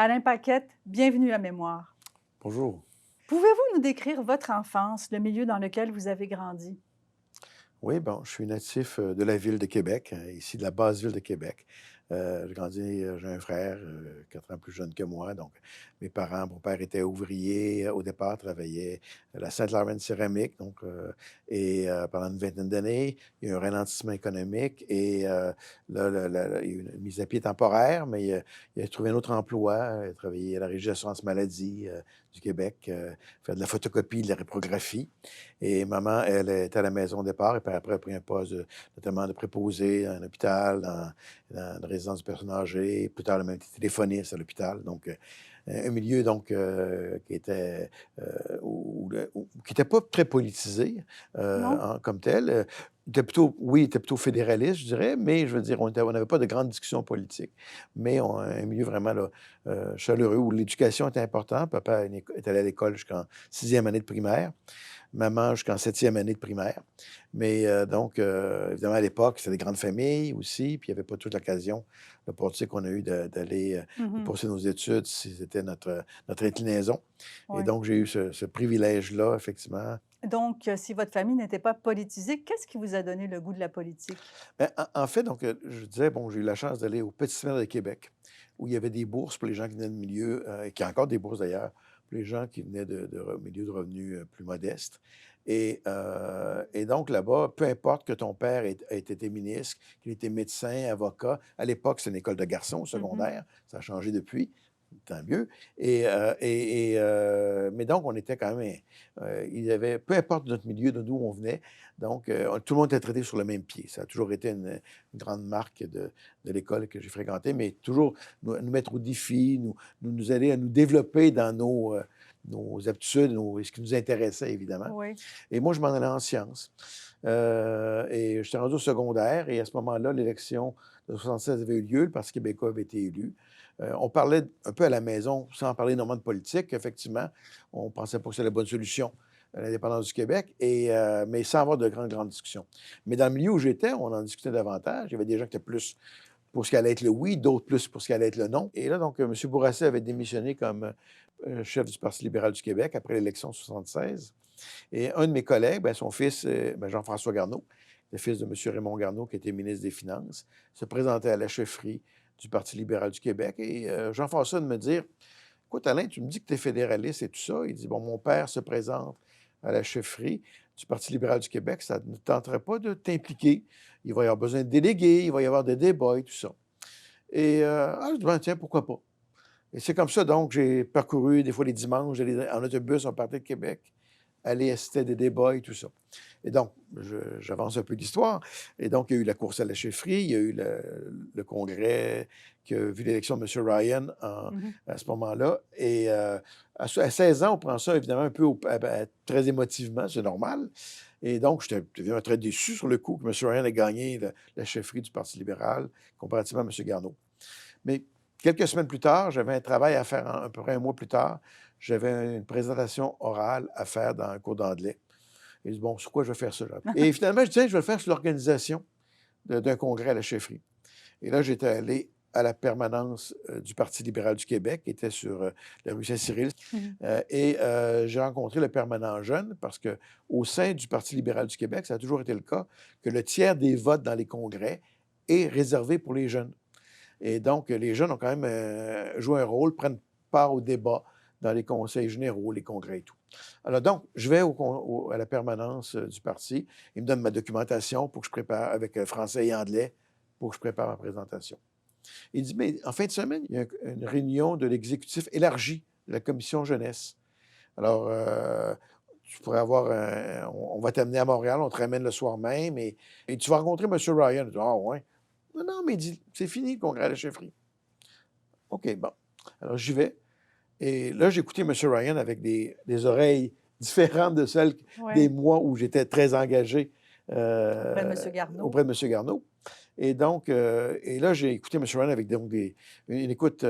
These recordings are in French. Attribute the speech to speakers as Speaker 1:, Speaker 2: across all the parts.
Speaker 1: Alain Paquette, bienvenue à Mémoire.
Speaker 2: Bonjour.
Speaker 1: Pouvez-vous nous décrire votre enfance, le milieu dans lequel vous avez grandi?
Speaker 2: Oui, bon, je suis natif de la ville de Québec, ici de la basse ville de Québec. J'ai grandi, j'ai un frère 4 ans plus jeune que moi. Donc, mes parents, mon père était ouvrier au départ, travaillait à la Saint-Laurent Céramique. Donc, pendant une vingtaine d'années, il y a eu un ralentissement économique et là, il y a eu une mise à pied temporaire, mais il a trouvé un autre emploi. Il a travaillé à la Régie d'assurance maladie du Québec, faire de la photocopie, de la reprographie. Et maman, elle était à la maison au départ, et puis après, elle a pris un poste, notamment de préposé dans un hôpital, dans une résidence de personnes âgées. Plus tard, elle a même été téléphoniste à l'hôpital. Donc, un milieu donc qui était qui était pas très politisé
Speaker 1: Non?
Speaker 2: comme tel. Il était plutôt, oui, il était plutôt fédéraliste, je dirais, mais je veux dire, on n'avait pas de grandes discussions politiques. Mais un milieu vraiment là, chaleureux où l'éducation était importante. Papa est allé à l'école jusqu'en sixième année de primaire. Maman jusqu'en septième année de primaire. Mais donc, évidemment, à l'époque, c'était des grandes familles aussi, puis il n'y avait pas toute l'opportunité qu'on a eue d'aller de
Speaker 1: Mmh.
Speaker 2: poursuivre nos études si c'était notre inclinaison. Et
Speaker 1: Ouais.
Speaker 2: donc, j'ai eu ce privilège-là, effectivement.
Speaker 1: Donc, si votre famille n'était pas politisée, qu'est-ce qui vous a donné le goût de la politique?
Speaker 2: Ben, en fait, donc, je disais, bon, j'ai eu la chance d'aller au Petit Séminaire de Québec, où il y avait des bourses pour les gens qui venaient de milieux, et qui y a encore des bourses d'ailleurs, pour les gens qui venaient de milieux de revenus plus modestes. Et donc là-bas, peu importe que ton père ait été ministre, qu'il était médecin, avocat, à l'époque, c'était une école de garçons au
Speaker 1: Mmh.
Speaker 2: secondaire, ça a changé depuis, tant mieux. Mais donc, on était quand même, il y avait, peu importe notre milieu, d'où on venait, donc, tout le monde était traité sur le même pied. Ça a toujours été une grande marque de l'école que j'ai fréquentée, mais toujours nous mettre au défi, nous aider à nous développer dans nos aptitudes, ce qui nous intéressait, évidemment.
Speaker 1: Oui.
Speaker 2: Et moi, je m'en allais en sciences. Et j'étais rendu au secondaire, et à ce moment-là, l'élection de 76 avait eu lieu, le Parti québécois avait été élu. On parlait un peu à la maison, sans parler énormément de politique, effectivement. On ne pensait pas que c'était la bonne solution à l'indépendance du Québec, mais sans avoir de grandes discussions. Mais dans le milieu où j'étais, on en discutait davantage. Il y avait des gens qui étaient plus pour ce qui allait être le oui, d'autres plus pour ce qui allait être le non. Et là, donc, M. Bourassa avait démissionné comme chef du Parti libéral du Québec après l'élection de 76. Et un de mes collègues, ben, son fils, Jean-François Garneau, le fils de M. Raymond Garneau, qui était ministre des Finances, se présentait à la chefferie du Parti libéral du Québec. Et Jean-François de me dire: écoute, Alain, tu me dis que tu es fédéraliste et tout ça. Il dit: bon, mon père se présente à la chefferie du Parti libéral du Québec. Ça ne tenterait pas de t'impliquer. Il va y avoir besoin de délégués, il va y avoir des débats et tout ça. Et je dis: ben, tiens, pourquoi pas? Et c'est comme ça, donc, j'ai parcouru des fois les dimanches, j'allais en autobus, on partait de Québec, aller assister à des débats et tout ça. Et donc, j'avance un peu l'histoire. Et donc, il y a eu la course à la chefferie, il y a eu le congrès qui a vu l'élection de M. Ryan
Speaker 1: Mmh.
Speaker 2: à ce moment-là. Et à 16 ans, on prend ça évidemment un peu très émotivement, c'est normal. Et donc, j'étais évidemment très déçu sur le coup que M. Ryan ait gagné la chefferie du Parti libéral comparativement à M. Garneau. Mais quelques semaines plus tard, j'avais un travail à faire, à peu près un mois plus tard. J'avais une présentation orale à faire dans un cours d'anglais. Et je dis: bon, sur quoi je vais faire ça? Là? Et finalement, je disais: je vais le faire sur l'organisation d'un congrès à la chefferie. Et là, j'étais allé à la permanence du Parti libéral du Québec, qui était sur la rue Saint-Cyril.
Speaker 1: Mmh.
Speaker 2: J'ai rencontré le permanent jeune parce que au sein du Parti libéral du Québec, ça a toujours été le cas que le tiers des votes dans les congrès est réservé pour les jeunes. Et donc, les jeunes ont quand même joué un rôle, prennent part au débat dans les conseils généraux, les congrès et tout. Alors donc, je vais à la permanence du parti. Il me donne ma documentation pour que je prépare avec français et anglais pour que je prépare ma présentation. Il dit: mais en fin de semaine, il y a une réunion de l'exécutif élargi de la commission jeunesse. Alors, tu pourrais avoir on va t'amener à Montréal, on te ramène le soir même et tu vas rencontrer M. Ryan. Je dis: ah ouais. Non, non, mais il dit: c'est fini le congrès à la chefferie. OK, bon. Alors, j'y vais. Et là, j'écoutais M. Ryan avec des oreilles différentes de celles des
Speaker 1: Ouais.
Speaker 2: mois où j'étais très engagé
Speaker 1: Auprès de monsieur Garneau.
Speaker 2: auprès de M. Garneau. Et donc, et là, j'ai écouté M. Ryan avec donc une écoute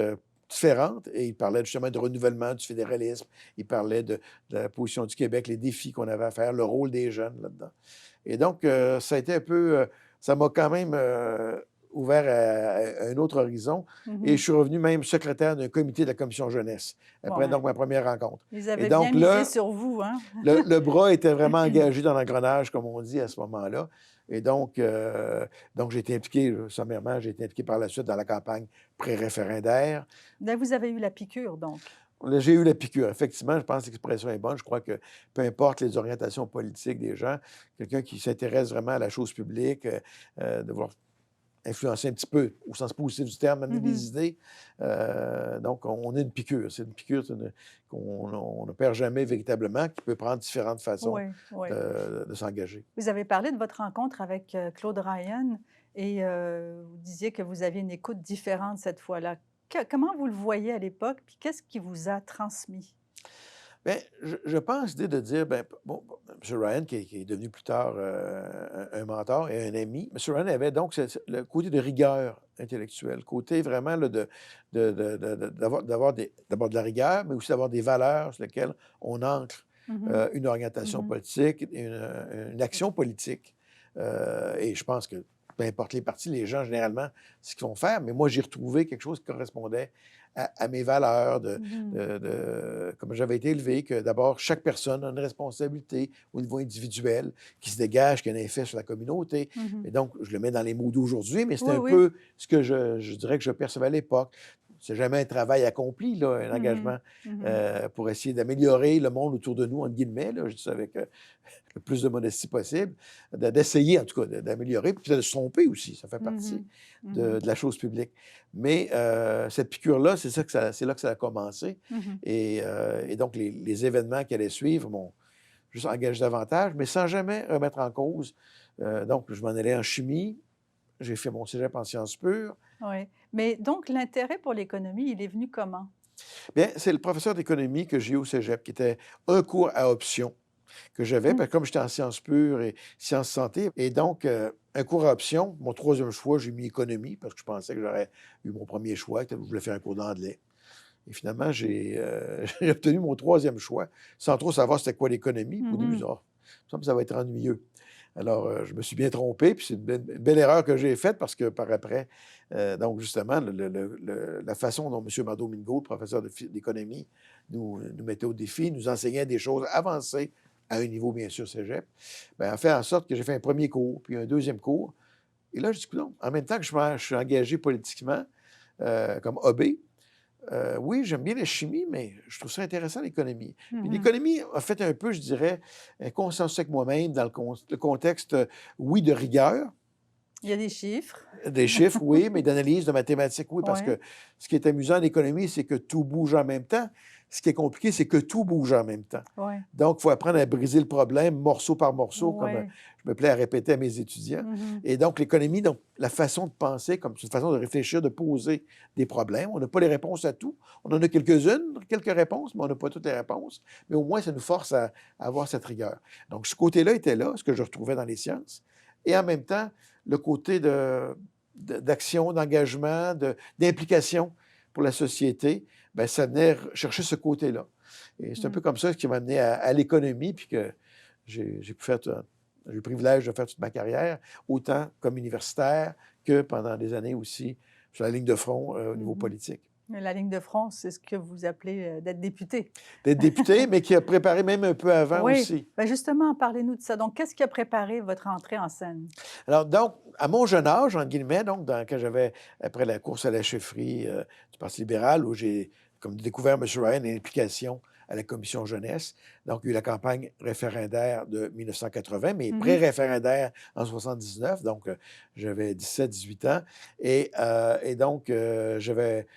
Speaker 2: différente. Et il parlait justement de renouvellement du fédéralisme. Il parlait de la position du Québec, les défis qu'on avait à faire, le rôle des jeunes là-dedans. Et donc, ça a été un peu, ça m'a quand même ouvert à un autre horizon. Et je suis revenu même secrétaire d'un comité de la commission jeunesse,
Speaker 1: Bon,
Speaker 2: après
Speaker 1: ben,
Speaker 2: donc ma première rencontre.
Speaker 1: ils
Speaker 2: Et
Speaker 1: avaient bien
Speaker 2: donc
Speaker 1: misé
Speaker 2: là,
Speaker 1: sur vous, hein?
Speaker 2: le bras était vraiment engagé dans l'engrenage, comme on dit à ce moment-là. Et donc j'ai été impliqué, sommairement, j'ai été impliqué par la suite dans la campagne pré-référendaire.
Speaker 1: Là, vous avez eu la piqûre, donc.
Speaker 2: Là, j'ai eu la piqûre. Effectivement, je pense que l'expression est bonne. Je crois que peu importe les orientations politiques des gens, quelqu'un qui s'intéresse vraiment à la chose publique, de vouloir influencer un petit peu, au sens positif du terme, amener des idées. Donc, on a une piqûre. C'est une piqûre qu'on ne perd jamais véritablement, qui peut prendre différentes façons
Speaker 1: Oui, oui.
Speaker 2: de s'engager.
Speaker 1: Vous avez parlé de votre rencontre avec Claude Ryan et vous disiez que vous aviez une écoute différente cette fois-là. Comment vous le voyez à l'époque, puis qu'est-ce qui vous a transmis?
Speaker 2: Bien, je pense l'idée de dire, ben, bon, M. Ryan, qui est devenu plus tard un mentor et un ami, M. Ryan avait donc le côté de rigueur intellectuelle, le côté vraiment là, d'abord de la rigueur, mais aussi d'avoir des valeurs sur lesquelles on ancre
Speaker 1: Mhm,
Speaker 2: une orientation
Speaker 1: mhm.
Speaker 2: politique, une action politique. Et je pense que peu importe les partis, les gens, généralement, c'est ce qu'ils vont faire, mais moi, j'ai retrouvé quelque chose qui correspondait à mes valeurs,
Speaker 1: Mhm,
Speaker 2: comme j'avais été élevé, que d'abord, chaque personne a une responsabilité au niveau individuel qui se dégage, qui a un effet sur la communauté.
Speaker 1: mhm.
Speaker 2: Et donc, je le mets dans les mots d'aujourd'hui, mais c'est
Speaker 1: Oui,
Speaker 2: un
Speaker 1: oui.
Speaker 2: peu ce que je dirais que je percevais à l'époque. C'est jamais un travail accompli, là, un
Speaker 1: Mhm,
Speaker 2: engagement
Speaker 1: mhm,
Speaker 2: pour essayer d'améliorer le monde autour de nous, entre guillemets, là, je dis ça avec le plus de modestie possible, d'essayer en tout cas d'améliorer, puis de se tromper aussi, ça fait partie
Speaker 1: mhm, mhm,
Speaker 2: de la chose publique. Mais cette piqûre-là, c'est là que ça a commencé.
Speaker 1: mhm.
Speaker 2: Et donc, les événements qui allaient suivre m'ont juste engagé davantage, mais sans jamais remettre en cause. Donc, je m'en allais en chimie, j'ai fait mon cégep en sciences pures.
Speaker 1: Oui. Mais donc, l'intérêt pour l'économie, il est venu comment?
Speaker 2: Bien, c'est le professeur d'économie que j'ai eu au cégep, qui était un cours à option que j'avais,
Speaker 1: Mm.
Speaker 2: parce que comme j'étais en sciences pures et sciences santé, et donc un cours à option, mon troisième choix, j'ai mis économie, parce que je pensais que j'aurais eu mon premier choix, que je voulais faire un cours d'anglais. Et finalement, j'ai obtenu mon troisième choix, sans trop savoir c'était quoi l'économie. Puis au début, je
Speaker 1: Mhm,
Speaker 2: disais, oh, ça va être ennuyeux. Alors, je me suis bien trompé, puis c'est une belle erreur que j'ai faite parce que par après, donc justement, la façon dont M. Mado-Mingo, le professeur d'économie, nous mettait au défi, nous enseignait des choses avancées à un niveau, bien sûr, cégep, bien, a fait en sorte que j'ai fait un premier cours, puis un deuxième cours. Et là, je dis, non, en même temps que je suis engagé politiquement comme OB, oui, j'aime bien la chimie, mais je trouve ça intéressant, l'économie. Puis
Speaker 1: mhm.
Speaker 2: l'économie a fait un peu, je dirais, un consensus avec moi-même dans le contexte, oui, de rigueur,
Speaker 1: Il y a des chiffres.
Speaker 2: des chiffres, oui, mais d'analyse, de mathématiques, oui, parce
Speaker 1: Oui,
Speaker 2: que ce qui est amusant en économie, c'est que tout bouge en même temps. Ce qui est compliqué, c'est que tout bouge en même temps.
Speaker 1: oui,
Speaker 2: Donc, il faut apprendre à briser le problème morceau par morceau, comme
Speaker 1: oui.
Speaker 2: je me plais à répéter à mes étudiants.
Speaker 1: Mhm,
Speaker 2: Et donc, l'économie, donc, la façon de penser, comme c'est une façon de réfléchir, de poser des problèmes. On n'a pas les réponses à tout. On en a quelques-unes, quelques réponses, mais on n'a pas toutes les réponses. Mais au moins, ça nous force à avoir cette rigueur. Donc, ce côté-là était là, ce que je retrouvais dans les sciences. Et en même temps, le côté d'action, d'engagement, d'implication pour la société, bien, ça venait chercher ce côté-là. Et c'est un peu
Speaker 1: mhm.
Speaker 2: comme ça qui m'a amené à l'économie, puis que j'ai pu faire, j'ai eu le privilège de faire toute ma carrière, autant comme universitaire que pendant des années aussi sur la ligne de front au niveau
Speaker 1: Mhm.
Speaker 2: politique.
Speaker 1: Mais la ligne de front, c'est ce que vous appelez d'être député.
Speaker 2: D'être député, mais qui a préparé même un peu avant
Speaker 1: Oui,
Speaker 2: aussi.
Speaker 1: ben justement, parlez-nous de ça. Donc, qu'est-ce qui a préparé votre entrée en scène?
Speaker 2: Alors, donc, à mon jeune âge, entre guillemets, donc, quand j'avais, après la course à la chefferie du Parti libéral, où j'ai comme découvert M. Ryan et l'implication à la commission jeunesse. Donc, il y a eu la campagne référendaire de 1980, mais
Speaker 1: Mhm,
Speaker 2: pré-référendaire en 79. Donc, j'avais 17-18 ans. Et donc, j'avais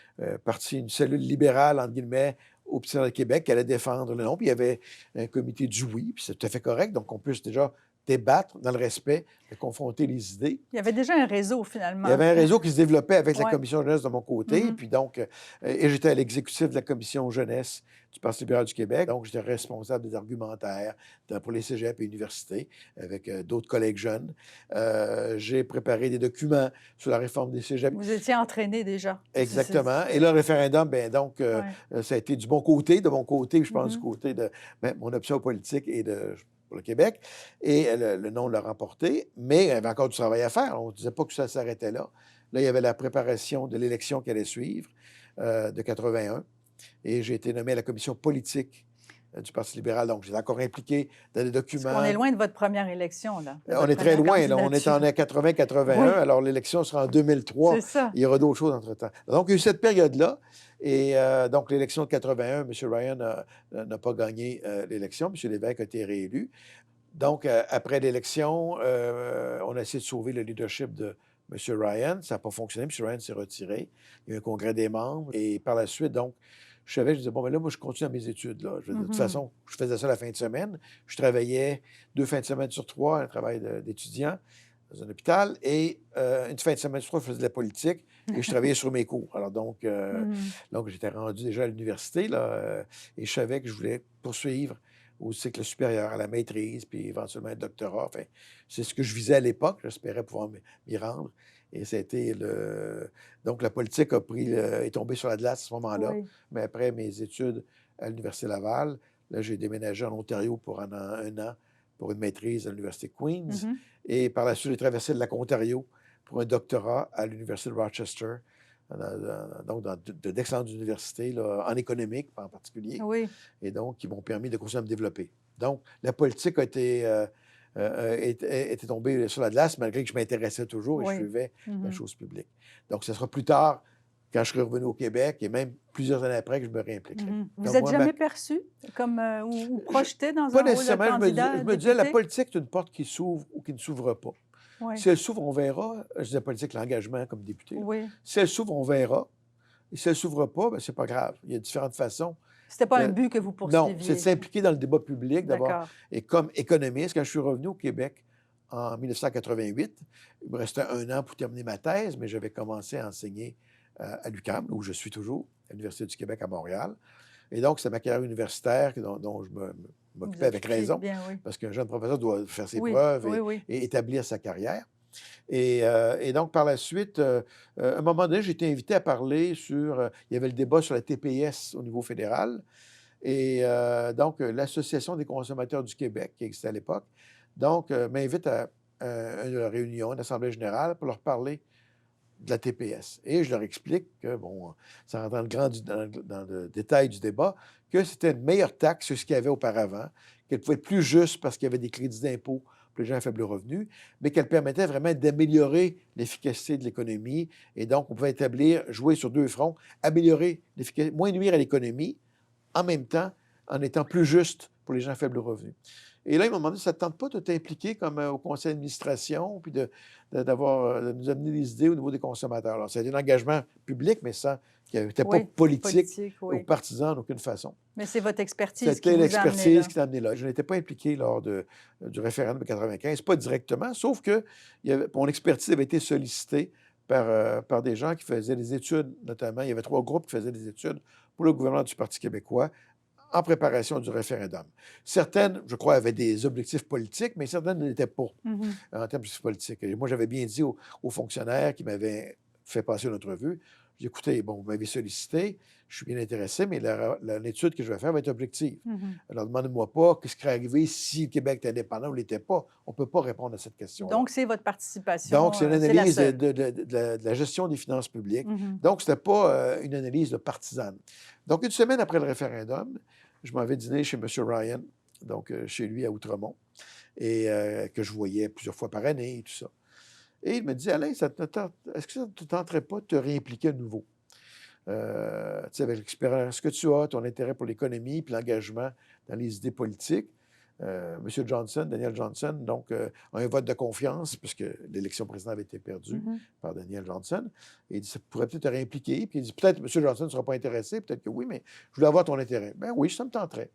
Speaker 2: parti une cellule libérale, entre guillemets, au Petit Sénat de Québec qui allait défendre le nom. Puis il y avait un comité du oui, puis c'est tout à fait correct. Donc, on peut déjà débattre dans le respect, de confronter les idées.
Speaker 1: Il y avait déjà un réseau
Speaker 2: Il y
Speaker 1: finalement.
Speaker 2: avait un réseau qui se développait avec la
Speaker 1: Ouais.
Speaker 2: commission jeunesse de mon côté.
Speaker 1: Mhm,
Speaker 2: Puis donc, et j'étais à l'exécutif de la commission jeunesse du Parti libéral du Québec. Donc, j'étais responsable des argumentaires pour les cégeps et universités avec d'autres collègues jeunes. J'ai préparé des documents sur la réforme des cégeps.
Speaker 1: Vous étiez entraîné déjà.
Speaker 2: Exactement. Et le référendum, bien donc,
Speaker 1: Ouais.
Speaker 2: ça a été du bon côté, de mon côté, je pense du
Speaker 1: Mhm,
Speaker 2: côté de mon option politique et pour le Québec. Et le non l'a remporté, mais il y avait encore du travail à faire. On ne disait pas que ça s'arrêtait là. Là, il y avait la préparation de l'élection qui allait suivre, de 81, et j'ai été nommé à la commission politique du Parti libéral. Donc, j'étais encore impliqué dans des
Speaker 1: Parce qu'on est
Speaker 2: documents.
Speaker 1: loin de votre première élection, là, de
Speaker 2: On
Speaker 1: votre
Speaker 2: est très
Speaker 1: première
Speaker 2: loin, là. On est en
Speaker 1: candidature.
Speaker 2: 80-81,
Speaker 1: Oui,
Speaker 2: alors l'élection sera en 2003.
Speaker 1: c'est ça.
Speaker 2: Il y aura d'autres choses entre-temps. Donc, il y a eu cette période-là. Et donc, l'élection de 81, M. Ryan n'a pas gagné l'élection. M. Lévesque a été réélu. Donc, après l'élection, on a essayé de sauver le leadership de M. Ryan. Ça n'a pas fonctionné. M. Ryan s'est retiré. Il y a eu un congrès des membres. Et par la suite, donc, je savais, je disais, bon, mais là, moi, je continue mes études. Là. De toute
Speaker 1: Mhm.
Speaker 2: façon, je faisais ça la fin de semaine. Je travaillais 2 fins de semaine sur 3, un travail d'étudiant dans un hôpital. Et une fin de semaine sur 3, je faisais de la politique et je travaillais sur mes cours. Alors,
Speaker 1: Mhm.
Speaker 2: donc j'étais rendu déjà à l'université, là, et je savais que je voulais poursuivre au cycle supérieur, à la maîtrise, puis éventuellement un doctorat. Enfin, c'est ce que je visais à l'époque. J'espérais pouvoir m'y rendre. Et c'était le... Donc, la politique est tombée sur la glace à ce moment-là.
Speaker 1: Oui.
Speaker 2: Mais après mes études à l'Université Laval, là, j'ai déménagé en Ontario pour un an pour une maîtrise à l'Université Queen's.
Speaker 1: Mhm.
Speaker 2: Et par la suite, j'ai traversé le lac Ontario pour un doctorat à l'Université de Rochester. Donc, d'excellentes universités, là, en économique en particulier,
Speaker 1: Oui.
Speaker 2: et donc qui m'ont permis de continuer à me développer. Donc, la politique était tombée sur la glace, malgré que je m'intéressais toujours et je
Speaker 1: Oui.
Speaker 2: suivais la
Speaker 1: Mhm.
Speaker 2: chose publique. Donc, ce sera plus tard, quand je serai revenu au Québec, et même plusieurs années après, que je me réimpliquerai.
Speaker 1: Mhm. Vous
Speaker 2: Donc,
Speaker 1: êtes
Speaker 2: moi,
Speaker 1: jamais perçu comme, ou
Speaker 2: je-
Speaker 1: projeté dans
Speaker 2: pas
Speaker 1: un rôle de
Speaker 2: nécessairement,
Speaker 1: candidat
Speaker 2: je me disais, la
Speaker 1: député?
Speaker 2: politique, c'est une porte qui s'ouvre ou qui ne s'ouvre pas.
Speaker 1: Oui.
Speaker 2: Si elle s'ouvre, on verra. Je disais politique, l'engagement comme député. Là.
Speaker 1: Oui.
Speaker 2: Si elle s'ouvre, on verra. Et si elle ne s'ouvre pas, ben, c'est pas grave. Il y a différentes façons.
Speaker 1: C'était pas un
Speaker 2: de-
Speaker 1: but que vous
Speaker 2: Non, c'est de
Speaker 1: poursuiviez?
Speaker 2: s'impliquer dans le débat public d'abord.
Speaker 1: D'accord.
Speaker 2: Et comme économiste, quand je suis revenu au Québec en 1988, il me restait un an pour terminer ma thèse, mais j'avais commencé à enseigner à l'UQAM, où je suis toujours, à l'Université du Québec à Montréal. Et donc, c'est ma carrière universitaire dont je
Speaker 1: Vous
Speaker 2: m'occupais avec
Speaker 1: occupiez
Speaker 2: raison,
Speaker 1: bien, oui.
Speaker 2: parce qu'un jeune professeur doit faire ses
Speaker 1: Oui,
Speaker 2: preuves
Speaker 1: oui, oui.
Speaker 2: et établir sa carrière. Et donc, par la suite, à un moment donné, j'ai été invité à parler sur... il y avait le débat sur la TPS au niveau fédéral. Et donc, l'Association des consommateurs du Québec, qui existait à l'époque, donc, m'invite à une réunion, une assemblée générale, pour leur parler de la TPS. Et je leur explique que, bon, ça rentre dans le détail du débat, que c'était une meilleure taxe que ce qu'il y avait auparavant, qu'elle pouvait être plus juste parce qu'il y avait des crédits d'impôt pour les gens à faible revenu, mais qu'elle permettait vraiment d'améliorer l'efficacité de l'économie. Et donc, on pouvait jouer sur 2 fronts, améliorer l'efficacité, moins nuire à l'économie, en même temps, en étant plus juste pour les gens à faible revenu. Et là, ils m'ont demandé, ça ne te tente pas de t'impliquer comme au conseil d'administration, puis de nous amener des idées au niveau des consommateurs. Alors, c'était un engagement public, mais ça, qui n'était pas
Speaker 1: Oui,
Speaker 2: politique
Speaker 1: politique,
Speaker 2: ou
Speaker 1: oui.
Speaker 2: partisan d'aucune façon.
Speaker 1: Mais c'est votre expertise qui
Speaker 2: C'était
Speaker 1: vous a amené
Speaker 2: l'expertise
Speaker 1: là.
Speaker 2: qui t'a amené là. Je n'étais pas impliqué lors du référendum de 95, pas directement, sauf que mon expertise avait été sollicitée par des gens qui faisaient des études, notamment. Il y avait 3 groupes qui faisaient des études pour le gouvernement du Parti québécois en préparation du référendum. Certaines, je crois, avaient des objectifs politiques, mais certaines ne l'étaient pas
Speaker 1: Mhm.
Speaker 2: en termes d'objectifs politiques. Et moi, j'avais bien dit aux fonctionnaires qui m'avaient fait passer une entrevue, j'ai dit, écoutez, bon, vous m'avez sollicité, je suis bien intéressé, mais l'étude que je vais faire va être objective.
Speaker 1: Mhm.
Speaker 2: Alors, demandez-moi pas qu'est-ce qui serait arrivé si le Québec était indépendant ou ne l'était pas. On ne peut pas répondre à cette question-là.
Speaker 1: Donc, c'est votre
Speaker 2: Donc,
Speaker 1: participation,
Speaker 2: c'est une
Speaker 1: c'est la
Speaker 2: analyse
Speaker 1: seule.
Speaker 2: de la gestion des finances publiques.
Speaker 1: Mhm.
Speaker 2: Donc, ce n'était pas une analyse partisane. Donc, une semaine après le référendum, je m'en vais dîner chez M. Ryan, donc chez lui à Outremont, et que je voyais plusieurs fois par année et tout ça. Et il me dit, Alain, est-ce que ça ne te tenterait pas de te réimpliquer à nouveau? Tu sais, avec l'expérience que tu as, ton intérêt pour l'économie, puis l'engagement dans les idées politiques. M. Johnson, Daniel Johnson, donc, a un vote de confiance, puisque l'élection présidentielle avait été perdue
Speaker 1: Mhm.
Speaker 2: par Daniel Johnson. Et il dit, ça pourrait peut-être te réimpliquer. Puis il dit, peut-être M. Johnson ne sera pas intéressé, peut-être que oui, mais je voulais avoir ton intérêt. Ben oui, ça me tenterait.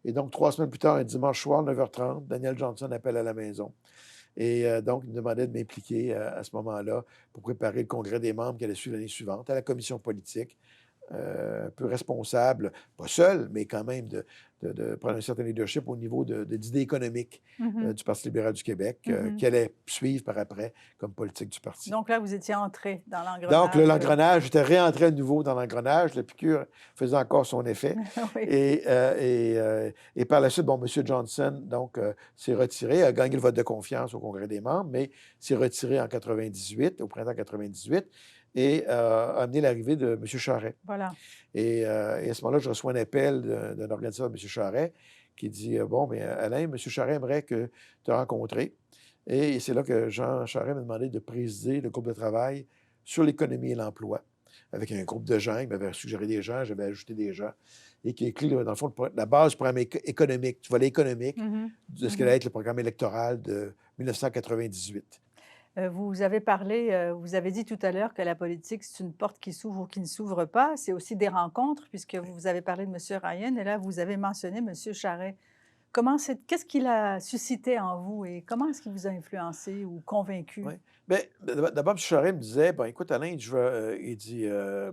Speaker 2: Et donc, 3 semaines plus tard, un dimanche soir, 9h30, Daniel Johnson appelle à la maison. Et donc, il me demandait de m'impliquer à ce moment-là pour préparer le congrès des membres qui allait suivre l'année suivante, à la commission politique, un peu responsable, pas seul, mais quand même de prendre un certain leadership au niveau d'idées économiques
Speaker 1: Mmh.
Speaker 2: du Parti libéral du Québec,
Speaker 1: Mmh.
Speaker 2: qui allait suivre par après comme politique du parti.
Speaker 1: Donc là, vous étiez entré dans
Speaker 2: Donc, là,
Speaker 1: l'engrenage.
Speaker 2: l'engrenage, j'étais réentré à nouveau dans l'engrenage, la piqûre faisait encore son effet.
Speaker 1: Oui.
Speaker 2: Et par la suite, bon, M. Johnson, donc, s'est retiré, a gagné le vote de confiance au Congrès des membres, mais s'est retiré en 98, au printemps 98, et a amené l'arrivée de M. Charest.
Speaker 1: Voilà.
Speaker 2: Et à ce moment-là, je reçois un appel d'un organisateur de M. Charest qui dit bon, mais Alain, M. Charest aimerait que te rencontrer. Et c'est là que Jean Charest m'a demandé de présider le groupe de travail sur l'économie et l'emploi, avec un groupe de gens. Il m'avait suggéré des gens, j'avais ajouté des gens, et qui écrit, dans le fond, la base du programme économique, du volet économique
Speaker 1: Mmh.
Speaker 2: de ce qu'allait
Speaker 1: Mmh.
Speaker 2: être le programme électoral de 1998.
Speaker 1: Vous avez parlé, vous avez dit tout à l'heure que la politique, c'est une porte qui s'ouvre ou qui ne s'ouvre pas. C'est aussi des rencontres puisque vous avez parlé de monsieur Ryan et là, vous avez mentionné monsieur Charest. Qu'est-ce qu'il a suscité en vous et comment est-ce qu'il vous a influencé ou convaincu?
Speaker 2: Oui. Bien, d'abord, M. Charest me disait, bon, écoute, Alain, je veux, il dit,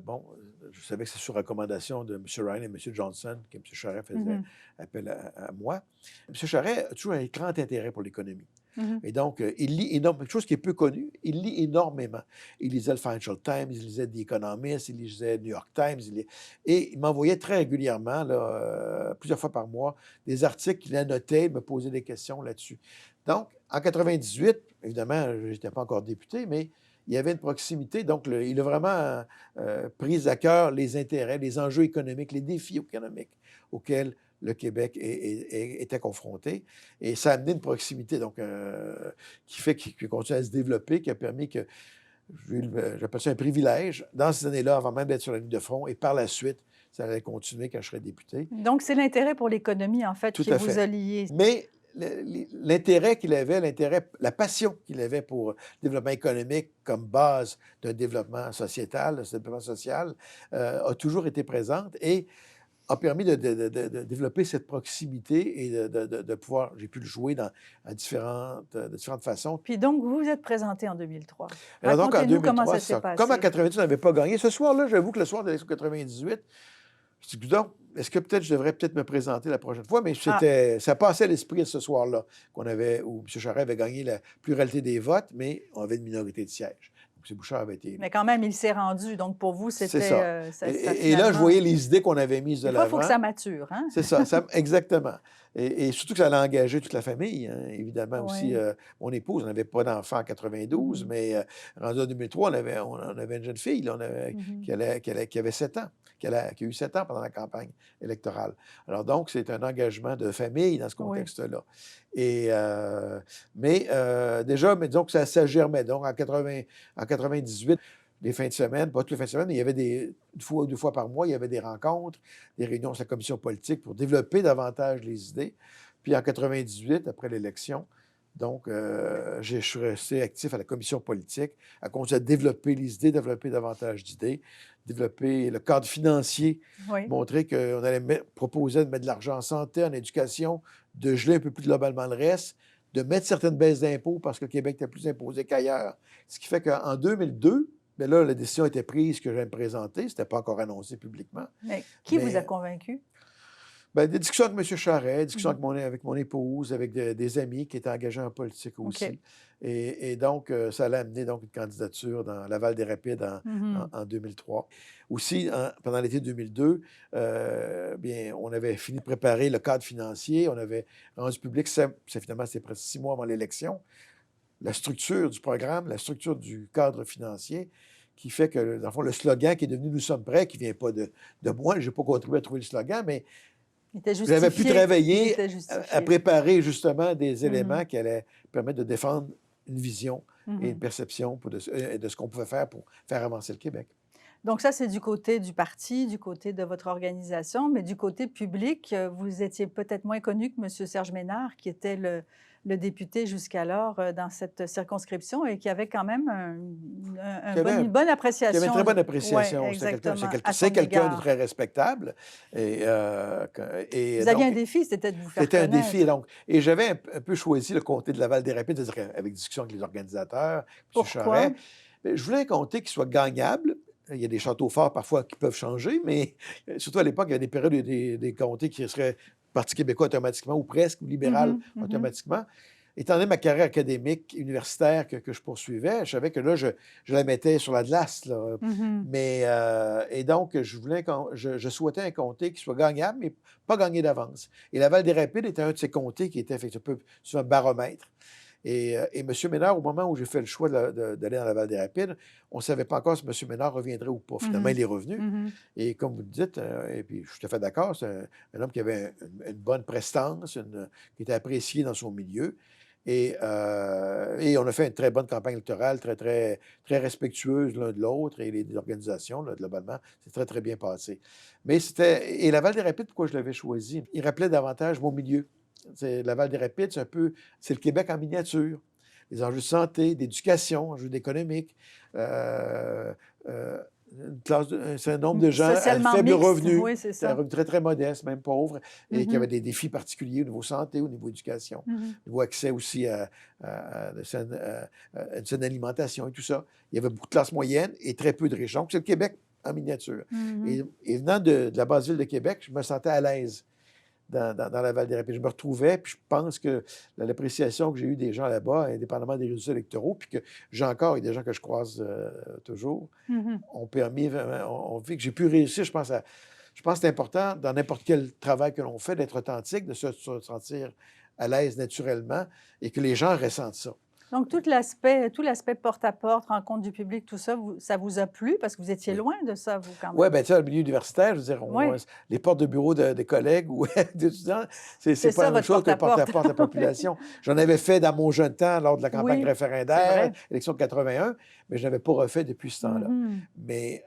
Speaker 2: bon, je savais que c'est sur recommandation de M. Ryan et M. Johnson que M. Charest faisait
Speaker 1: Mmh.
Speaker 2: appel à moi. M. Charest a toujours un grand intérêt pour l'économie.
Speaker 1: Mmh.
Speaker 2: Et donc, il lit énormément, quelque chose qui est peu connu, il lit énormément. Il lisait le Financial Times, il lisait The Economist, il lisait le New York Times, et il m'envoyait très régulièrement, là, plusieurs fois par mois, des articles qu'il annotait, il me posait des questions là-dessus. Donc, en 98, évidemment, je n'étais pas encore député, mais il y avait une proximité. Donc, il a vraiment pris à cœur les intérêts, les enjeux économiques, les défis économiques auxquels le Québec était confronté. Et ça a amené une proximité donc, qui fait qu'il continue à se développer, qui a permis que, j'appelle ça un privilège, dans ces années-là, avant même d'être sur la ligne de front, et par la suite, ça allait continuer quand je serais député.
Speaker 1: Donc c'est l'intérêt pour l'économie, en fait,
Speaker 2: Tout
Speaker 1: qui
Speaker 2: à
Speaker 1: vous a
Speaker 2: fait.
Speaker 1: liés.
Speaker 2: Mais l'intérêt qu'il avait, la passion qu'il avait pour le développement économique comme base d'un développement sociétal, ce développement social, a toujours été présente et a permis de développer cette proximité et de pouvoir, j'ai pu le jouer de différentes façons.
Speaker 1: Puis donc vous vous êtes présenté en 2003.
Speaker 2: Alors donc en
Speaker 1: Racontez-nous comment
Speaker 2: 2003,
Speaker 1: ça s'est
Speaker 2: comme en
Speaker 1: passé.
Speaker 2: 98, on n'avait pas gagné. Ce soir-là, j'avoue que le soir de l'élection 98, je dis, coudonc, est-ce que peut-être je devrais peut-être me présenter la prochaine fois? Mais
Speaker 1: Ah,
Speaker 2: ça passait à l'esprit ce soir-là, où M. Charest avait gagné la pluralité des votes, mais on avait une minorité de sièges. Donc, M. Bouchard avait été élu.
Speaker 1: mais quand même, il s'est rendu. Donc pour vous,
Speaker 2: C'est
Speaker 1: c'était,
Speaker 2: ça.
Speaker 1: ça
Speaker 2: Et là, je
Speaker 1: finalement
Speaker 2: voyais les idées qu'on avait mises de
Speaker 1: des fois, il faut que
Speaker 2: l'avant.
Speaker 1: ça mature, hein?
Speaker 2: C'est ça, exactement. Et surtout que ça allait engager toute la famille, hein. Évidemment aussi,
Speaker 1: Oui.
Speaker 2: mon épouse, on n'avait pas d'enfant en 92,
Speaker 1: Mmh.
Speaker 2: mais rendu en 2003, on avait une jeune fille là,
Speaker 1: Mmh.
Speaker 2: qui avait 7 ans, qui a eu 7 ans pendant la campagne électorale. Alors donc, c'est un engagement de famille dans ce
Speaker 1: Oui.
Speaker 2: contexte-là. Déjà, mais disons que ça germait. Donc, en 98, les fins de semaine, pas toutes les fins de semaine, mais il y avait une fois ou deux fois par mois, il y avait des rencontres, des réunions sur la commission politique pour développer davantage les idées. Puis en 98, après l'élection, donc, je suis resté actif à la commission politique, à continuer à développer les idées, développer davantage d'idées, développer le cadre financier,
Speaker 1: Oui.
Speaker 2: montrer qu'on allait proposer de mettre de l'argent en santé, en éducation, de geler un peu plus globalement le reste, de mettre certaines baisses d'impôts parce que le Québec était plus imposé qu'ailleurs. Ce qui fait qu'en 2002, bien là, la décision était prise que j'allais me présenter. Ce n'était pas encore annoncé publiquement.
Speaker 1: Mais qui vous a
Speaker 2: Mais
Speaker 1: convaincu?
Speaker 2: ben, des discussions avec M. Charest, des discussions
Speaker 1: Mmh.
Speaker 2: avec mon épouse, avec des amis qui étaient engagés en politique
Speaker 1: OK.
Speaker 2: aussi. Et donc, ça allait amener donc, une candidature dans Laval-des-Rapides
Speaker 1: Mmh.
Speaker 2: en 2003. Aussi, pendant l'été 2002, bien, on avait fini de préparer le cadre financier. On avait rendu public, finalement, c'est presque 6 mois avant l'élection, la structure du programme, la structure du cadre financier, qui fait que, dans le fond, le slogan qui est devenu «Nous sommes prêts», qui ne vient pas de moi, je n'ai pas contribué à trouver le slogan, mais
Speaker 1: Il était
Speaker 2: j'avais pu
Speaker 1: justifié. Il
Speaker 2: travailler
Speaker 1: était
Speaker 2: à
Speaker 1: justifié.
Speaker 2: préparer justement des
Speaker 1: Mmh.
Speaker 2: éléments qui allaient permettre de défendre une vision et une
Speaker 1: Mmh.
Speaker 2: perception de ce qu'on pouvait faire pour faire avancer le Québec.
Speaker 1: Donc ça, c'est du côté du parti, du côté de votre organisation, mais du côté public, vous étiez peut-être moins connu que monsieur Serge Ménard, qui était le député jusqu'alors, dans cette circonscription et qui avait quand même
Speaker 2: Qui avait,
Speaker 1: une bonne
Speaker 2: qui avait une
Speaker 1: appréciation.
Speaker 2: très bonne
Speaker 1: Oui,
Speaker 2: appréciation.
Speaker 1: exactement, à
Speaker 2: C'est
Speaker 1: son
Speaker 2: quelqu'un de
Speaker 1: égard.
Speaker 2: très respectable. Et, et
Speaker 1: Vous aviez un
Speaker 2: donc,
Speaker 1: défi, c'était de vous faire
Speaker 2: c'était un défi.
Speaker 1: connaître.
Speaker 2: Et j'avais un peu choisi le comté de Laval-des-Rapides, c'est-à-dire avec discussion avec les organisateurs, M.
Speaker 1: Pourquoi?
Speaker 2: Charest. Mais je voulais un comté qui soit gagnable, il y a des châteaux forts parfois qui peuvent changer, mais surtout à l'époque, il y a des périodes des comtés qui seraient Parti québécois automatiquement, ou presque, ou libéral
Speaker 1: Mhm, mhm.
Speaker 2: automatiquement. Étant donné ma carrière académique, universitaire que je poursuivais, je savais que là, je la mettais sur la glace, là.
Speaker 1: Mhm.
Speaker 2: Mais, et donc, je souhaitais un comté qui soit gagnable, mais pas gagné d'avance. Et Laval-des-Rapides était un de ces comtés qui était effectivement un peu sur un baromètre. Et M. Ménard, au moment où j'ai fait le choix d'aller dans Laval-des-Rapides, on ne savait pas encore si M. Ménard reviendrait ou pas. Finalement,
Speaker 1: Mhm.
Speaker 2: il est revenu.
Speaker 1: Mhm.
Speaker 2: Et comme vous le dites, et puis je suis tout à fait d'accord, c'est un homme qui avait une bonne prestance, qui était apprécié dans son milieu. Et on a fait une très bonne campagne électorale, très, très, très respectueuse l'un de l'autre, et les organisations, là, globalement, c'est très, très bien passé. Mais c'était. Et Laval-des-Rapides, pourquoi je l'avais choisi? Il rappelait davantage mon milieu. Laval-des-Rapides, c'est le Québec en miniature. Les enjeux de santé, d'éducation, enjeux d'économique, euh, euh, c'est un nombre de gens à
Speaker 1: Socialement
Speaker 2: faible
Speaker 1: mixte,
Speaker 2: revenu,
Speaker 1: oui, c'est ça.
Speaker 2: très, très modeste, même pauvres, et qui avaient
Speaker 1: Mhm.
Speaker 2: des défis particuliers au niveau santé, au niveau éducation,
Speaker 1: Mhm.
Speaker 2: au niveau accès aussi à une saine alimentation et tout ça. Il y avait beaucoup de classes moyennes et très peu de riches. Donc, c'est le Québec en miniature.
Speaker 1: Mhm.
Speaker 2: Et venant de la basse ville de Québec, je me sentais à l'aise dans la Val-des-Rapides. Je me retrouvais, puis je pense que l'appréciation que j'ai eue des gens là-bas, indépendamment des résultats électoraux, puis que j'ai encore, et des gens que je croise toujours,
Speaker 1: Mhm.
Speaker 2: ont permis, ont fait que j'ai pu réussir, je pense que c'est important dans n'importe quel travail que l'on fait d'être authentique, de se sentir à l'aise naturellement et que les gens ressentent ça.
Speaker 1: Donc tout l'aspect porte-à-porte, rencontre du public, tout ça, ça vous a plu parce que vous étiez
Speaker 2: Oui.
Speaker 1: loin de ça, vous, quand
Speaker 2: Oui,
Speaker 1: même?
Speaker 2: bien, tu sais, dans le milieu universitaire, je veux dire,
Speaker 1: Oui,
Speaker 2: les portes de bureau de collègues ou d'étudiants,
Speaker 1: c'est
Speaker 2: c'est pas
Speaker 1: ça
Speaker 2: la même
Speaker 1: votre
Speaker 2: chose que le
Speaker 1: porte-à-porte.
Speaker 2: porte-à-porte de la
Speaker 1: Oui.
Speaker 2: population. J'en avais fait dans mon jeune temps lors de la campagne
Speaker 1: Oui, c'est
Speaker 2: référendaire,
Speaker 1: vrai.
Speaker 2: élection de 81, mais je n'avais pas refait depuis ce temps-là.
Speaker 1: Mhm.
Speaker 2: Mais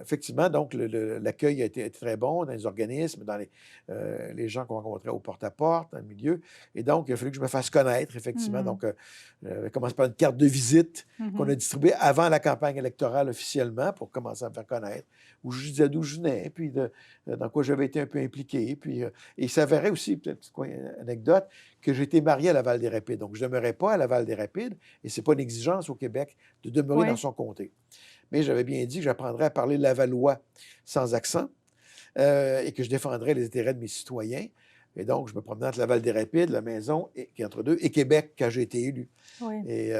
Speaker 2: effectivement, donc, l'accueil a été très bon dans les organismes, dans les gens qu'on rencontrait au porte-à-porte, dans le milieu. Et donc, il a fallu que je me fasse connaître, effectivement.
Speaker 1: Mhm.
Speaker 2: Donc, j'avais commencé par une carte de visite qu'on a
Speaker 1: Mhm.
Speaker 2: distribuée avant la campagne électorale officiellement pour commencer à me faire connaître, où je disais d'où je venais, puis dans quoi j'avais été un peu impliqué. Puis, et il s'avérait aussi, peut-être petite anecdote, que j'ai été marié à Laval-des-Rapides. Donc, je ne demeurais pas à Laval-des-Rapides, et ce n'est pas une exigence au Québec de demeurer dans
Speaker 1: Oui.
Speaker 2: son comté. Mais j'avais bien dit que j'apprendrais à parler lavallois sans accent et que je défendrais les intérêts de mes citoyens. Et donc, je me promenais entre Laval-des-Rapides, la maison, qui est entre deux, et Québec, quand j'ai été élu.
Speaker 1: Oui.
Speaker 2: Et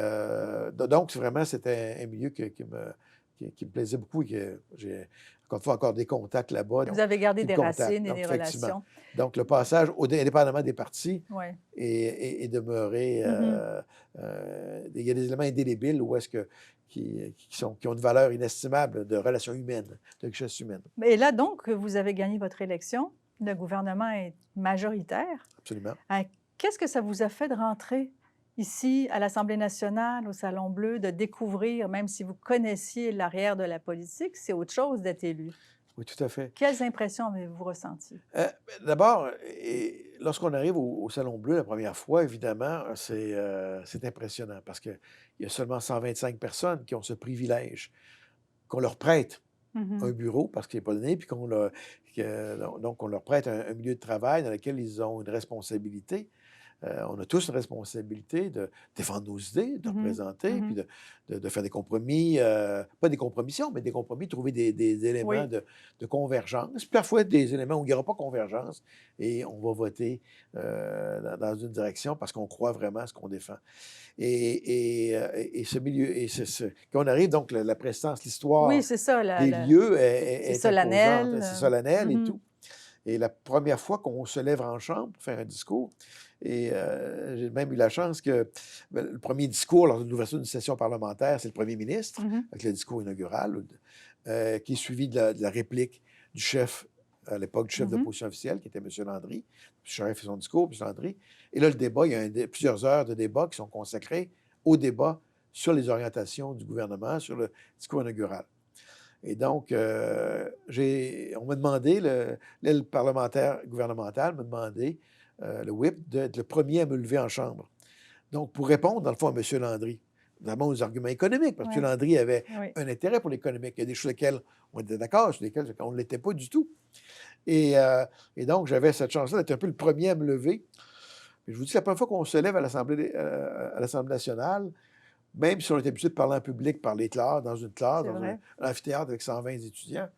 Speaker 2: donc, vraiment, c'était un milieu qui me plaisait beaucoup et que j'ai encore une fois encore des contacts là-bas.
Speaker 1: Vous
Speaker 2: Donc,
Speaker 1: avez gardé
Speaker 2: puis
Speaker 1: des
Speaker 2: le contact.
Speaker 1: racines et
Speaker 2: Donc,
Speaker 1: des
Speaker 2: effectivement.
Speaker 1: relations.
Speaker 2: Donc, le passage, indépendamment des partis,
Speaker 1: Oui.
Speaker 2: et demeurer.
Speaker 1: Mhm.
Speaker 2: Il y a des éléments indélébiles où est-ce que, qui ont une valeur inestimable de relations humaines, de richesse humaine.
Speaker 1: Et là, donc, vous avez gagné votre élection. Le gouvernement est majoritaire.
Speaker 2: Absolument.
Speaker 1: Qu'est-ce que ça vous a fait de rentrer ici à l'Assemblée nationale, au Salon Bleu, de découvrir, même si vous connaissiez l'arrière de la politique, c'est autre chose d'être élu?
Speaker 2: Oui, tout à fait.
Speaker 1: Quelles impressions avez-vous ressenties?
Speaker 2: D'abord, lorsqu'on arrive au Salon Bleu la première fois, évidemment, c'est impressionnant parce qu'il y a seulement 125 personnes qui ont ce privilège, qu'on leur prête un
Speaker 1: Mhm.
Speaker 2: bureau parce qu'il n'est pas donné, puis donc on leur prête un milieu de travail dans lequel ils ont une responsabilité. On a tous une responsabilité de défendre nos idées, de
Speaker 1: Mhm.
Speaker 2: représenter, puis
Speaker 1: Mhm.
Speaker 2: de faire des compromis, pas des compromissions, mais des compromis, trouver des éléments
Speaker 1: Oui.
Speaker 2: de convergence. Puis parfois, des éléments où il n'y aura pas convergence et on va voter dans une direction parce qu'on croit vraiment à ce qu'on défend. Et ce milieu, quand on arrive, donc, la prestance,
Speaker 1: Oui,
Speaker 2: l'histoire
Speaker 1: c'est ça.
Speaker 2: des lieux
Speaker 1: C'est
Speaker 2: est imposante,
Speaker 1: solennel.
Speaker 2: c'est solennel et
Speaker 1: Mhm.
Speaker 2: tout. Et la première fois qu'on se lève en chambre pour faire un discours, et j'ai même eu la chance que le premier discours lors de l'ouverture d'une session parlementaire, c'est le premier ministre,
Speaker 1: Mhm.
Speaker 2: avec le discours inaugural, qui est suivi de la réplique du chef, à l'époque, du chef
Speaker 1: Mhm.
Speaker 2: d'opposition officielle, qui était M. Landry. M. Charest fait son discours, M. Landry. Et là, le débat, il y a plusieurs heures de débat qui sont consacrées au débat sur les orientations du gouvernement, sur le discours inaugural. Et donc, on m'a demandé, l'aile parlementaire gouvernementale m'a demandé, le whip, d'être le premier à me lever en chambre. Donc, pour répondre, dans le fond, à M. Landry, notamment aux arguments économiques, parce que M.
Speaker 1: Oui.
Speaker 2: Landry avait
Speaker 1: Oui.
Speaker 2: un intérêt pour l'économique. Il y a des choses sur lesquelles on était d'accord, sur lesquelles on ne l'était pas du tout. Et donc, j'avais cette chance-là d'être un peu le premier à me lever. Puis je vous dis, la première fois qu'on se lève à l'Assemblée nationale, même si on est habitué de parler en public, parler clair, dans une classe,
Speaker 1: C'est
Speaker 2: dans
Speaker 1: vrai.
Speaker 2: un amphithéâtre avec 120 étudiants,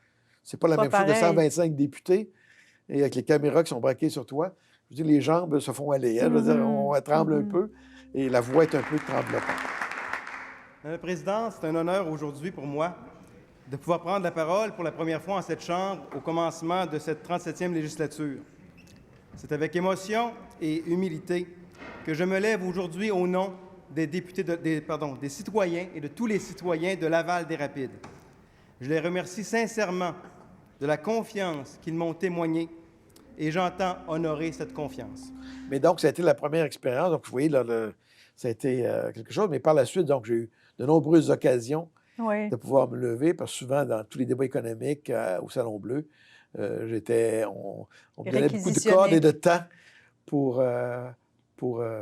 Speaker 2: c'est pas la
Speaker 1: Pas
Speaker 2: même chose de
Speaker 1: pareil.
Speaker 2: 125 députés et avec les caméras qui sont braquées sur toi. Je veux dire, les jambes se font aller. Hein, je veux dire, on tremble un peu et la voix est un peu tremblotante.
Speaker 3: Madame la Présidente, c'est un honneur aujourd'hui pour moi de pouvoir prendre la parole pour la première fois en cette Chambre au commencement de cette 37e législature. C'est avec émotion et humilité que je me lève aujourd'hui au nom des députés, des citoyens et de tous les citoyens de Laval-des-Rapides. Je les remercie sincèrement de la confiance qu'ils m'ont témoignée et j'entends honorer cette confiance.
Speaker 2: Mais donc, ça a été la première expérience. Donc, vous voyez, là, ça a été quelque chose. Mais par la suite, donc, j'ai eu de nombreuses occasions
Speaker 1: Oui.
Speaker 2: de pouvoir me lever, parce que souvent, dans tous les débats économiques au Salon Bleu, on me donnait beaucoup de cordes et de temps pour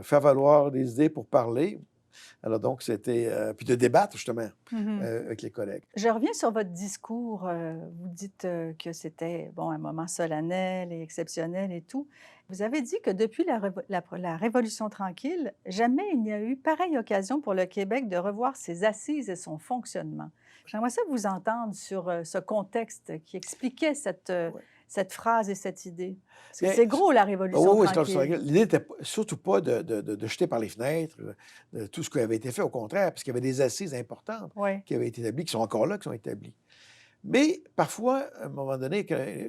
Speaker 2: faire valoir des idées, pour parler. Alors donc, c'était... puis de débattre, justement, avec les collègues.
Speaker 1: Je reviens sur votre discours. Vous dites que c'était un moment solennel et exceptionnel et tout. Vous avez dit que depuis la Révolution tranquille, jamais il n'y a eu pareille occasion pour le Québec de revoir ses assises et son fonctionnement. J'aimerais ça vous entendre sur ce contexte qui expliquait cette phrase et cette idée. Parce que c'est gros, la Révolution tranquille.
Speaker 2: L'idée n'était surtout pas de jeter par les fenêtres tout ce qui avait été fait, au contraire, parce qu'il y avait des assises importantes qui avaient été établies, qui sont encore là, qui sont établies. Mais parfois, à un moment donné,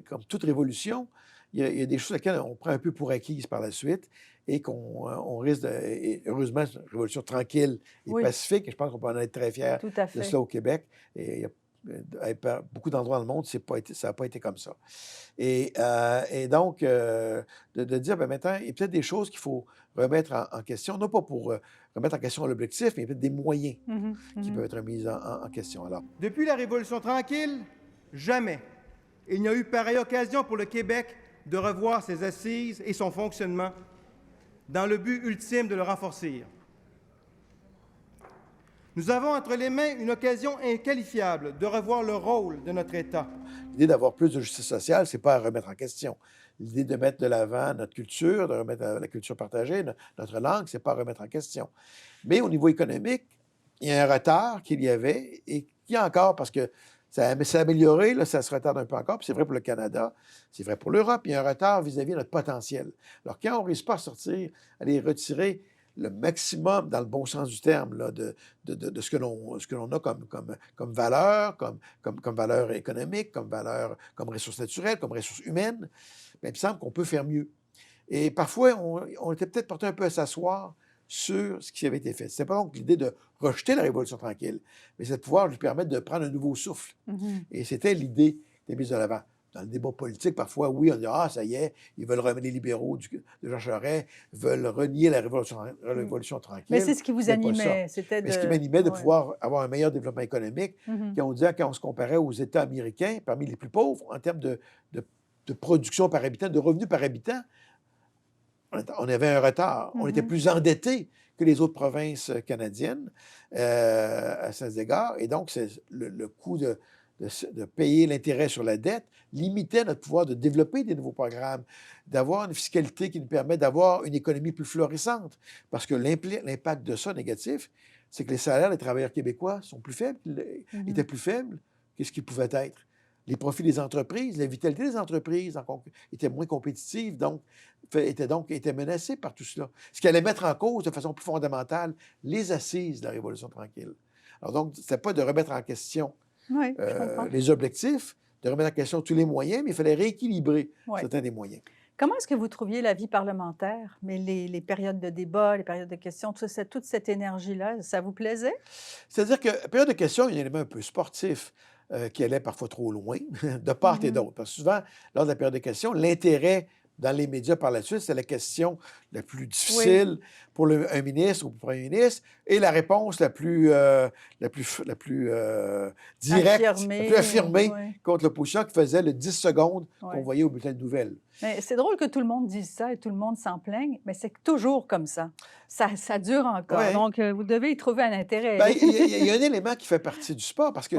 Speaker 2: comme toute révolution, il y a des choses auxquelles on prend un peu pour acquises par la suite et qu'on risque de... Et heureusement, c'est une révolution tranquille et pacifique, et je pense qu'on peut en être très fiers de cela au Québec. Et il y a beaucoup d'endroits dans le monde, ça n'a pas été comme ça. Et donc, de dire, bien, maintenant, il y a peut-être des choses qu'il faut remettre en question, non pas pour remettre en question l'objectif, mais peut-être des moyens qui peuvent être mis en question. Alors,
Speaker 3: depuis la Révolution tranquille, jamais il n'y a eu pareille occasion pour le Québec de revoir ses assises et son fonctionnement dans le but ultime de le renforcer. Nous avons entre les mains une occasion inqualifiable de revoir le rôle de notre État.
Speaker 2: L'idée d'avoir plus de justice sociale, ce n'est pas à remettre en question. L'idée de mettre de l'avant notre culture, de remettre la culture partagée, notre langue, ce n'est pas à remettre en question. Mais au niveau économique, il y a un retard qu'il y avait et qu'il y a encore, parce que ça s'est amélioré, là, ça se retarde un peu encore, puis c'est vrai pour le Canada, c'est vrai pour l'Europe, il y a un retard vis-à-vis de notre potentiel. Alors, quand on ne réussit pas à sortir, à les retirer le maximum, dans le bon sens du terme, là, de ce que l'on a comme valeur, comme valeur économique, comme ressources naturelles, comme ressources humaines, bien, il me semble qu'on peut faire mieux. Et parfois, on était peut-être porté un peu à s'asseoir sur ce qui avait été fait. Ce n'est pas donc l'idée de rejeter la Révolution tranquille, mais c'est de pouvoir lui permettre de prendre un nouveau souffle. Et c'était l'idée des mises de l'avant. Dans le débat politique, parfois, oui, on dit « Ah, ça y est, ils veulent remettre les libéraux de Jean Charest, veulent renier la Révolution tranquille. »
Speaker 1: Mais c'est ce qui vous animait.
Speaker 2: Mais ce qui m'animait de pouvoir avoir un meilleur développement économique. Quand on se comparait aux États américains, parmi les plus pauvres, en termes de production par habitant, de revenus par habitant, on avait un retard. On était plus endettés que les autres provinces canadiennes à ces égards. Et donc, c'est le coût de payer l'intérêt sur la dette limitait notre pouvoir de développer des nouveaux programmes, d'avoir une fiscalité qui nous permet d'avoir une économie plus florissante. Parce que l'impact de ça négatif, c'est que les salaires des travailleurs québécois sont plus faibles, étaient plus faibles que ce qu'ils pouvaient être. Les profits des entreprises, la vitalité des entreprises était moins compétitive, donc était menacée par tout cela. Ce qui allait mettre en cause de façon plus fondamentale les assises de la Révolution tranquille. Alors donc, ce n'était pas de remettre en question les objectifs, de remettre en question tous les moyens, mais il fallait rééquilibrer certains des moyens.
Speaker 1: Comment est-ce que vous trouviez la vie parlementaire, mais les périodes de débat, les périodes de questions, toute cette énergie-là, ça vous plaisait?
Speaker 2: C'est-à-dire que la période de questions, il y a un élément un peu sportif qui allait parfois trop loin, de part et d'autre. Parce que souvent, lors de la période de questions, l'intérêt dans les médias par la suite, c'est la question la plus difficile pour un ministre ou pour un premier ministre et la réponse la plus directe, la plus affirmée contre l'opposition qui faisait le 10 secondes qu'on voyait au bulletin de nouvelles.
Speaker 1: Mais c'est drôle que tout le monde dise ça et tout le monde s'en plaigne, mais c'est toujours comme ça. Ça dure encore. Donc, vous devez y trouver un intérêt.
Speaker 2: Il y a un élément qui fait partie du sport parce que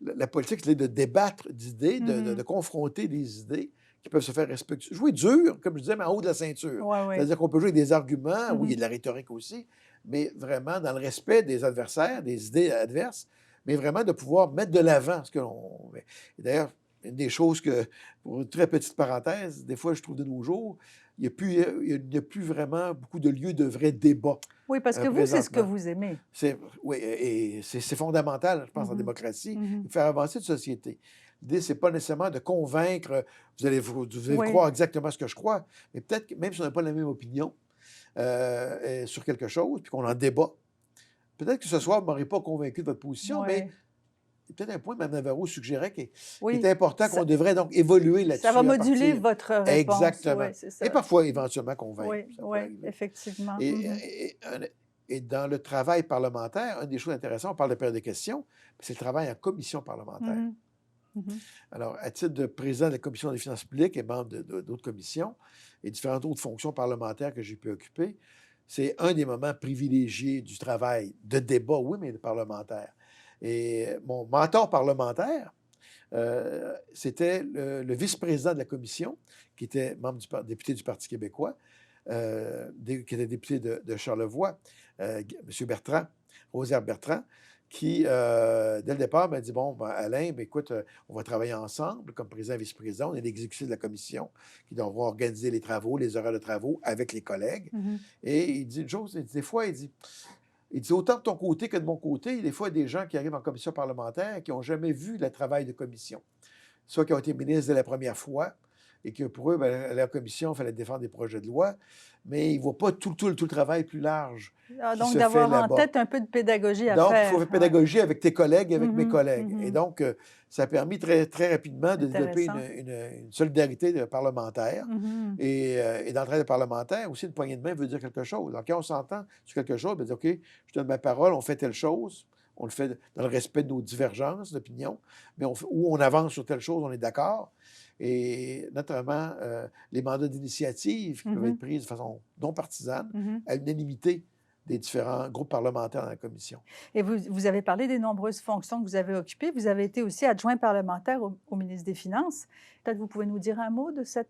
Speaker 2: la politique, c'est de débattre d'idées, de confronter des idées qui peuvent se faire respecter. Jouer dur, comme je disais, mais en haut de la ceinture.
Speaker 1: Oui, oui.
Speaker 2: C'est-à-dire qu'on peut jouer avec des arguments, oui, il y a
Speaker 1: Mhm.
Speaker 2: de la rhétorique aussi, mais vraiment dans le respect des adversaires, des idées adverses, mais vraiment de pouvoir mettre de l'avant ce que l'on... Et d'ailleurs, une des choses que, pour une très petite parenthèse, des fois, je trouve de nos jours, il n'y a plus vraiment beaucoup de lieux de vrai débat
Speaker 1: Oui, parce que vous, c'est ce que
Speaker 2: présentement.
Speaker 1: vous aimez.
Speaker 2: Oui, et c'est fondamental, je pense, en
Speaker 1: Mhm.
Speaker 2: démocratie,
Speaker 1: Mhm.
Speaker 2: de faire avancer une société. L'idée, c'est pas nécessairement de convaincre, vous allez
Speaker 1: Oui.
Speaker 2: croire exactement ce que je crois, mais peut-être que même si on n'a pas la même opinion sur quelque chose, puis qu'on en débat, peut-être que ce soir, vous ne m'aurez pas convaincu de votre position, mais
Speaker 1: Oui.
Speaker 2: c'est peut-être un point que Mme Navarro suggérait qui est
Speaker 1: Oui.
Speaker 2: important,
Speaker 1: Ça,
Speaker 2: qu'on devrait donc évoluer
Speaker 1: ça va
Speaker 2: là-dessus à
Speaker 1: moduler
Speaker 2: partir.
Speaker 1: votre réponse.
Speaker 2: Exactement.
Speaker 1: Oui, c'est
Speaker 2: Et
Speaker 1: ça.
Speaker 2: parfois, éventuellement, convaincre.
Speaker 1: Oui,
Speaker 2: Ça peut
Speaker 1: oui,
Speaker 2: arriver.
Speaker 1: effectivement.
Speaker 2: Et,
Speaker 1: Mhm.
Speaker 2: et- et dans le travail parlementaire, une des choses intéressantes, on parle de période de questions, c'est le travail en commission parlementaire.
Speaker 1: Mhm. Mhm.
Speaker 2: Alors, à titre de président de la Commission des finances publiques et membre d'autres commissions et différentes autres fonctions parlementaires que j'ai pu occuper, c'est un des moments privilégiés du travail de débat, oui, mais de parlementaire. Et mon mentor parlementaire, c'était le vice-président de la commission, qui était député du Parti québécois, qui était député de Charlevoix, M. Bertrand, Rosaire Bertrand, qui, dès le départ, m'a dit, bon, ben, Alain, ben, écoute, on va travailler ensemble comme président et vice-président. On est l'exécutif de la commission qui devront organiser les travaux, les horaires de travaux avec les collègues.
Speaker 1: Mhm.
Speaker 2: Et il dit une chose, il dit, des fois, il dit, autant de ton côté que de mon côté, des fois, il y a des gens qui arrivent en commission parlementaire qui n'ont jamais vu le travail de commission, soit qui ont été ministres dès la première fois et que pour eux, ben, la commission, il fallait défendre des projets de loi, mais ils ne voient pas tout le travail plus large
Speaker 1: Ah,
Speaker 2: qui
Speaker 1: donc,
Speaker 2: se fait
Speaker 1: d'avoir en
Speaker 2: là-bas.
Speaker 1: tête un peu de pédagogie à
Speaker 2: Donc, il faut
Speaker 1: faire.
Speaker 2: faire
Speaker 1: Ouais.
Speaker 2: pédagogie avec tes collègues et avec mes
Speaker 1: Mhm.
Speaker 2: collègues. Et
Speaker 1: Mhm.
Speaker 2: donc, ça a permis très, très rapidement de développer
Speaker 1: Intéressant.
Speaker 2: une solidarité parlementaire.
Speaker 1: Mhm.
Speaker 2: Et dans le travail parlementaire, aussi, une poignée de main veut dire quelque chose. Donc, quand on s'entend sur quelque chose, on dit, OK, je donne ma parole, on fait telle chose. On le fait dans le respect de nos divergences d'opinion, mais où on avance sur telle chose, on est d'accord. Et notamment, les mandats d'initiative qui peuvent être
Speaker 1: Mhm.
Speaker 2: pris de façon non partisane,
Speaker 1: Mhm.
Speaker 2: à l'unanimité des différents groupes parlementaires dans la commission.
Speaker 1: Et vous avez parlé des nombreuses fonctions que vous avez occupées. Vous avez été aussi adjoint parlementaire au ministre des Finances. Peut-être vous pouvez nous dire un mot de ce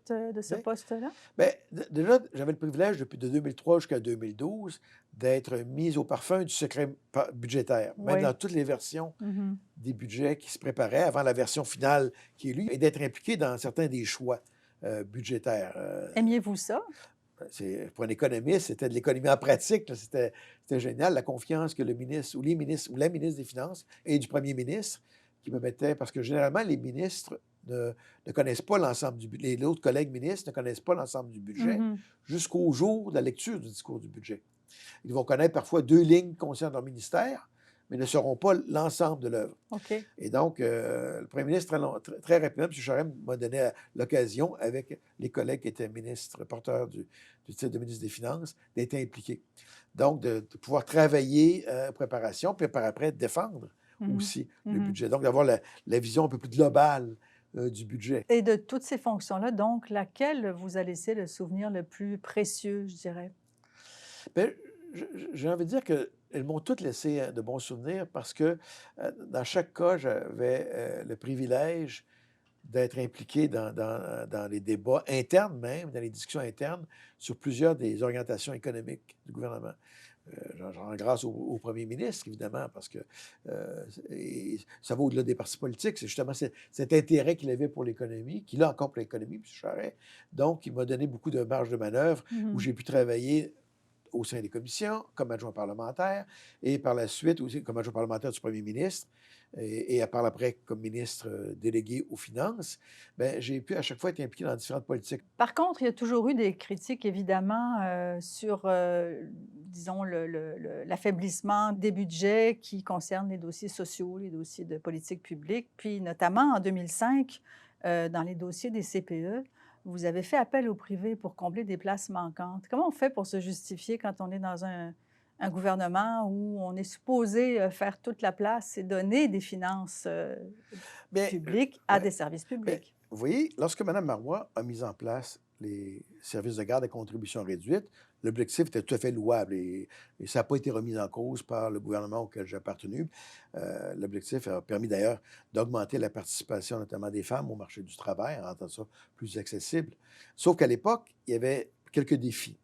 Speaker 2: Oui.
Speaker 1: poste-là?
Speaker 2: Bien, déjà, j'avais le privilège depuis de 2003 jusqu'à 2012 d'être mis au parfum du secret budgétaire, même
Speaker 1: Oui.
Speaker 2: dans toutes les versions
Speaker 1: Mhm.
Speaker 2: des budgets qui se préparaient avant la version finale qui est lue, et d'être impliqué dans certains des choix budgétaires.
Speaker 1: Aimiez-vous ça?
Speaker 2: Pour un économiste, c'était de l'économie en pratique. Là, c'était génial, la confiance que le ministre ou les ministres ou la ministre des Finances et du premier ministre qui me mettaient, parce que généralement, les ministres ne connaissent pas l'ensemble du budget. Les autres collègues ministres ne connaissent pas l'ensemble du budget
Speaker 1: Mhm.
Speaker 2: jusqu'au jour de la lecture du discours du budget. Ils vont connaître parfois 2 lignes concernant leur ministère, mais ne sauront pas l'ensemble de l'œuvre.
Speaker 1: OK.
Speaker 2: Et donc, le premier ministre, très rapidement, M. Charest m'a donné l'occasion, avec les collègues qui étaient ministres, porteurs du titre de ministre des Finances, d'être impliqués. Donc, de pouvoir travailler préparation, puis par après, défendre
Speaker 1: Mhm.
Speaker 2: aussi le
Speaker 1: Mhm.
Speaker 2: budget. Donc, d'avoir la vision un peu plus globale du budget.
Speaker 1: Et de toutes ces fonctions-là, donc, laquelle vous a laissé le souvenir le plus précieux, je dirais?
Speaker 2: Bien, j'ai envie de dire qu'elles m'ont toutes laissé de bons souvenirs parce que dans chaque cas, j'avais le privilège d'être impliqué dans les débats internes même, dans les discussions internes sur plusieurs des orientations économiques du gouvernement. J'en rends grâce au premier ministre, évidemment, parce que ça va au-delà des partis politiques. C'est justement cet intérêt qu'il avait pour l'économie, qu'il a encore pour l'économie, M. Charest. Donc, il m'a donné beaucoup de marge de manœuvre où
Speaker 1: Mhm.
Speaker 2: j'ai pu travailler au sein des commissions, comme adjoint parlementaire, et par la suite aussi comme adjoint parlementaire du premier ministre, et par après comme ministre délégué aux finances. Bien, j'ai pu à chaque fois être impliqué dans différentes politiques.
Speaker 1: Par contre, il y a toujours eu des critiques, évidemment, sur, disons, l'affaiblissement des budgets qui concernent les dossiers sociaux, les dossiers de politique publique. Puis, notamment en 2005, dans les dossiers des CPE, vous avez fait appel au privé pour combler des places manquantes. Comment on fait pour se justifier quand on est dans un gouvernement où on est supposé faire toute la place et donner des finances
Speaker 2: Mais,
Speaker 1: publiques à
Speaker 2: ouais,
Speaker 1: des services
Speaker 2: mais,
Speaker 1: publics?
Speaker 2: vous voyez, lorsque Mme Marois a mis en place les services de garde à contribution réduite. L'objectif était tout à fait louable et ça n'a pas été remis en cause par le gouvernement auquel j'ai appartenu. L'objectif a permis d'ailleurs d'augmenter la participation notamment des femmes au marché du travail, en rendant ça plus accessible. Sauf qu'à l'époque, il y avait quelques défis.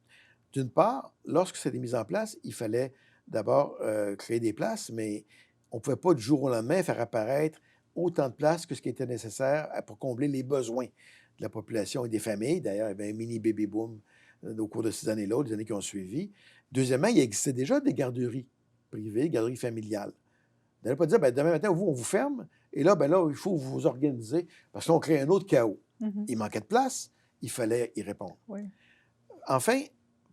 Speaker 2: D'une part, lorsque c'était mis en place, il fallait d'abord créer des places, mais on ne pouvait pas du jour au lendemain faire apparaître autant de places que ce qui était nécessaire pour combler les besoins de la population et des familles. D'ailleurs, il y avait un mini baby boom au cours de ces années-là, les années qui ont suivi. Deuxièmement, il existait déjà des garderies privées, garderies familiales. On n'allait pas dire, ben, demain matin, vous, on vous ferme, et là, ben là, il faut vous organiser, parce qu'on crée un autre chaos.
Speaker 1: Mhm.
Speaker 2: Il manquait de place, il fallait y répondre.
Speaker 1: Oui.
Speaker 2: Enfin,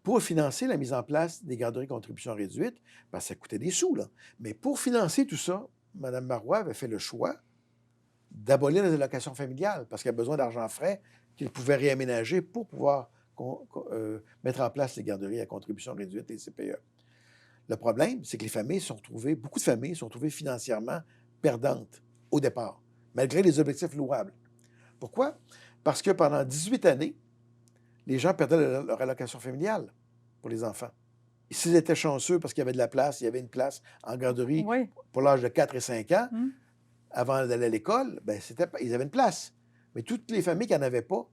Speaker 2: pour financer la mise en place des garderies contribution réduite, ben, ça coûtait des sous, là. Mais pour financer tout ça, Mme Marois avait fait le choix d'abolir les allocations familiales parce qu'elle a besoin d'argent frais qu'elle pouvait réaménager pour pouvoir mettre en place les garderies à contribution réduite, les CPE. Le problème, c'est que les familles sont retrouvées, beaucoup de familles sont retrouvées financièrement perdantes au départ, malgré les objectifs louables. Pourquoi? Parce que pendant 18 années, les gens perdaient leur allocation familiale pour les enfants. S'ils étaient chanceux parce qu'il y avait de la place, il y avait une place en garderie
Speaker 1: Oui.
Speaker 2: pour l'âge de 4 et 5 ans,
Speaker 1: Mhm.
Speaker 2: avant d'aller à l'école, ben, ils avaient une place. Mais toutes les familles qui n'en avaient pas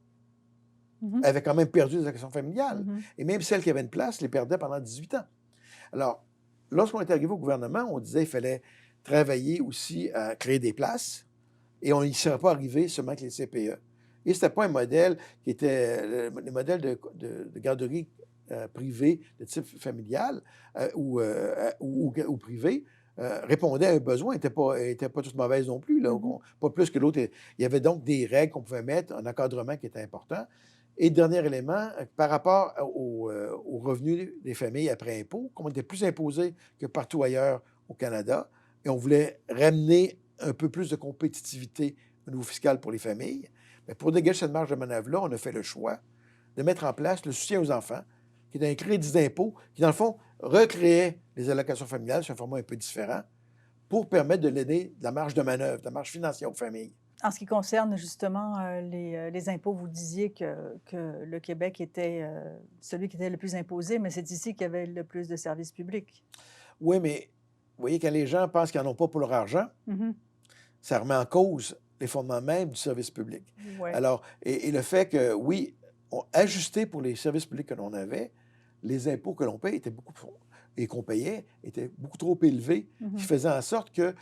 Speaker 1: Mhm.
Speaker 2: avaient quand même perdu des allocations familiales.
Speaker 1: Mhm.
Speaker 2: Et même celles qui avaient une place les perdaient pendant 18 ans. Alors, lorsqu'on est arrivé au gouvernement, on disait qu'il fallait travailler aussi à créer des places et on n'y serait pas arrivé seulement avec les CPE. Et ce n'était pas un modèle qui était le modèle de garderie privée de type familial ou privé. Répondait à un besoin, n'était pas toute mauvaise non plus, là,
Speaker 1: Mhm.
Speaker 2: pas plus que l'autre. Il y avait donc des règles qu'on pouvait mettre, un encadrement qui était important. Et dernier élément, par rapport aux revenus des familles après impôt, comme on était plus imposés que partout ailleurs au Canada, et on voulait ramener un peu plus de compétitivité au niveau fiscal pour les familles, mais pour dégager cette marge de manœuvre-là, on a fait le choix de mettre en place le soutien aux enfants, qui est un crédit d'impôt qui, dans le fond, recréait les allocations familiales sur un format un peu différent pour permettre de donner de la marge de manœuvre, de la marge financière aux familles.
Speaker 1: En ce qui concerne justement les impôts, vous disiez que le Québec était celui qui était le plus imposé, mais c'est ici qu'il y avait le plus de services publics.
Speaker 2: Oui, mais vous voyez, quand les gens pensent qu'ils n'en ont pas pour leur argent,
Speaker 1: Mhm.
Speaker 2: ça remet en cause les fondements même du service public.
Speaker 1: Ouais.
Speaker 2: Alors, et le fait que, oui, ajusté pour les services publics que l'on avait, les impôts que l'on paye étaient et qu'on payait étaient beaucoup trop élevés,
Speaker 1: Mhm.
Speaker 2: qui faisaient en sorte que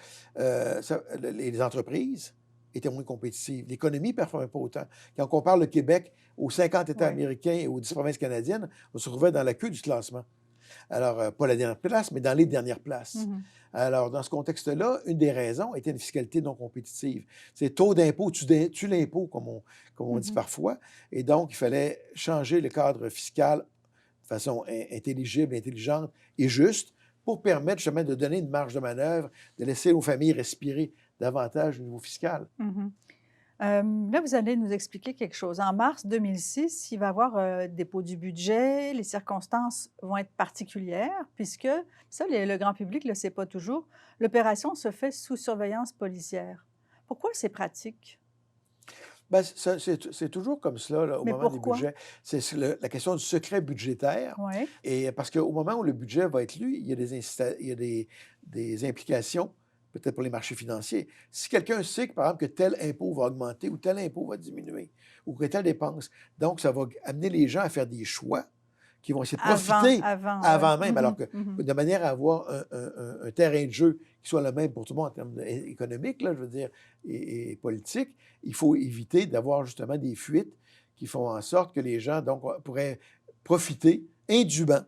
Speaker 2: les entreprises étaient moins compétitives. L'économie ne performait pas autant. Quand on compare le Québec aux 50 États
Speaker 1: Ouais.
Speaker 2: américains et aux 10 provinces canadiennes, on se retrouvait dans la queue du classement. Alors, pas la dernière place, mais dans les dernières places.
Speaker 1: Mhm.
Speaker 2: Alors, dans ce contexte-là, une des raisons était une fiscalité non compétitive. C'est taux d'impôt, tue l'impôt, comme on dit
Speaker 1: Mhm.
Speaker 2: parfois. Et donc, il fallait changer le cadre fiscal de façon intelligible, intelligente et juste pour permettre justement de donner une marge de manœuvre, de laisser aux familles respirer davantage au niveau fiscal.
Speaker 1: Mhm. Là, vous allez nous expliquer quelque chose. En mars 2006, il va y avoir dépôt du budget. Les circonstances vont être particulières puisque, ça, le grand public ne le sait pas toujours, l'opération se fait sous surveillance policière. Pourquoi c'est pratique?
Speaker 2: Ben, c'est toujours comme cela là, au
Speaker 1: Mais
Speaker 2: moment des
Speaker 1: pourquoi?
Speaker 2: budgets. C'est la question du secret budgétaire.
Speaker 1: Oui.
Speaker 2: Et parce qu'au moment où le budget va être lu, il y a des implications, peut-être pour les marchés financiers. Si quelqu'un sait que, par exemple, que tel impôt va augmenter ou tel impôt va diminuer, ou que telle dépense, donc ça va amener les gens à faire des choix qui vont essayer de profiter
Speaker 1: Avant,
Speaker 2: avant même,
Speaker 1: ouais.
Speaker 2: alors
Speaker 1: Mhm,
Speaker 2: que
Speaker 1: mhm.
Speaker 2: de manière à avoir un terrain de jeu qui soit le même pour tout le monde en termes économiques, là, je veux dire, et politique, il faut éviter d'avoir justement des fuites qui font en sorte que les gens donc, pourraient profiter indûment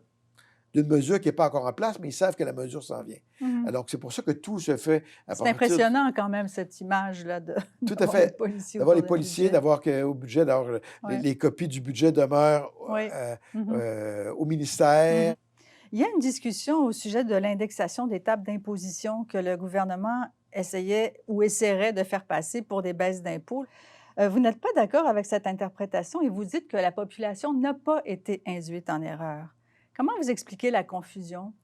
Speaker 2: d'une mesure qui n'est pas encore en place, mais ils savent que la mesure s'en vient.
Speaker 1: Mhm.
Speaker 2: Alors, c'est pour ça que tout se fait à
Speaker 1: C'est
Speaker 2: partir...
Speaker 1: impressionnant quand même, cette image-là
Speaker 2: Tout à
Speaker 1: d'avoir les
Speaker 2: fait.
Speaker 1: policiers
Speaker 2: D'avoir les
Speaker 1: autour d'un
Speaker 2: policiers,
Speaker 1: budget.
Speaker 2: d'avoir au budget, d'avoir
Speaker 1: Ouais.
Speaker 2: les copies du budget demeurent
Speaker 1: Oui. Mhm.
Speaker 2: au ministère.
Speaker 1: Mhm. Il y a une discussion au sujet de l'indexation des tables d'imposition que le gouvernement essayait ou essaierait de faire passer pour des baisses d'impôts. Vous n'êtes pas d'accord avec cette interprétation et vous dites que la population n'a pas été induite en erreur. Comment vous expliquez la confusion?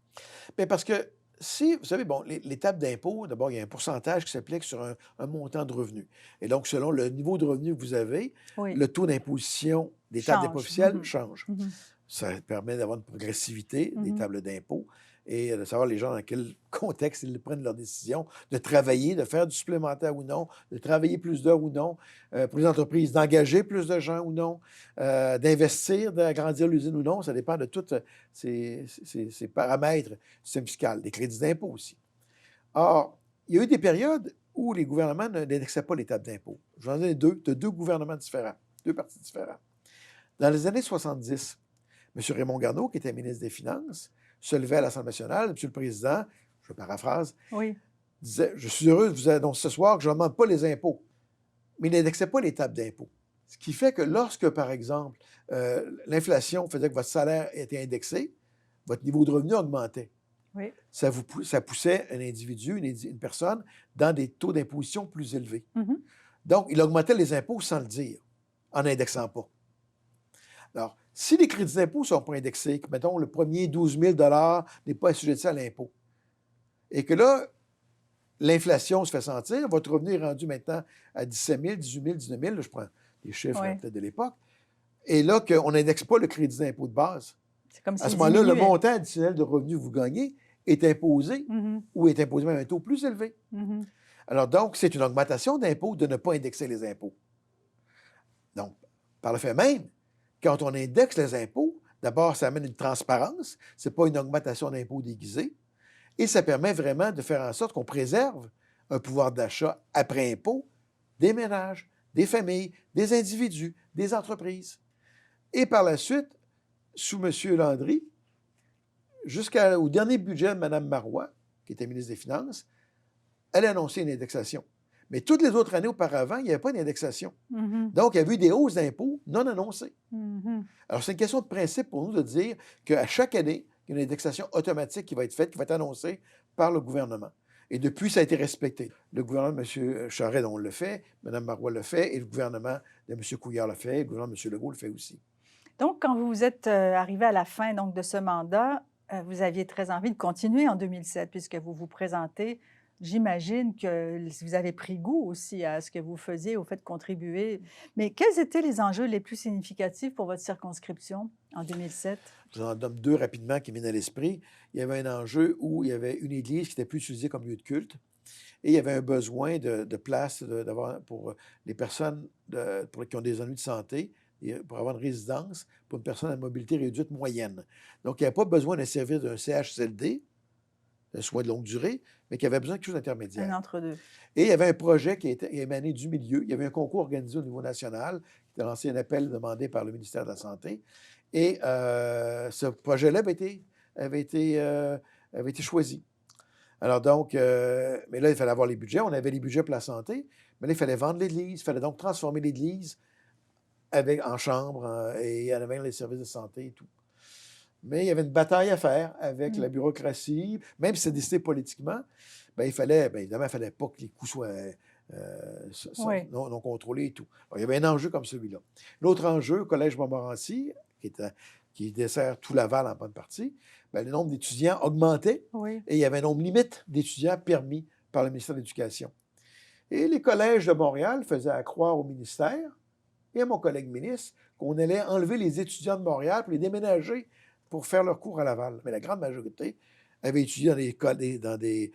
Speaker 2: Bien, parce que si, vous savez, bon, les tables d'impôt, d'abord, il y a un pourcentage qui s'applique sur un montant de revenu. Et donc, selon le niveau de revenu que vous avez,
Speaker 1: Oui.
Speaker 2: le taux d'imposition des tables d'impôts
Speaker 1: Change.
Speaker 2: officielles changent.
Speaker 1: Mhm.
Speaker 2: Ça permet d'avoir une progressivité des
Speaker 1: Mhm.
Speaker 2: tables d'impôts et de savoir les gens dans quel contexte ils prennent leurs décisions, de travailler, de faire du supplémentaire ou non, de travailler plus d'heures ou non, pour les entreprises, d'engager plus de gens ou non, d'investir, d'agrandir l'usine ou non. Ça dépend de tous ces paramètres du système fiscal, des crédits d'impôt aussi. Or, il y a eu des périodes où les gouvernements n'indexaient pas les tables d'impôt. Je vous en ai deux, de deux gouvernements différents, deux partis différents. Dans les années 70, M. Raymond Garneau, qui était ministre des Finances, se levait à l'Assemblée nationale. M. le Président, je paraphrase,
Speaker 1: Oui.
Speaker 2: disait « Je suis heureux de vous annoncer ce soir que je n'augmente pas les impôts. » Mais il n'indexait pas les tables d'impôt. Ce qui fait que lorsque, par exemple, l'inflation faisait que votre salaire était indexé, votre niveau de revenu augmentait.
Speaker 1: Oui.
Speaker 2: Ça poussait un individu, une personne, dans des taux d'imposition plus élevés.
Speaker 1: Mhm.
Speaker 2: Donc, il augmentait les impôts sans le dire, en n'indexant pas. Alors, si les crédits d'impôt ne sont pas indexés, que, mettons, le premier 12 000 n'est pas assujetti à l'impôt, et que là, l'inflation se fait sentir, votre revenu est rendu maintenant à 17 000, 18 000, 19 000, là, je prends les chiffres
Speaker 1: Oui.
Speaker 2: peut-être de l'époque, et là, qu'on n'indexe pas le crédit d'impôt de base.
Speaker 1: C'est comme
Speaker 2: À ce
Speaker 1: s'il
Speaker 2: moment-là, le
Speaker 1: diminuait.
Speaker 2: montant additionnel de revenus que vous gagnez est imposé
Speaker 1: Mhm.
Speaker 2: ou est imposé même à un taux plus élevé.
Speaker 1: Mhm.
Speaker 2: Alors donc, c'est une augmentation d'impôts de ne pas indexer les impôts. Donc, par le fait même, quand on indexe les impôts, d'abord, ça amène une transparence, ce n'est pas une augmentation d'impôts déguisée, et ça permet vraiment de faire en sorte qu'on préserve un pouvoir d'achat après impôt des ménages, des familles, des individus, des entreprises. Et par la suite, sous M. Landry, jusqu'au dernier budget de Mme Marois, qui était ministre des Finances, elle a annoncé une indexation. Mais toutes les autres années auparavant, il n'y avait pas d'indexation.
Speaker 1: Mhm.
Speaker 2: Donc, il y avait eu des hausses d'impôts non annoncées.
Speaker 1: Mhm.
Speaker 2: Alors, c'est une question de principe pour nous de dire qu'à chaque année, il y a une indexation automatique qui va être faite, qui va être annoncée par le gouvernement. Et depuis, ça a été respecté. Le gouvernement de M. Charest, on le fait, Mme Marois le fait, et le gouvernement de M. Couillard le fait, et le gouvernement de M. Legault le fait aussi.
Speaker 1: Donc, quand vous êtes arrivé à la fin donc, de ce mandat, vous aviez très envie de continuer en 2007, puisque vous vous présentez. J'imagine que vous avez pris goût aussi à ce que vous faisiez, au fait de contribuer. Mais quels étaient les enjeux les plus significatifs pour votre circonscription en 2007?
Speaker 2: Je vous en donne deux rapidement qui viennent à l'esprit. Il y avait un enjeu où il y avait une église qui n'était plus utilisée comme lieu de culte et il y avait un besoin de place pour les personnes qui ont des ennuis de santé, pour avoir une résidence pour une personne à mobilité réduite moyenne. Donc, il n'y avait pas besoin d'un service d'un CHSLD, un soin de longue durée, mais qui avait besoin de quelque chose d'intermédiaire.
Speaker 1: Un entre-deux.
Speaker 2: Et il y avait un projet qui était émané du milieu. Il y avait un concours organisé au niveau national, qui était lancé un appel demandé par le ministère de la Santé. Et ce projet-là avait été choisi. Alors donc, mais là, il fallait avoir les budgets. On avait les budgets pour la santé, mais là, il fallait vendre l'église. Il fallait donc transformer l'église en chambre et avec les services de santé et tout. Mais il y avait une bataille à faire avec la bureaucratie. Même si c'est décidé politiquement, bien, évidemment, il ne fallait pas que les coûts soient
Speaker 1: Oui.
Speaker 2: non contrôlés et tout. Alors, il y avait un enjeu comme celui-là. L'autre enjeu, au Collège Montmorency, qui dessert tout Laval en bonne partie, bien, le nombre d'étudiants augmentait
Speaker 1: Oui.
Speaker 2: et il y avait un nombre limite d'étudiants permis par le ministère de l'Éducation. Et les collèges de Montréal faisaient accroire au ministère et à mon collègue ministre qu'on allait enlever les étudiants de Montréal pour les déménager pour faire leurs cours à Laval. Mais la grande majorité avait étudié dans des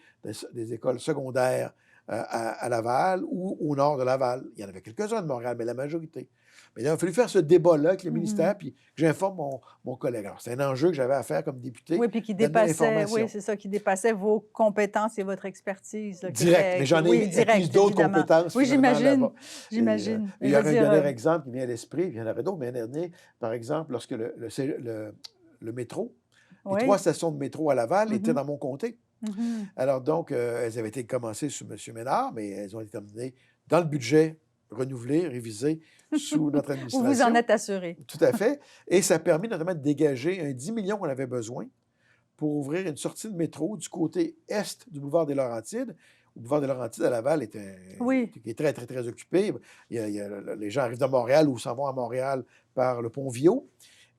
Speaker 2: écoles secondaires à Laval ou au nord de Laval. Il y en avait quelques-uns de Montréal, mais la majorité. Mais il a fallu faire ce débat-là avec le ministère, puis que j'informe mon collègue. Alors, c'est un enjeu que j'avais à faire comme député.
Speaker 1: Oui, puis qui
Speaker 2: donner
Speaker 1: dépassait,
Speaker 2: l'information.
Speaker 1: oui, c'est ça, qui dépassait vos compétences et votre expertise. Là, qui
Speaker 2: Direct,
Speaker 1: était-
Speaker 2: mais j'en ai
Speaker 1: oui, direct,
Speaker 2: acquis d'autres
Speaker 1: évidemment.
Speaker 2: compétences.
Speaker 1: Oui,
Speaker 2: finalement,
Speaker 1: j'imagine.
Speaker 2: là-bas.
Speaker 1: J'imagine.
Speaker 2: Et,
Speaker 1: Mais
Speaker 2: il y
Speaker 1: je
Speaker 2: a
Speaker 1: veux
Speaker 2: un
Speaker 1: dire,
Speaker 2: dernier exemple qui me vient à l'esprit, il y en aurait d'autres, mais un dernier, par exemple, lorsque le métro, les
Speaker 1: oui.
Speaker 2: 3 stations de métro à Laval étaient
Speaker 1: Mhm.
Speaker 2: dans mon comté.
Speaker 1: Mhm.
Speaker 2: Alors donc, elles avaient été commencées sous M. Ménard, mais elles ont été terminées dans le budget renouvelé, révisé sous notre
Speaker 1: Vous
Speaker 2: administration.
Speaker 1: vous en êtes assuré.
Speaker 2: Tout à fait. Et ça a permis notamment de dégager un 10 millions qu'on avait besoin pour ouvrir une sortie de métro du côté est du boulevard des Laurentides. Le boulevard des Laurentides à Laval
Speaker 1: Oui.
Speaker 2: qui est très, très, très occupé. Les gens arrivent de Montréal ou s'en vont à Montréal par le pont Viau.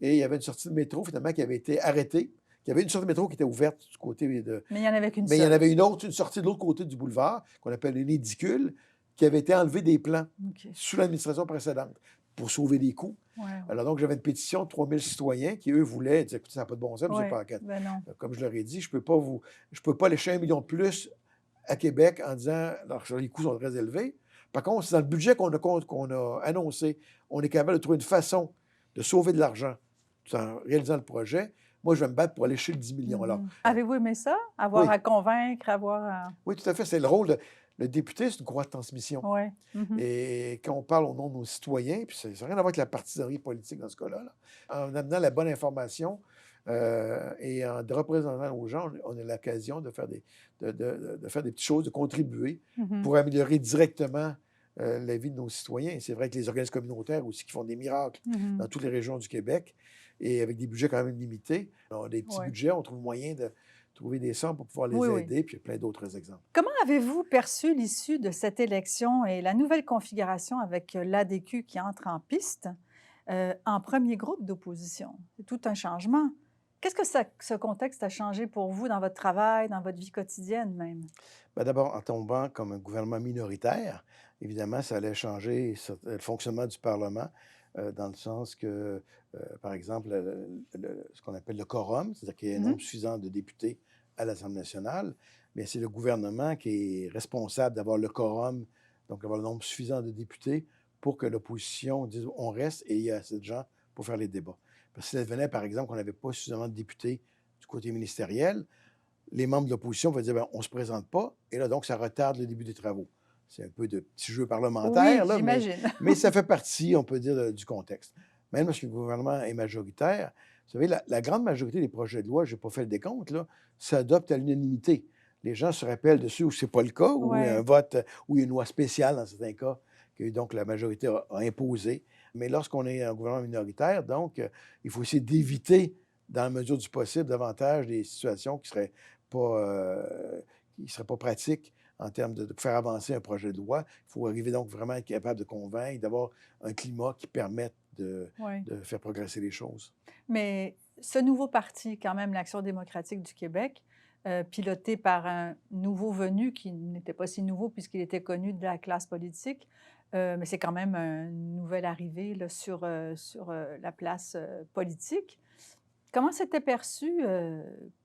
Speaker 2: Et il y avait une sortie de métro, finalement, qui avait été arrêtée. Il y avait une sortie de métro qui était ouverte du côté de...
Speaker 1: Mais il n'y en avait qu'une
Speaker 2: Mais il y en
Speaker 1: seule.
Speaker 2: avait une sortie de l'autre côté du boulevard, qu'on appelle une édicule, qui avait été enlevée des plans
Speaker 1: OK.
Speaker 2: sous l'administration précédente. pour sauver des coûts.
Speaker 1: Ouais.
Speaker 2: Alors donc, j'avais une pétition de 3000 citoyens qui, eux, voulaient dire, écoutez, ça n'a pas de bon sens, M.
Speaker 1: Ouais.
Speaker 2: Paquette.
Speaker 1: Ben non.
Speaker 2: Comme je leur ai dit, je peux pas lécher 1 million de plus à Québec en disant alors, les coûts sont très élevés. Par contre, c'est dans le budget qu'on a annoncé, on est capable de trouver une façon de sauver de l'argent tout en réalisant le projet. Moi, je vais me battre pour aller chez le 10 millions. Alors,
Speaker 1: Avez-vous aimé ça? Avoir
Speaker 2: oui.
Speaker 1: à convaincre, avoir à...
Speaker 2: Oui, tout à fait. C'est le rôle de... Le député, c'est une courroie de transmission.
Speaker 1: Oui.
Speaker 2: Et quand on parle au nom de nos citoyens, puis ça n'a rien à voir avec la partisanerie politique dans ce cas-là, là, en amenant la bonne information et en représentant aux gens, on a l'occasion de faire de faire des petites choses, de contribuer pour améliorer directement la vie de nos citoyens. Et c'est vrai que les organismes communautaires aussi qui font des miracles dans toutes les régions du Québec et avec des budgets quand même limités. On a des petits budgets, on trouve moyen de trouver des sommes pour pouvoir les aider, puis il y a plein d'autres exemples.
Speaker 1: Comment avez-vous perçu l'issue de cette élection et la nouvelle configuration avec l'ADQ qui entre en piste en premier groupe d'opposition? C'est tout un changement. Qu'est-ce que ce contexte a changé pour vous dans votre travail, dans votre vie quotidienne même?
Speaker 2: Bien, d'abord, en tombant comme un gouvernement minoritaire, évidemment, ça allait changer le fonctionnement du Parlement, dans le sens que, par exemple, ce qu'on appelle le quorum, c'est-à-dire qu'il y a un nombre suffisant de députés à l'Assemblée nationale, mais c'est le gouvernement qui est responsable d'avoir le quorum, donc d'avoir le nombre suffisant de députés pour que l'opposition dise on reste et il y a assez de gens pour faire les débats. Parce que si ça devenait, par exemple, qu'on n'avait pas suffisamment de députés du côté ministériel, les membres de l'opposition vont dire bien, on ne se présente pas, et là, donc, ça retarde le début des travaux. C'est un peu de petit jeu parlementaire,
Speaker 1: oui,
Speaker 2: là,
Speaker 1: j'imagine.
Speaker 2: mais ça fait partie, on peut dire, du contexte. Même lorsque le gouvernement est majoritaire, vous savez, la grande majorité des projets de loi, je n'ai pas fait le décompte, là, s'adoptent à l'unanimité. Les gens se rappellent de ceux où ce n'est pas le cas, où il y a un vote, où il y a une loi spéciale dans certains cas, que donc la majorité a imposé. Mais lorsqu'on est un gouvernement minoritaire, donc, il faut essayer d'éviter, dans la mesure du possible, davantage des situations qui ne seraient pas pratiques en termes de faire avancer un projet de loi. Il faut arriver donc vraiment à être capable de convaincre, d'avoir un climat qui permette de faire progresser les choses.
Speaker 1: Mais ce nouveau parti, quand même, l'Action démocratique du Québec, piloté par un nouveau venu qui n'était pas si nouveau puisqu'il était connu de la classe politique, mais c'est quand même une nouvelle arrivée là, sur la place politique. Comment c'était perçu?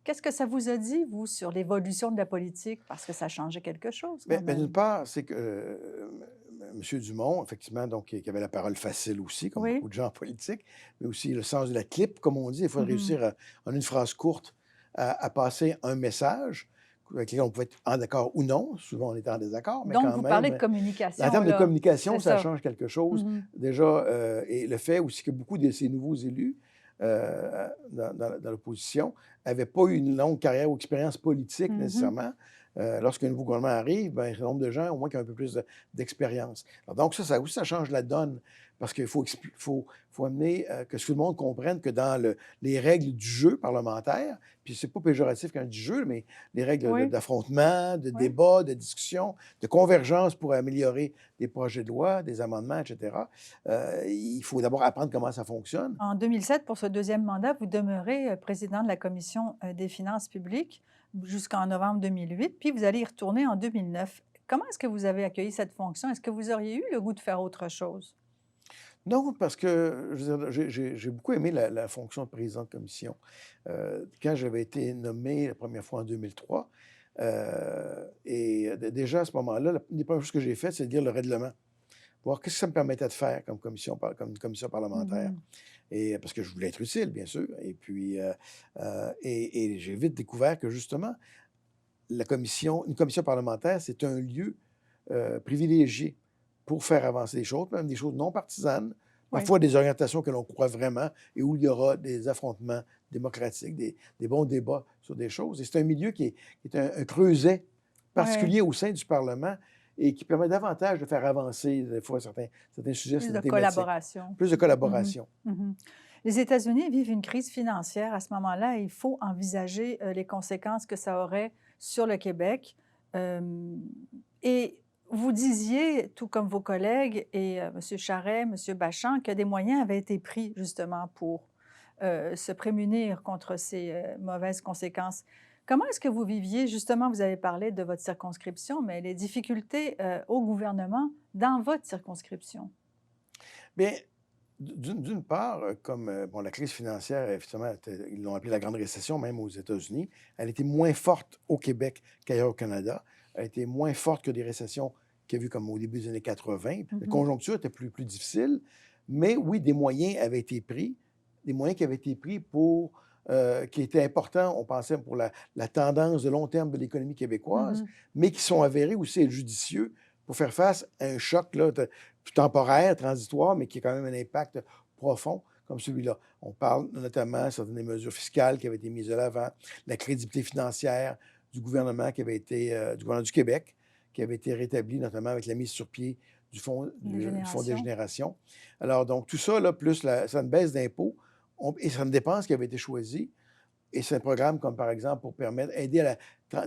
Speaker 1: Qu'est-ce que ça vous a dit, vous, sur l'évolution de la politique? Parce que ça changeait quelque chose, quand même.
Speaker 2: D'une part, c'est que M. Dumont, effectivement, donc, qui avait la parole facile aussi, comme beaucoup de gens en politique, mais aussi le sens de la clip, comme on dit. Il faut réussir, en une phrase courte, à passer un message avec lequel on pouvait être en accord ou non. Souvent, on était en désaccord, mais
Speaker 1: donc,
Speaker 2: quand
Speaker 1: vous
Speaker 2: même...
Speaker 1: parlez de communication.
Speaker 2: En termes de communication, ça
Speaker 1: ça
Speaker 2: change quelque chose. Déjà, et le fait aussi que beaucoup de ces nouveaux élus dans l'opposition n'avaient pas eu une longue carrière ou expérience politique nécessairement. Lorsqu'un nouveau gouvernement arrive, bien, un nombre de gens, au moins, qui ont un peu plus d'expérience. Donc, ça aussi, ça change la donne, parce qu'il faut amener que tout le monde comprenne que dans les règles du jeu parlementaire, puis c'est pas péjoratif quand je dis jeu, mais les règles d'affrontement, de débat, de discussion, de convergence pour améliorer des projets de loi, des amendements, etc., il faut d'abord apprendre comment ça fonctionne.
Speaker 1: En 2007, pour ce deuxième mandat, vous demeurez président de la Commission des finances publiques jusqu'en novembre 2008, puis vous allez y retourner en 2009. Comment est-ce que vous avez accueilli cette fonction? Est-ce que vous auriez eu le goût de faire autre chose?
Speaker 2: Non, parce que je veux dire, j'ai beaucoup aimé la fonction de président de commission. Quand j'avais été nommé la première fois en 2003, et déjà à ce moment-là, une des premières choses que j'ai faites, c'est de lire le règlement, voir qu'est-ce que ça me permettait de faire comme commission parlementaire. Et, parce que je voulais être utile, bien sûr. Et puis, et j'ai vite découvert que justement, une commission parlementaire, c'est un lieu privilégié pour faire avancer des choses, même des choses non partisanes, parfois des orientations que l'on croit vraiment et où il y aura des affrontements démocratiques, des bons débats sur des choses. Et c'est un milieu qui est un creuset particulier au sein du Parlement et qui permet davantage de faire avancer, des fois, certains sujets,
Speaker 1: Plus de
Speaker 2: thématiques.
Speaker 1: collaboration.
Speaker 2: Plus de collaboration.
Speaker 1: Les États-Unis vivent une crise financière. À ce moment-là, il faut envisager les conséquences que ça aurait sur le Québec. Et vous disiez, tout comme vos collègues et M. Charest, M. Bachand, que des moyens avaient été pris justement pour se prémunir contre ces mauvaises conséquences. Comment est-ce que vous viviez, justement, vous avez parlé de votre circonscription, mais les difficultés au gouvernement dans votre circonscription?
Speaker 2: Bien, D'une part, comme bon, la crise financière, effectivement, ils l'ont appelée la Grande Récession, même aux États-Unis, elle était moins forte au Québec qu'ailleurs au Canada. Elle était moins forte que des récessions qu'il y a eu comme au début des années 80. La conjoncture était plus difficile, mais oui, des moyens avaient été pris, des moyens qui avaient été pris pour, qui étaient importants, on pensait, pour la tendance de long terme de l'économie québécoise, mais qui sont avérés aussi être judicieux pour faire face à un choc là, temporaire, transitoire, mais qui a quand même un impact profond comme celui-là. On parle notamment de certaines des mesures fiscales qui avaient été mises de l'avant, la crédibilité financière du gouvernement du gouvernement du Québec, qui avait été rétablie notamment avec la mise sur pied du Fonds des générations. Alors, donc, tout ça, là, plus c'est une baisse d'impôts et c'est une dépense qui avait été choisie. Et c'est un programme comme, par exemple, pour permettre aider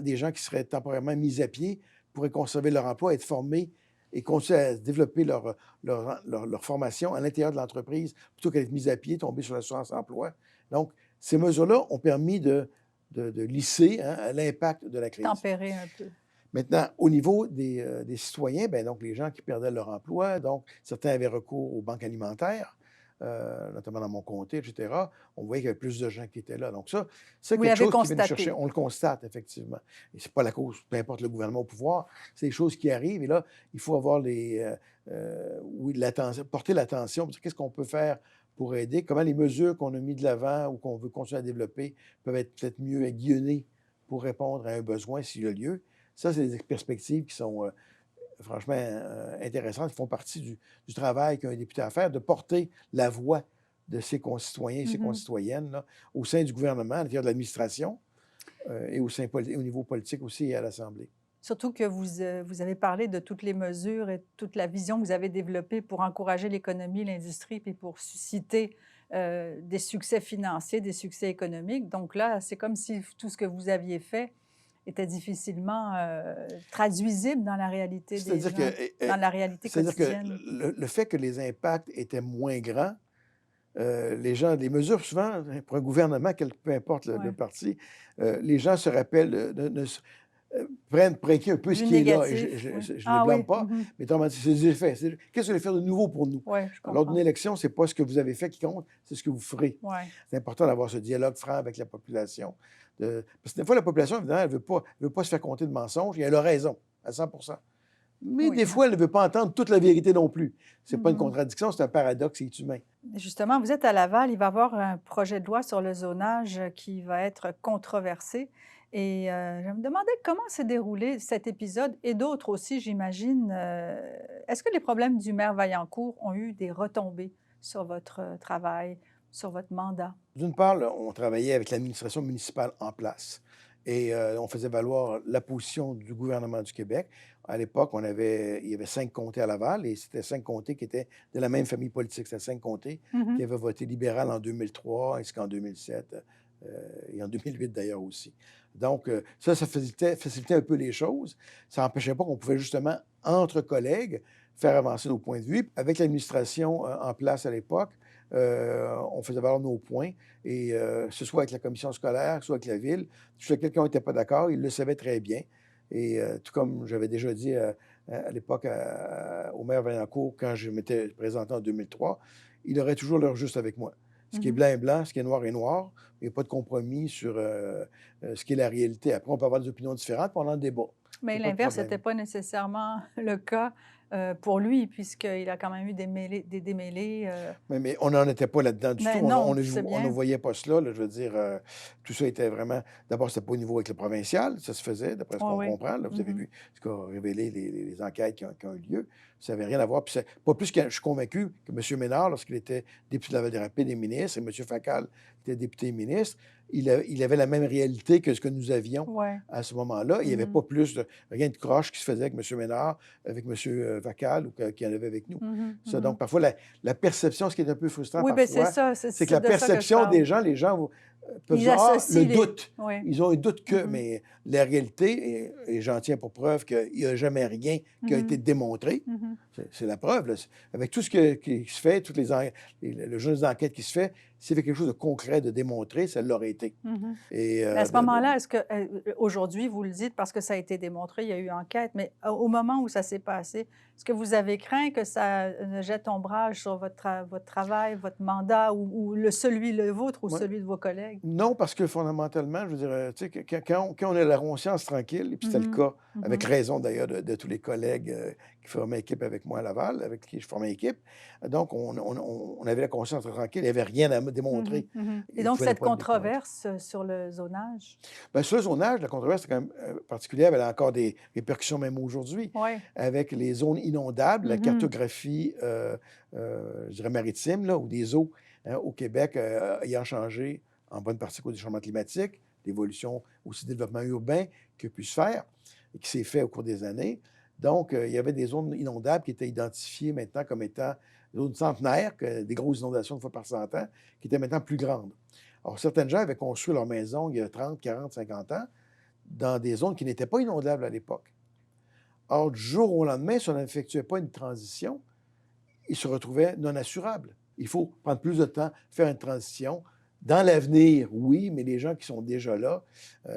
Speaker 2: des gens qui seraient temporairement mis à pied, pourraient conserver leur emploi, être formés et continuer à développer leur formation à l'intérieur de l'entreprise plutôt qu'à être mis à pied, tomber sur l'assurance emploi. Donc, ces mesures-là ont permis de lisser l'impact de la crise.
Speaker 1: Tempérer un peu.
Speaker 2: Maintenant, au niveau des citoyens, bien, donc les gens qui perdaient leur emploi, donc certains avaient recours aux banques alimentaires, notamment dans mon comté, etc. On voyait qu'il y avait plus de gens qui étaient là. Donc ça, c'est quelque chose qui vient nous chercher. On le constate, effectivement. Et c'est pas la cause, peu importe le gouvernement au pouvoir, c'est des choses qui arrivent. Et là, il faut avoir porter l'attention, qu'est-ce qu'on peut faire pour aider, comment les mesures qu'on a mis de l'avant ou qu'on veut continuer à développer peuvent être peut-être mieux aiguillonnées pour répondre à un besoin s'il y a lieu. Ça, c'est des perspectives qui sont franchement intéressantes, qui font partie du travail qu'a un député à faire, de porter la voix de ses concitoyens et ses concitoyennes là, au sein du gouvernement, à l'intérieur de l'administration et au niveau politique aussi et à l'Assemblée.
Speaker 1: Surtout que vous avez parlé de toutes les mesures et toute la vision que vous avez développée pour encourager l'économie, l'industrie, puis pour susciter des succès financiers, des succès économiques. Donc là, c'est comme si tout ce que vous aviez fait était difficilement traduisible dans la réalité des gens, dans la réalité quotidienne.
Speaker 2: C'est-à-dire que le fait que les impacts étaient moins grands, les mesures, souvent, pour un gouvernement, peu importe le parti, les gens se rappellent, prennent pour acquis un peu ce qui est là. Et je ne les blâme pas, mais autrement dit, c'est des effets. Qu'est-ce que vous allez faire de nouveau pour nous? Lors d'une élection, ce n'est pas ce que vous avez fait qui compte, c'est ce que vous ferez. C'est important d'avoir ce dialogue franc avec la population. Parce que des fois, la population, évidemment, elle ne veut pas se faire compter de mensonges, et elle a raison, à 100 Mais des fois, elle ne veut pas entendre toute la vérité non plus. Ce n'est pas une contradiction, c'est un paradoxe, c'est humain.
Speaker 1: Justement, vous êtes à Laval, il va y avoir un projet de loi sur le zonage qui va être controversé. Et je me demandais comment s'est déroulé cet épisode et d'autres aussi, j'imagine. Est-ce que les problèmes du maire Vaillancourt ont eu des retombées sur votre travail, sur votre mandat?
Speaker 2: D'une part, là, on travaillait avec l'administration municipale en place et on faisait valoir la position du gouvernement du Québec. À l'époque, il y avait 5 comtés à Laval et c'était 5 comtés qui étaient de la même famille politique. C'était 5 comtés qui avaient voté libéral en 2003 ainsi qu'en 2007 et en 2008 d'ailleurs aussi. Donc, ça facilitait un peu les choses. Ça n'empêchait pas qu'on pouvait justement, entre collègues, faire avancer nos points de vue. Avec l'administration en place à l'époque, on faisait valoir nos points, et ce soit avec la commission scolaire, soit avec la ville. Si quelqu'un n'était pas d'accord, il le savait très bien. Et tout comme j'avais déjà dit à l'époque au maire Vaillancourt, quand je m'étais présenté en 2003, il aurait toujours l'heure juste avec moi. Ce qui est blanc est blanc, ce qui est noir est noir. Il n'y a pas de compromis sur ce qui est la réalité. Après, on peut avoir des opinions différentes, puis on en débat.
Speaker 1: Mais l'inverse n'était pas nécessairement le cas pour lui, puisqu'il a quand même eu des démêlés.
Speaker 2: Mais on n'en était pas là-dedans du tout.
Speaker 1: Non,
Speaker 2: on ne voyait pas cela. Là, je veux dire, tout ça était vraiment... D'abord, c'était pas au niveau avec le provincial. Ça se faisait, d'après ce qu'on comprend. Là, vous avez vu ce qu'a révélé les enquêtes qui ont eu lieu. Ça n'avait rien à voir. Puis pas plus que je suis convaincu que M. Ménard, lorsqu'il était député de la Val-des-Rapides et ministre, et M. Facal était député et ministre, il avait la même réalité que ce que nous avions à ce moment-là. Il n'y avait pas rien de croche qui se faisait avec M. Ménard, avec M. Facal ou qu'il y en avait avec nous. Ça, donc, parfois, la perception, ce qui est un peu frustrant parfois, c'est que la perception des gens, les gens peuvent
Speaker 1: Ils
Speaker 2: dire, ah,
Speaker 1: associent
Speaker 2: le
Speaker 1: les...
Speaker 2: doute.
Speaker 1: Oui.
Speaker 2: Ils ont un doute que,
Speaker 1: Mhm.
Speaker 2: mais la réalité, et j'en tiens pour preuve qu'il n'y a jamais rien qui a été
Speaker 1: Mhm.
Speaker 2: démontré.
Speaker 1: Mhm.
Speaker 2: C'est la preuve. Là. Avec tout ce qui se fait, toutes le jeu d'enquête qui se fait, s'il y avait quelque chose de concret, de démontré, ça l'aurait été.
Speaker 1: Mhm.
Speaker 2: Et,
Speaker 1: Mais à ce moment-là, est-ce que aujourd'hui, vous le dites parce que ça a été démontré, il y a eu enquête, mais au moment où ça s'est passé, est-ce que vous avez craint que ça ne jette ombrage sur votre travail, votre mandat, ou le vôtre ou
Speaker 2: ouais.
Speaker 1: celui de vos collègues?
Speaker 2: Non, parce que fondamentalement, je veux dire, tu sais, quand on a la conscience tranquille, et puis c'était le
Speaker 1: Mhm.
Speaker 2: cas, avec
Speaker 1: Mhm.
Speaker 2: raison d'ailleurs de tous les collègues qui formaient équipe avec moi à Laval, avec qui je formais équipe, donc on avait la conscience tranquille, il n'y avait rien à me démontrer.
Speaker 1: Mhm. Mhm. Et
Speaker 2: Il ne
Speaker 1: donc,
Speaker 2: fallait
Speaker 1: cette
Speaker 2: pas le démontrer.
Speaker 1: controverse sur le zonage?
Speaker 2: Bien, sur le zonage, la controverse est quand même particulière, elle a encore des répercussions même aujourd'hui,
Speaker 1: Oui.
Speaker 2: avec les zones inondables, la
Speaker 1: Mhm.
Speaker 2: cartographie, je dirais maritime, là, ou des eaux au Québec ayant changé en bonne partie à cause du changement climatique, l'évolution aussi du développement urbain qui a pu se faire et qui s'est fait au cours des années. Donc, il y avait des zones inondables qui étaient identifiées maintenant comme étant des zones centenaires, des grosses inondations une fois par 100 ans, qui étaient maintenant plus grandes. Alors, certaines gens avaient construit leur maison il y a 30, 40, 50 ans dans des zones qui n'étaient pas inondables à l'époque. Or, du jour au lendemain, si on n'effectuait pas une transition, ils se retrouvaient non assurables. Il faut prendre plus de temps, faire une transition. Dans l'avenir, oui, mais les gens qui sont déjà là,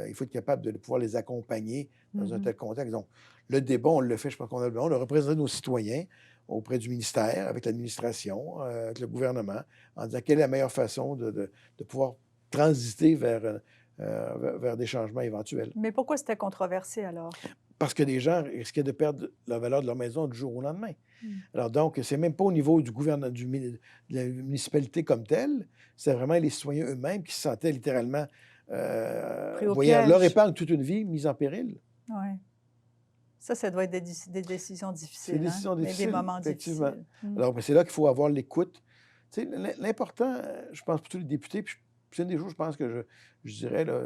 Speaker 2: il faut être capable de pouvoir les accompagner dans un tel contexte. Donc, le débat, on le fait, je pense qu'on a le représenter nos citoyens auprès du ministère, avec l'administration, avec le gouvernement, en disant quelle est la meilleure façon de pouvoir transiter vers des changements éventuels.
Speaker 1: Mais pourquoi c'était controversé alors?
Speaker 2: Parce que des gens risquaient de perdre la valeur de leur maison du jour au lendemain.
Speaker 1: Mm.
Speaker 2: Alors donc, c'est même pas au niveau du gouvernement, de la municipalité comme telle, c'est vraiment les citoyens eux-mêmes qui se sentaient littéralement
Speaker 1: Pris au
Speaker 2: voyant leur
Speaker 1: piège.
Speaker 2: épargne toute une vie mise en péril.
Speaker 1: Oui. Ça doit être des décisions
Speaker 2: C'est
Speaker 1: difficiles,
Speaker 2: des
Speaker 1: hein?
Speaker 2: décisions
Speaker 1: Mais des
Speaker 2: difficiles,
Speaker 1: moments
Speaker 2: effectivement.
Speaker 1: difficiles. Mm.
Speaker 2: Alors, ben, c'est là qu'il faut avoir l'écoute. Tu sais, l'important, je pense, pour tous les députés, puis c'est une des choses, je pense, que je dirais, là,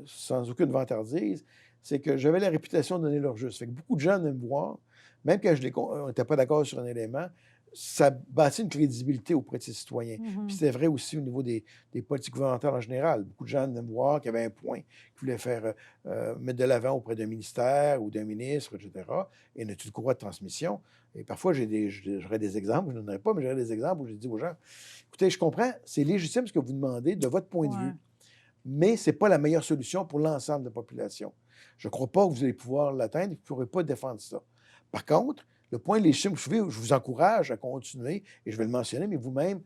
Speaker 2: sans aucune vantardise, c'est que j'avais la réputation de donner leur juste. Fait que beaucoup de gens venaient me voir, même quand on n'était pas d'accord sur un élément, ça bâtit une crédibilité auprès de ses citoyens.
Speaker 1: Mhm.
Speaker 2: Puis c'était vrai aussi au niveau des politiques gouvernementales en général. Beaucoup de gens venaient me voir qui avaient un point qu'ils voulaient faire mettre de l'avant auprès d'un ministère ou d'un ministre, etc. Et une étude courroie de transmission. Et parfois, j'aurais des exemples, je n'en aurais pas, mais j'aurais des exemples où j'ai dit aux gens, écoutez, je comprends, c'est légitime ce que vous demandez de votre point de
Speaker 1: Ouais.
Speaker 2: vue, mais ce n'est pas la meilleure solution pour l'ensemble de la population. Je ne crois pas que vous allez pouvoir l'atteindre et que vous ne pourrez pas défendre ça. Par contre, le point légitime, je vous encourage à continuer, et je vais le mentionner, mais vous-même,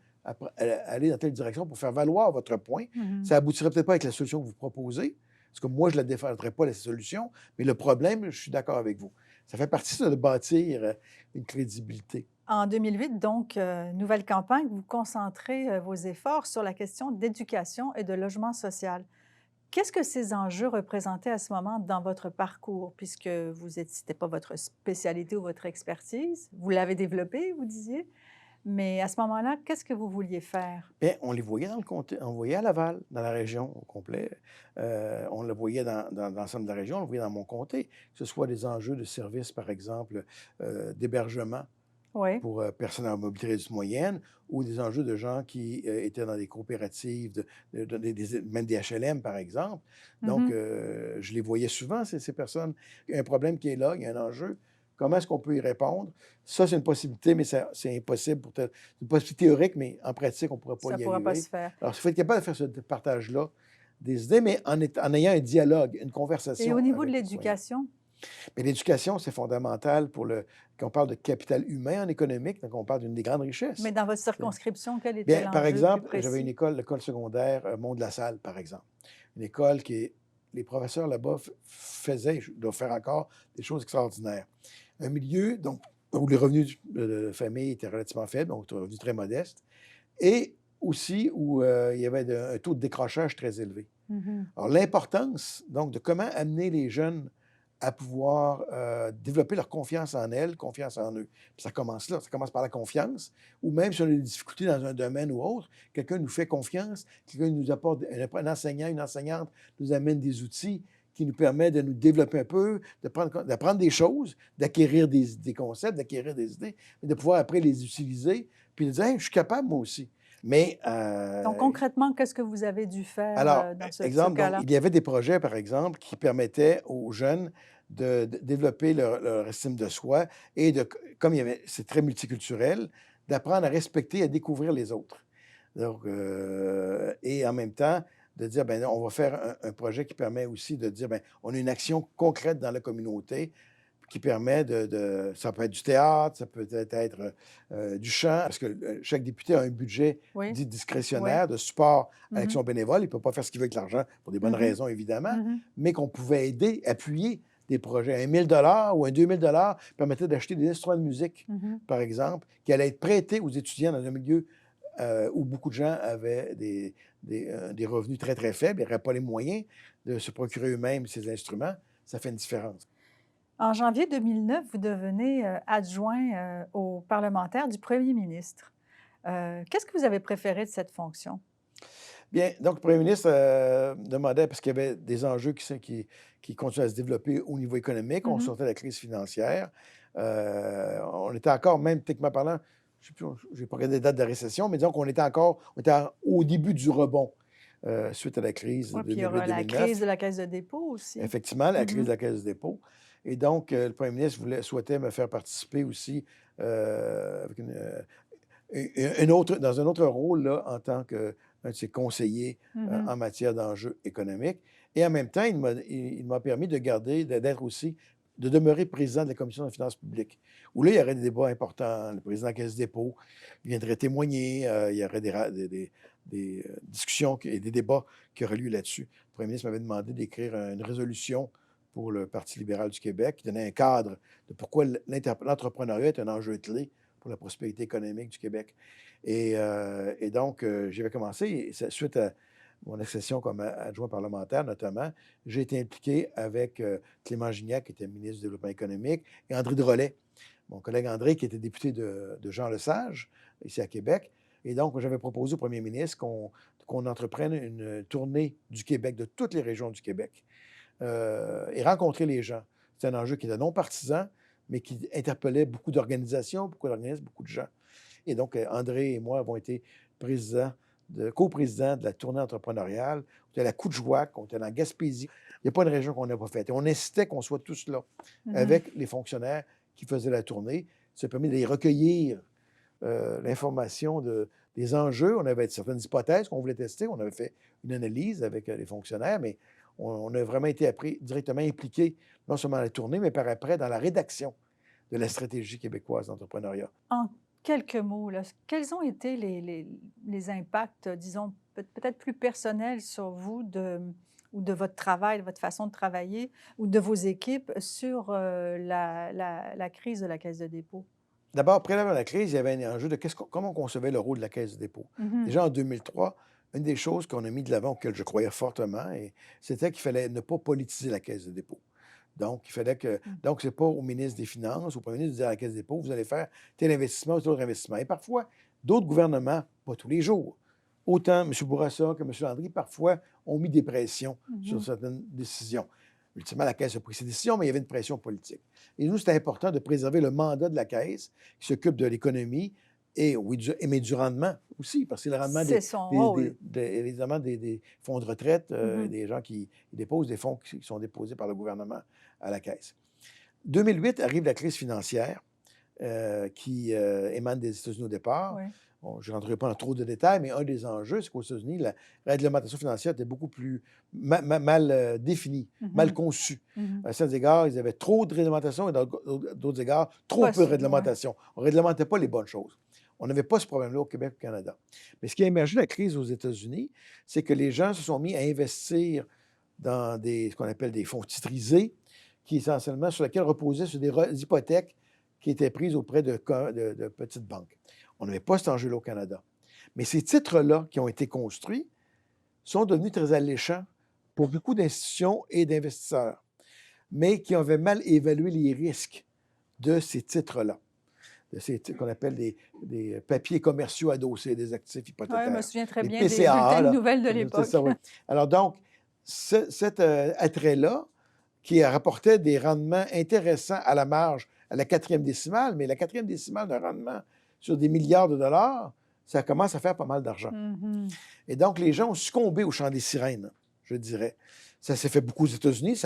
Speaker 2: aller dans telle direction pour faire valoir votre point.
Speaker 1: Mhm.
Speaker 2: Ça aboutirait peut-être pas avec la solution que vous proposez, parce que moi, je ne la défendrai pas, la solution, mais le problème, je suis d'accord avec vous. Ça fait partie de bâtir une crédibilité.
Speaker 1: En 2008, donc, nouvelle campagne, vous concentrez vos efforts sur la question d'éducation et de logement social. Qu'est-ce que ces enjeux représentaient à ce moment dans votre parcours, puisque c'était pas votre spécialité ou votre expertise? Vous l'avez développé, vous disiez, mais à ce moment-là, qu'est-ce que vous vouliez faire?
Speaker 2: Bien, on les voyait dans le comté, on le voyait à Laval, dans la région au complet. On le voyait dans l'ensemble de la région, on le voyait dans mon comté, que ce soit des enjeux de services, par exemple, d'hébergement
Speaker 1: Oui.
Speaker 2: pour personnes à mobilité réduite moyenne, ou des enjeux de gens qui étaient dans des coopératives, même des HLM, par exemple. Donc,
Speaker 1: Mhm.
Speaker 2: je les voyais souvent, ces personnes. Il y a un problème qui est là, il y a un enjeu. Comment est-ce qu'on peut y répondre? Ça, c'est une possibilité, mais c'est impossible. C'est une possibilité théorique, mais en pratique, on ne pourra pas
Speaker 1: Ça
Speaker 2: y
Speaker 1: ne pourra pas
Speaker 2: arriver.
Speaker 1: se faire.
Speaker 2: Alors, il faut être capable de faire ce partage-là des idées, mais en ayant un dialogue, une
Speaker 1: Et
Speaker 2: conversation
Speaker 1: au niveau de
Speaker 2: avec les citoyens.
Speaker 1: l'éducation?
Speaker 2: Mais l'éducation, c'est fondamental quand on parle de capital humain en économique, donc on parle d'une des grandes richesses.
Speaker 1: Mais dans votre circonscription, quel était
Speaker 2: Bien, par
Speaker 1: l'enjeu plus
Speaker 2: exemple, j'avais
Speaker 1: précis?
Speaker 2: une école, l'école secondaire Mont-de-la-Salle, par exemple. Une école les professeurs là-bas faisaient, doivent faire encore, des choses extraordinaires. Un milieu donc, où les revenus de famille étaient relativement faibles, donc des revenus très modestes, et aussi où il y avait un taux de décrochage très élevé.
Speaker 1: Mhm.
Speaker 2: Alors, l'importance, donc, de comment amener les jeunes à pouvoir développer leur confiance en elles, confiance en eux. Puis ça commence là, ça commence par la confiance, ou même si on a des difficultés dans un domaine ou autre, quelqu'un nous fait confiance, quelqu'un nous apporte, un enseignant, une enseignante nous amène des outils qui nous permettent de nous développer un peu, d'apprendre des choses, d'acquérir des concepts, d'acquérir des idées, mais de pouvoir après les utiliser, puis de dire hey, « je suis capable moi aussi ». Mais,
Speaker 1: Donc, concrètement, qu'est-ce que vous avez dû faire
Speaker 2: alors,
Speaker 1: dans ce
Speaker 2: exemple, donc,
Speaker 1: cas-là?
Speaker 2: il y avait des projets, par exemple, qui permettaient aux jeunes de développer leur estime de soi et comme c'est très multiculturel, d'apprendre à respecter et à découvrir les autres. Donc, et en même temps, de dire, ben on va faire un projet qui permet aussi de dire, ben on a une action concrète dans la communauté qui permet ça peut être du théâtre, ça peut être du chant, parce que chaque député a un budget
Speaker 1: Oui,
Speaker 2: dit
Speaker 1: oui.
Speaker 2: discrétionnaire de support à
Speaker 1: Mhm.
Speaker 2: l'action bénévole. Il ne peut pas faire ce qu'il veut avec l'argent pour des bonnes
Speaker 1: Mhm.
Speaker 2: raisons, évidemment,
Speaker 1: Mhm.
Speaker 2: mais qu'on pouvait aider, appuyer des projets. Un 1 000 ou un 2 000 permettait d'acheter des instruments de musique,
Speaker 1: Mhm.
Speaker 2: par exemple, qui allaient être prêtés aux étudiants dans un milieu où beaucoup de gens avaient des revenus très, très faibles et n'auraient pas les moyens de se procurer eux-mêmes ces instruments. Ça fait une différence.
Speaker 1: En janvier 2009, vous devenez adjoint au parlementaire du premier ministre. Qu'est-ce que vous avez préféré de cette fonction?
Speaker 2: Bien, donc le premier ministre demandait, parce qu'il y avait des enjeux qui continuaient à se développer au niveau économique, on
Speaker 1: Mhm.
Speaker 2: sortait de la crise financière, on était encore, même techniquement parlant, je ne sais plus, je n'ai pas regardé les dates de récession, mais disons qu'on était au début du rebond suite à la crise de
Speaker 1: Oui, puis il y aura la
Speaker 2: 2008-2009.
Speaker 1: crise de la Caisse de dépôt aussi.
Speaker 2: Effectivement, la crise
Speaker 1: Mhm.
Speaker 2: de la Caisse de dépôt. Et donc, le premier ministre souhaitait me faire participer aussi avec dans un autre rôle là, en tant qu'un de ses conseillers
Speaker 1: Mhm.
Speaker 2: en matière d'enjeux économiques. Et en même temps, il m'a permis de demeurer président de la Commission des finances publiques, où là, il y aurait des débats importants. Le président de la Caisse de dépôt viendrait témoigner, il y aurait des discussions et des débats qui auraient lieu là-dessus. Le premier ministre m'avait demandé d'écrire une résolution pour le Parti libéral du Québec qui donnait un cadre de pourquoi l'entrepreneuriat est un enjeu clé pour la prospérité économique du Québec. Et donc, j'avais commencé, et suite à mon accession comme adjoint parlementaire notamment, j'ai été impliqué avec Clément Gignac, qui était ministre du Développement économique, et André Drolet, mon collègue André, qui était député de Jean Lesage, ici à Québec. Et donc, j'avais proposé au premier ministre qu'on entreprenne une tournée du Québec, de toutes les régions du Québec, et rencontrer les gens. C'est un enjeu qui était non partisan, mais qui interpellait beaucoup d'organisations, beaucoup d'organismes, beaucoup de gens. Et donc, André et moi avons été coprésidents de la tournée entrepreneuriale. On était à la Coudjouac, on était dans la Gaspésie. Il n'y a pas une région qu'on n'a pas faite. Et on insistait qu'on soit tous là,
Speaker 1: Mhm.
Speaker 2: avec les fonctionnaires qui faisaient la tournée. Ça a permis de les recueillir l'information des enjeux. On avait certaines hypothèses qu'on voulait tester. On avait fait une analyse avec les fonctionnaires, mais on a vraiment été directement impliqués, non seulement dans la tournée, mais par après dans la rédaction de la stratégie québécoise d'entrepreneuriat.
Speaker 1: En quelques mots, là, quels ont été les impacts, disons, peut-être plus personnels sur vous ou de votre travail, de votre façon de travailler ou de vos équipes sur la crise de la Caisse de dépôt?
Speaker 2: D'abord, préalablement à la crise, il y avait un enjeu de comment on concevait le rôle de la Caisse de dépôt.
Speaker 1: Mhm.
Speaker 2: Déjà en 2003, une des choses qu'on a mis de l'avant, auxquelles je croyais fortement, c'était qu'il fallait ne pas politiser la Caisse de dépôt. Donc, donc, c'est pas au ministre des Finances, au premier ministre de dire à la Caisse de dépôt, vous allez faire tel investissement ou tel autre investissement. Et parfois, d'autres gouvernements, pas tous les jours, autant M. Bourassa que M. Landry, parfois, ont mis des pressions sur
Speaker 1: Mhm.
Speaker 2: certaines décisions. Ultimement, la Caisse a pris ses décisions, mais il y avait une pression politique. Et nous, c'était important de préserver le mandat de la Caisse qui s'occupe de l'économie et, oui, mais du rendement aussi, parce que le rendement
Speaker 1: C'est son rôle.
Speaker 2: évidemment, des fonds de retraite,
Speaker 1: Mhm.
Speaker 2: des gens qui déposent des fonds qui sont déposés par le gouvernement à la Caisse. 2008 arrive la crise financière qui émane des États-Unis au départ.
Speaker 1: Oui.
Speaker 2: Bon, je ne rentrerai pas dans trop de détails, mais un des enjeux, c'est qu'aux États-Unis, la réglementation financière était beaucoup plus mal définie, mal
Speaker 1: Mhm.
Speaker 2: conçue.
Speaker 1: Mhm.
Speaker 2: À certains égards, ils avaient trop de réglementation et d'autres égards, trop
Speaker 1: Pas
Speaker 2: peu de
Speaker 1: si-
Speaker 2: réglementation. On ne réglementait pas les bonnes choses. On n'avait pas ce problème-là au Québec et au Canada. Mais ce qui a émergé de la crise aux États-Unis, c'est que les gens se sont mis à investir dans ce qu'on appelle des fonds titrisés, qui essentiellement sur lesquels reposaient sur des hypothèques qui étaient prises auprès de petites banques. On n'avait pas cet enjeu-là au Canada. Mais ces titres-là qui ont été construits sont devenus très alléchants pour beaucoup d'institutions et d'investisseurs, mais qui avaient mal évalué les risques de ces titres-là, de ces titres qu'on appelle des papiers commerciaux adossés, des actifs
Speaker 1: Oui,
Speaker 2: hypothécaires.
Speaker 1: je me souviens très
Speaker 2: Les
Speaker 1: bien des
Speaker 2: PCA,
Speaker 1: bulletins de
Speaker 2: là,
Speaker 1: nouvelles de
Speaker 2: c'est
Speaker 1: l'époque.
Speaker 2: ça, oui. Alors donc, cet attrait-là, qui rapportait des rendements intéressants à la marge, à la quatrième décimale, mais la quatrième décimale d'un rendement sur des milliards de dollars, ça commence à faire pas mal d'argent.
Speaker 1: Mhm.
Speaker 2: Et donc, les gens ont succombé au chant des sirènes, je dirais. Ça s'est fait beaucoup aux États-Unis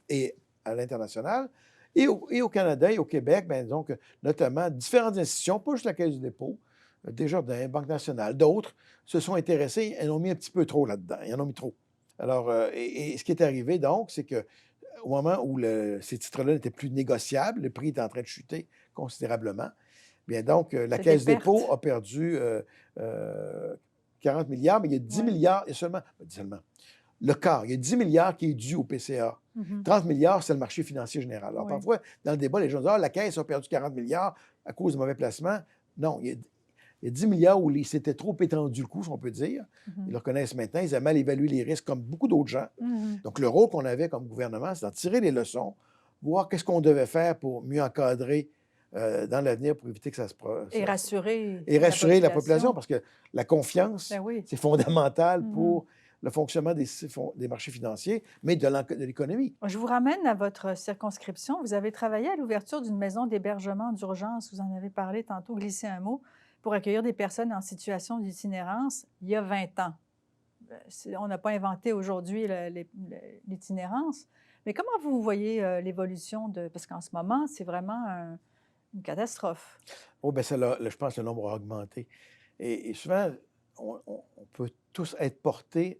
Speaker 2: et à l'international. Et au Canada et au Québec, bien, donc, notamment, différentes institutions, pas juste la Caisse du dépôt, Desjardins, Banque nationale, d'autres, se sont intéressés et en ont mis un petit peu trop là-dedans. Ils en ont mis trop. Alors, et ce qui est arrivé, donc, c'est que au moment où ces titres-là n'étaient plus négociables, le prix était en train de chuter considérablement. Bien, donc, la
Speaker 1: C'est
Speaker 2: Caisse
Speaker 1: des
Speaker 2: du dépôt
Speaker 1: pertes.
Speaker 2: a perdu 40 milliards, mais il y a 10
Speaker 1: Ouais.
Speaker 2: milliards, il y a seulement le quart, il y a 10 milliards qui est dû au PCA.
Speaker 1: Mhm.
Speaker 2: 30 milliards, c'est le marché financier général. Alors,
Speaker 1: Oui.
Speaker 2: parfois, dans le débat, les gens disent, ah, la Caisse a perdu 40 milliards à cause de mauvais placements. Non, il y a 10 milliards où c'était trop étendu le coup, si on peut dire.
Speaker 1: Mhm.
Speaker 2: Ils le reconnaissent maintenant. Ils avaient mal évalué les risques comme beaucoup d'autres gens.
Speaker 1: Mhm.
Speaker 2: Donc, le rôle qu'on avait comme gouvernement, c'est d'en tirer les leçons, voir qu'est-ce qu'on devait faire pour mieux encadrer dans l'avenir pour éviter que ça se
Speaker 1: Et rassurer
Speaker 2: et rassurer la population, parce que la confiance,
Speaker 1: Ben oui.
Speaker 2: c'est fondamental
Speaker 1: Mhm.
Speaker 2: pour le fonctionnement des marchés financiers, mais de l'économie.
Speaker 1: Je vous ramène à votre circonscription. Vous avez travaillé à l'ouverture d'une maison d'hébergement d'urgence, vous en avez parlé tantôt, glissez un mot, pour accueillir des personnes en situation d'itinérance il y a 20 ans. On n'a pas inventé aujourd'hui l'itinérance, mais comment vous voyez l'évolution de... Parce qu'en ce moment, c'est vraiment une catastrophe.
Speaker 2: Oh, bien, je pense que le nombre a augmenté. Et souvent, on peut tous être portés,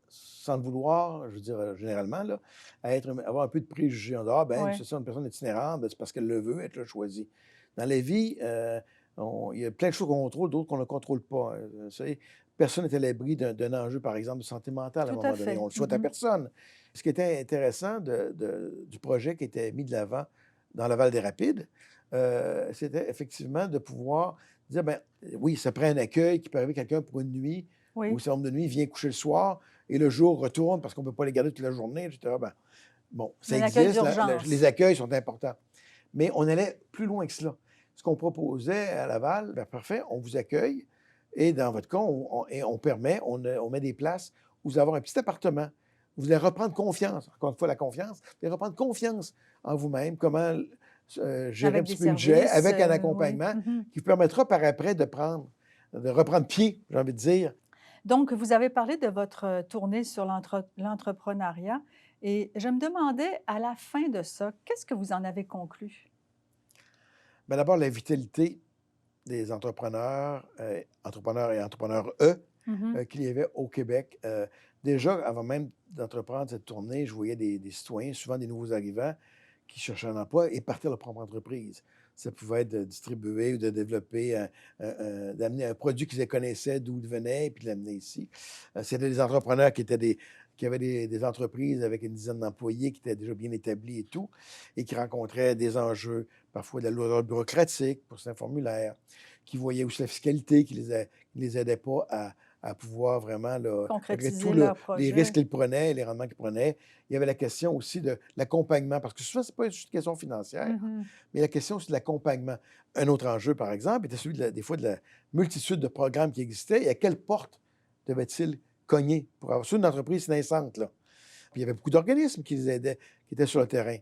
Speaker 2: sans le vouloir, je veux dire, généralement, là, avoir un peu de préjugés. On dit, ah, ben,
Speaker 1: Ouais.
Speaker 2: c'est ça, une personne itinérante, ben, c'est parce qu'elle le veut, elle l'a choisi. Dans la vie, il y a plein de choses qu'on contrôle, d'autres qu'on ne contrôle pas. Vous savez, personne n'est à l'abri d'un enjeu, par exemple, de santé mentale à un
Speaker 1: Tout
Speaker 2: moment
Speaker 1: à
Speaker 2: donné.
Speaker 1: fait.
Speaker 2: On le souhaite à
Speaker 1: Mhm.
Speaker 2: personne. Ce qui était intéressant du projet qui était mis de l'avant dans la Val-des-Rapides, c'était effectivement de pouvoir dire, ben oui, ça prend un accueil qui peut arriver quelqu'un pour une nuit,
Speaker 1: Oui.
Speaker 2: ou un certain nombre de nuits, vient coucher le soir, et le jour retourne parce qu'on ne peut pas les garder toute la journée, etc. Ben, bon, ça
Speaker 1: Un accueil
Speaker 2: existe,
Speaker 1: d'urgence.
Speaker 2: les accueils sont importants. Mais on allait plus loin que cela. Ce qu'on proposait à Laval, ben parfait, on vous accueille, et dans votre cas, on met des places où vous allez avoir un petit appartement. Vous allez reprendre confiance, encore une fois, la confiance, vous allez reprendre confiance en vous-même, comment gérer
Speaker 1: Avec
Speaker 2: un petit
Speaker 1: des
Speaker 2: peu le budget,
Speaker 1: services,
Speaker 2: avec un
Speaker 1: oui.
Speaker 2: accompagnement
Speaker 1: Mhm.
Speaker 2: qui vous permettra par après de reprendre pied, j'ai envie de dire.
Speaker 1: Donc, vous avez parlé de votre tournée sur l'entrepreneuriat et je me demandais, à la fin de ça, qu'est-ce que vous en avez conclu?
Speaker 2: Bien, d'abord, la vitalité des entrepreneurs et entrepreneurs
Speaker 1: Mhm.
Speaker 2: qu'il y avait au Québec. Déjà, avant même d'entreprendre cette tournée, je voyais des citoyens, souvent des nouveaux arrivants, qui cherchaient un emploi et partaient leur propre entreprise. Ça pouvait être de distribuer ou de développer, d'amener un produit qu'ils connaissaient, d'où il venait, et puis de l'amener ici. C'était des entrepreneurs qui avaient des entreprises avec une dizaine d'employés qui étaient déjà bien établis et tout, et qui rencontraient des enjeux, parfois de la lourdeur bureaucratique pour certains formulaires, qui voyaient aussi la fiscalité, qui les aidait pas à pouvoir vraiment, là, malgré
Speaker 1: Concrétiser
Speaker 2: tous
Speaker 1: leur
Speaker 2: les risques
Speaker 1: projet.
Speaker 2: qu'ils prenaient, les rendements qu'ils prenaient, il y avait la question aussi de l'accompagnement, parce que souvent, ce n'est pas juste une question financière,
Speaker 1: Mhm.
Speaker 2: mais la question aussi de l'accompagnement. Un autre enjeu, par exemple, était celui des fois de la multitude de programmes qui existaient et à quelle porte devait-il cogner pour avoir une entreprise naissante, là. Puis il y avait beaucoup d'organismes qui les aidaient, qui étaient sur le terrain.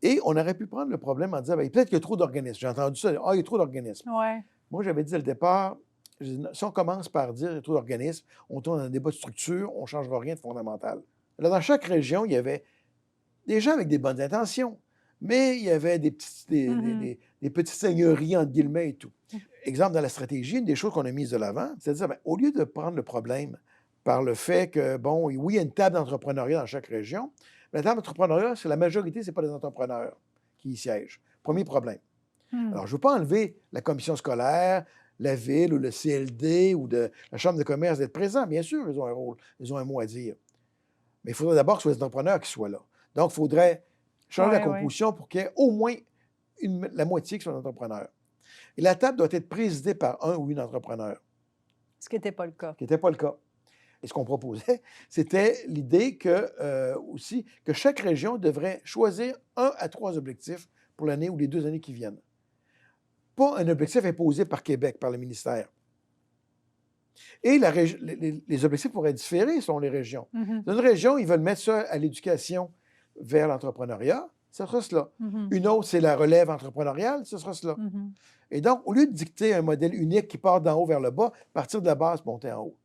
Speaker 2: Et on aurait pu prendre le problème en disant, bien, peut-être qu'il y a trop d'organismes. J'ai entendu ça, ah, il y a trop d'organismes.
Speaker 1: Ouais.
Speaker 2: Moi, j'avais dit dès le départ, si on commence par dire qu'il y a trop d'organismes, on tourne dans un débat de structure, on ne changera rien de fondamental. Là, dans chaque région, il y avait des gens avec des bonnes intentions, mais il y avait des petites seigneuries, entre guillemets, et tout. Exemple, dans la stratégie, une des choses qu'on a mises de l'avant, c'est de dire, bien, au lieu de prendre le problème par le fait que, bon, oui, il y a une table d'entrepreneuriat dans chaque région, mais la table d'entrepreneuriat, c'est la majorité, ce n'est pas des entrepreneurs qui y siègent. Premier problème.
Speaker 1: Hmm.
Speaker 2: Alors, je ne veux pas enlever la commission scolaire, la ville ou le CLD ou la Chambre de commerce d'être présents. Bien sûr, ils ont un rôle, ils ont un mot à dire. Mais il faudrait d'abord que ce soit des entrepreneurs qui soient là. Donc, il faudrait changer la
Speaker 1: Ouais, ouais.
Speaker 2: composition pour qu'il y ait au moins la moitié qui soit des entrepreneurs. Et la table doit être présidée par un ou une entrepreneur,
Speaker 1: Ce qui n'était pas le cas.
Speaker 2: ce qui n'était pas le cas. Et ce qu'on proposait, c'était l'idée aussi que chaque région devrait choisir 1 à 3 objectifs pour l'année ou les 2 années qui viennent. Pas un objectif imposé par Québec, par le ministère. Et les objectifs pourraient différer selon les régions.
Speaker 1: Mhm.
Speaker 2: Dans une région, ils veulent mettre ça à l'éducation vers l'entrepreneuriat, ce sera cela.
Speaker 1: Mhm.
Speaker 2: Une autre, c'est la relève entrepreneuriale, ce sera cela.
Speaker 1: Mhm.
Speaker 2: Et donc, au lieu de dicter un modèle unique qui part d'en haut vers le bas, partir de la base, monter en haut.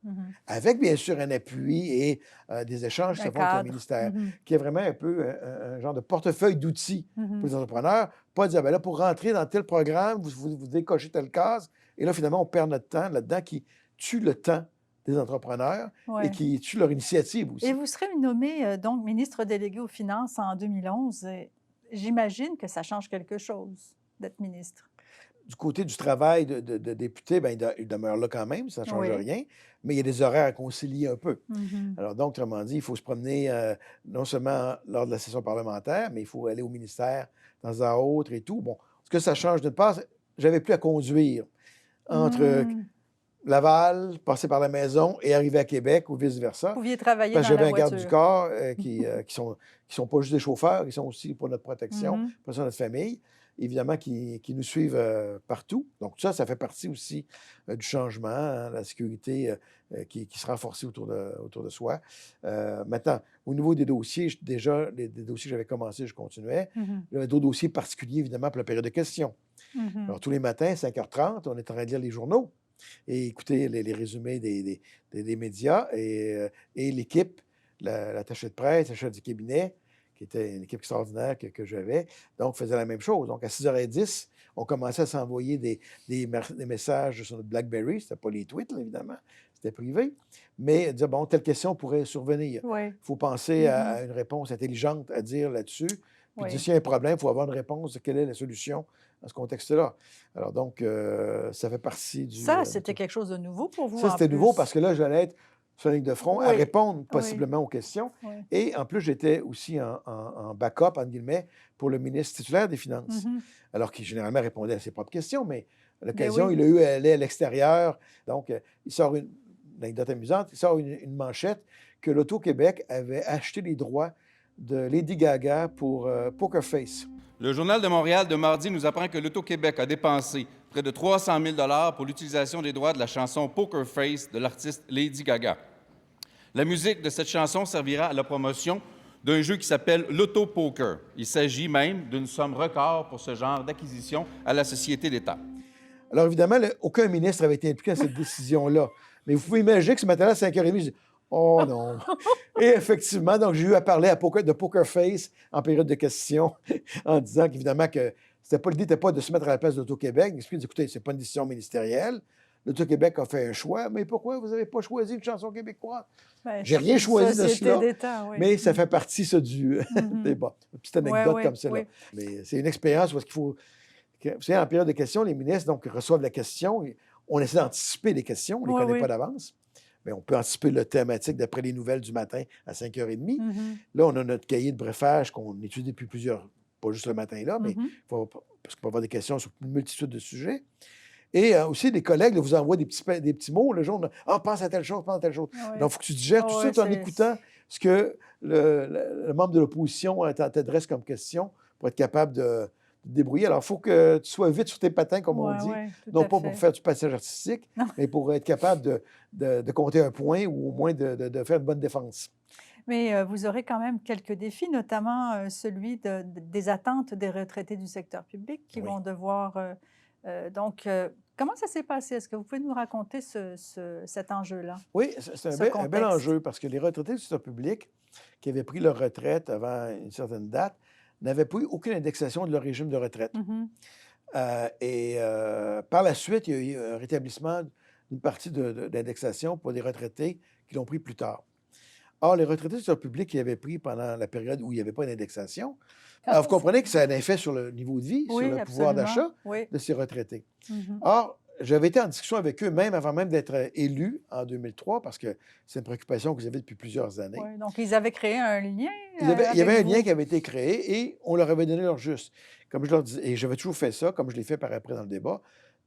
Speaker 2: Avec, bien sûr, un appui et des échanges qui se font avec le ministère, qui est vraiment un peu un genre de portefeuille d'outils pour les entrepreneurs. Pas dire, ben là, pour rentrer dans tel programme, vous décochez telle case. Et là, finalement, on perd notre temps là-dedans qui tue le temps des entrepreneurs et qui tue leur initiative aussi.
Speaker 1: Et vous serez nommé donc ministre délégué aux Finances en 2011. J'imagine que ça change quelque chose d'être ministre.
Speaker 2: Du côté du travail de député, ben, il demeure là quand même, ça ne change rien, mais il y a des horaires à concilier un peu. Alors donc, autrement dit, il faut se promener non seulement lors de la session parlementaire, mais il faut aller au ministère de temps à autre et tout. Bon, ce que ça change d'une part, j'avais plus à conduire entre Laval, passer par la maison et arriver à Québec ou vice-versa.
Speaker 1: Vous pouviez travailler
Speaker 2: parce
Speaker 1: dans
Speaker 2: que j'avais
Speaker 1: la
Speaker 2: un garde
Speaker 1: voiture.
Speaker 2: du corps qui sont pas juste des chauffeurs, qui sont aussi pour notre protection, pour notre famille, évidemment, qui nous suivent partout. Donc, ça fait partie aussi du changement, hein, la sécurité qui se renforce autour de soi. Maintenant, au niveau des dossiers, déjà, des dossiers que j'avais commencé, je continuais. Il y avait d'autres dossiers particuliers, évidemment, pour la période de questions. Alors, tous les matins, 5h30, on est en train de lire les journaux et écouter les résumés des médias et l'équipe, l'attaché de presse, l'attaché du cabinet, qui était une équipe extraordinaire que j'avais, donc faisait la même chose. Donc, à 6h10, on commençait à s'envoyer des messages sur notre BlackBerry. C'était pas les tweets, là, évidemment, c'était privé, mais dire, bon, telle question pourrait survenir. Il faut penser à une réponse intelligente à dire là-dessus. Puis, s'il y a un problème, il faut avoir une réponse de quelle est la solution dans ce contexte-là. Alors, donc, ça fait partie du...
Speaker 1: Ça, c'était quelque chose de nouveau pour vous,
Speaker 2: Ça, c'était nouveau parce que là, j'allais être sur la ligne de front à répondre possiblement aux questions. Et en plus, j'étais aussi en backup, entre guillemets, pour le ministre titulaire des Finances. Alors qu'il généralement répondait à ses propres questions, mais à l'occasion, il a eu à aller à l'extérieur. Donc, il sort une anecdote amusante, il sort une manchette que l'Auto-Québec avait acheté les droits de Lady Gaga pour Poker Face.
Speaker 4: Le Journal de Montréal de mardi nous apprend que l'Auto-Québec a dépensé près de 300 000 $ pour l'utilisation des droits de la chanson Poker Face de l'artiste Lady Gaga. La musique de cette chanson servira à la promotion d'un jeu qui s'appelle l'Auto-Poker. Il s'agit même d'une somme record pour ce genre d'acquisition à la Société d'État.
Speaker 2: Alors évidemment, aucun ministre n'avait été impliqué dans cette décision-là. Mais vous pouvez imaginer que ce matin-là, à 5h30, je dis « Oh non! » Et effectivement, donc j'ai eu à parler de Poker Face en période de questions en disant qu'évidemment que l'idée n'était pas de se mettre à la place d'Auto-Québec. Il explique, écoutez, ce n'est pas une décision ministérielle. L'Auto-Québec a fait un choix, mais pourquoi vous n'avez pas choisi une chanson québécoise? J'ai rien choisi de cela, mais ça fait partie du débat. Une petite anecdote comme celle-là. Mais c'est une expérience parce qu'il faut... Vous savez, en période de questions, les ministres donc, reçoivent la question. On essaie d'anticiper les questions, on ne les connaît pas d'avance. Mais on peut anticiper le thématique d'après les nouvelles du matin à 5h30. Là, on a notre cahier de briefage qu'on étudie depuis pas juste le matin là, mais parce qu'on peut avoir des questions sur une multitude de sujets. Et aussi, des collègues vous envoient des petits mots le jour. Pense à telle chose, pense à telle chose. Donc, il faut que tu digères tout ça en écoutant ce que le membre de l'opposition t'adresse comme question pour être capable de débrouiller. Alors, il faut que tu sois vite sur tes patins, comme on dit. Non pas pour faire du passage artistique, mais pour être capable de compter un point ou au moins de faire une bonne défense.
Speaker 1: Mais vous aurez quand même quelques défis, notamment celui des attentes des retraités du secteur public qui vont devoir... comment ça s'est passé? Est-ce que vous pouvez nous raconter cet enjeu-là?
Speaker 2: Oui, c'est un bel enjeu parce que les retraités du secteur public qui avaient pris leur retraite avant une certaine date n'avaient pas eu aucune indexation de leur régime de retraite. Par la suite, il y a eu un rétablissement d'une partie d'indexation pour des retraités qui l'ont pris plus tard. Or, les retraités du secteur public qui avaient pris pendant la période où il n'y avait pas d'indexation, vous comprenez que ça a un effet sur le niveau de vie, sur le pouvoir d'achat de ces retraités. Or, j'avais été en discussion avec eux avant même d'être élu en 2003, parce que c'est une préoccupation que vous avez depuis plusieurs années.
Speaker 1: Donc, ils avaient créé un lien.
Speaker 2: Il y avait un lien qui avait été créé et on leur avait donné leur juste. Comme je leur disais, et j'avais toujours fait ça, comme je l'ai fait par après dans le débat,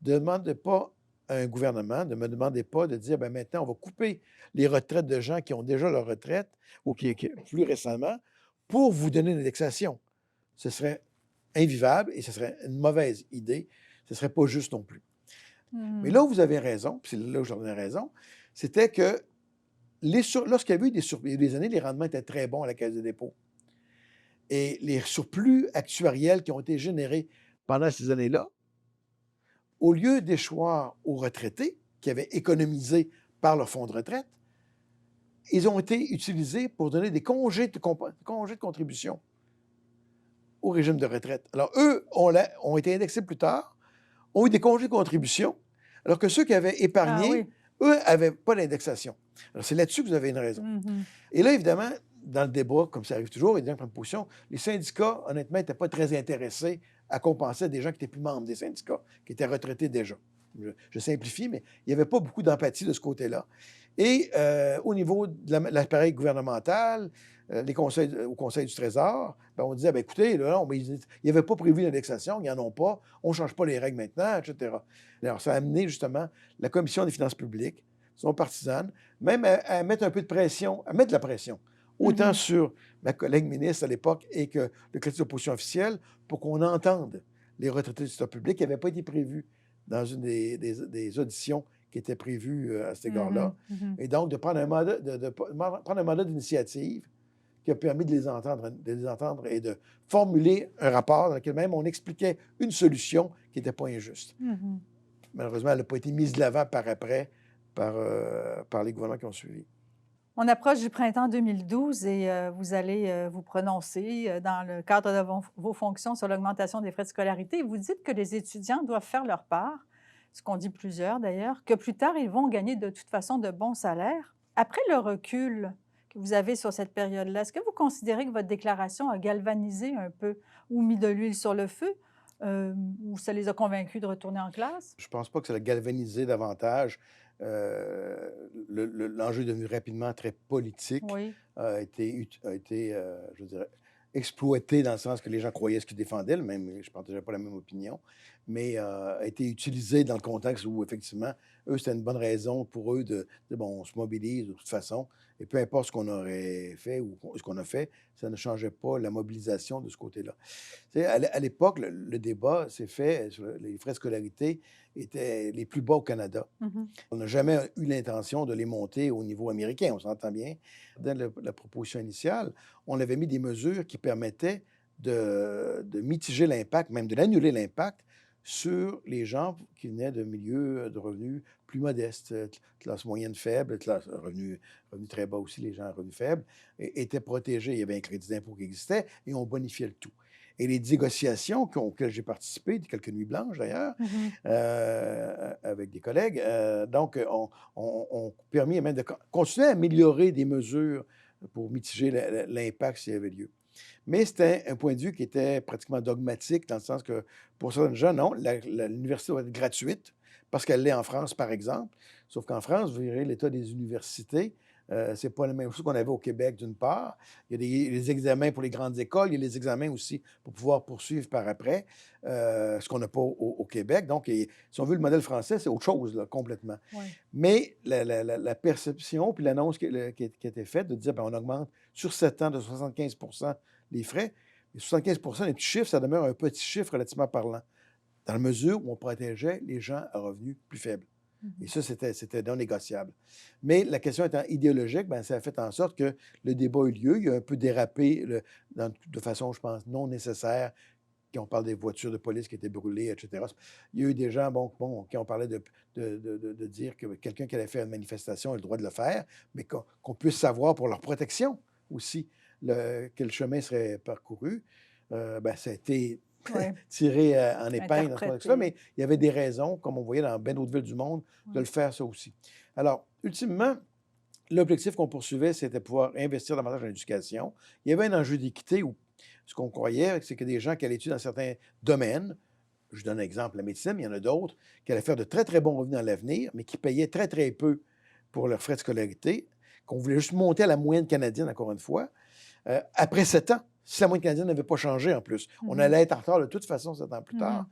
Speaker 2: ne demandez pas à un gouvernement, ne me demandez pas de dire, maintenant, on va couper les retraites de gens qui ont déjà leur retraite ou qui plus récemment pour vous donner une indexation. Ce serait invivable et ce serait une mauvaise idée. Ce ne serait pas juste non plus. Mais là où vous avez raison, puis c'est là où j'en ai raison, c'était que lorsqu'il y avait eu des années, les rendements étaient très bons à la Caisse de dépôt. Et les surplus actuariels qui ont été générés pendant ces années-là au lieu d'échoir aux retraités qui avaient économisé par leur fonds de retraite, ils ont été utilisés pour donner des congés de contribution au régime de retraite. Alors, eux ont été indexés plus tard, ont eu des congés de contribution, alors que ceux qui avaient épargné,
Speaker 1: oui.
Speaker 2: eux, n'avaient pas d'indexation. Alors, c'est là-dessus que vous avez une raison.
Speaker 1: Mhm.
Speaker 2: Et là, évidemment, dans le débat, comme ça arrive toujours, il y a des gens qui prennent position, les syndicats, honnêtement, n'étaient pas très intéressés à compenser des gens qui n'étaient plus membres des syndicats, qui étaient retraités déjà. Je simplifie, mais il n'y avait pas beaucoup d'empathie de ce côté-là. Et au niveau de l'appareil gouvernemental, au Conseil du Trésor, ben, on disait, ben, écoutez, là, non, mais ils n'avaient pas prévu l'indexation, ils n'en ont pas, on ne change pas les règles maintenant, etc. Alors, ça a amené justement la Commission des finances publiques, sont partisanes, même à mettre un peu de pression, à mettre de la pression, autant sur ma collègue ministre à l'époque et que le collectif d'opposition officielle, pour qu'on entende les retraités du secteur public qui n'avaient pas été prévus dans une des auditions qui étaient prévues à cet égard-là. Et donc, de prendre un mandat d'initiative qui a permis de les entendre et de formuler un rapport dans lequel même on expliquait une solution qui n'était pas injuste. Malheureusement, elle n'a pas été mise de l'avant par après par les gouvernements qui ont suivi.
Speaker 1: On approche du printemps 2012 et vous allez vous prononcer dans le cadre de vos fonctions sur l'augmentation des frais de scolarité. Vous dites que les étudiants doivent faire leur part, ce qu'ont dit plusieurs d'ailleurs, que plus tard, ils vont gagner de toute façon de bons salaires. Après le recul que vous avez sur cette période-là, est-ce que vous considérez que votre déclaration a galvanisé un peu ou mis de l'huile sur le feu ou ça les a convaincus de retourner en classe?
Speaker 2: Je ne pense pas que ça l'a galvanisé davantage. L'enjeu est devenu rapidement très politique,
Speaker 1: Oui.
Speaker 2: a été je dirais, exploité dans le sens que les gens croyaient ce qu'ils défendaient, même je ne partageais pas la même opinion, mais a été utilisé dans le contexte où, effectivement, eux, c'était une bonne raison pour eux de dire, bon, on se mobilise de toute façon, et peu importe ce qu'on aurait fait ou ce qu'on a fait, ça ne changeait pas la mobilisation de ce côté-là. Tu sais, à l'époque, le débat s'est fait sur les frais de scolarité étaient les plus bas au Canada. On n'a jamais eu l'intention de les monter au niveau américain, on s'entend bien. Dans la proposition initiale, on avait mis des mesures qui permettaient de mitiger l'impact, même de l'annuler l'impact sur les gens qui venaient de milieux de revenus plus modestes, classe moyenne faible, revenus très bas aussi, les gens à revenus faibles, étaient protégés. Il y avait un crédit d'impôt qui existait et on bonifiait le tout. Et les négociations auxquelles j'ai participé, quelques nuits blanches d'ailleurs, avec des collègues, donc ont permis même de continuer à améliorer des mesures pour mitiger l'impact s'il y avait lieu. Mais c'était un point de vue qui était pratiquement dogmatique, dans le sens que pour certains gens, non, l'université doit être gratuite, parce qu'elle l'est en France, par exemple. Sauf qu'en France, vous verrez l'état des universités, c'est pas la même chose qu'on avait au Québec, d'une part. Il y a les examens pour les grandes écoles, il y a les examens aussi pour pouvoir poursuivre par après, ce qu'on n'a pas au Québec. Donc, si on veut le modèle français, c'est autre chose, là, complètement.
Speaker 1: Oui.
Speaker 2: Mais la perception, puis l'annonce qui a été faite de dire, bien, on augmente sur 7 ans de 75 les frais, mais 75 les petits chiffres, ça demeure un petit chiffre relativement parlant, dans la mesure où on protégeait les gens à revenus plus faibles. Et ça, c'était non négociable. Mais la question étant idéologique, bien, ça a fait en sorte que le débat a eu lieu. Il a un peu dérapé de façon, je pense, non nécessaire, quand on parle des voitures de police qui étaient brûlées, etc. Il y a eu des gens qui ont parlé de dire que quelqu'un qui allait faire une manifestation a le droit de le faire, mais qu'on puisse savoir pour leur protection aussi quel chemin serait parcouru. Ben, ça a été tiré en épingle dans ce contexte-là, mais il y avait des raisons, comme on voyait dans bien d'autres villes du monde, de le faire ça aussi. Alors, ultimement, l'objectif qu'on poursuivait, c'était pouvoir investir davantage dans l'éducation. Il y avait un enjeu d'équité où ce qu'on croyait, c'est que des gens qui allaient étudier dans certains domaines, je donne un exemple, la médecine, mais il y en a d'autres, qui allaient faire de très, très bons revenus dans l'avenir, mais qui payaient très, très peu pour leurs frais de scolarité, qu'on voulait juste monter à la moyenne canadienne, encore une fois. Après 7 ans, si la moyenne canadienne n'avait pas changé en plus, on allait être en retard de toute façon 7 ans plus tard.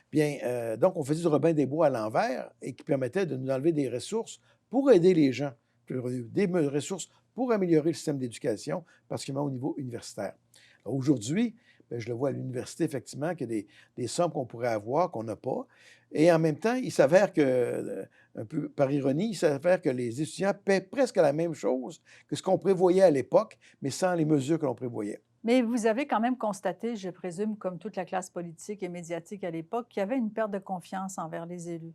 Speaker 2: Bien, donc, on faisait du Robin des Bois à l'envers et qui permettait de nous enlever des ressources pour aider les gens, des ressources pour améliorer le système d'éducation, particulièrement au niveau universitaire. Aujourd'hui, bien, je le vois à l'université, effectivement, qu'il y a des sommes qu'on pourrait avoir, qu'on n'a pas. Et en même temps, il s'avère que, un peu par ironie, il s'avère que les étudiants paient presque la même chose que ce qu'on prévoyait à l'époque, mais sans les mesures que l'on prévoyait.
Speaker 1: Mais vous avez quand même constaté, je présume, comme toute la classe politique et médiatique à l'époque, qu'il y avait une perte de confiance envers les élus.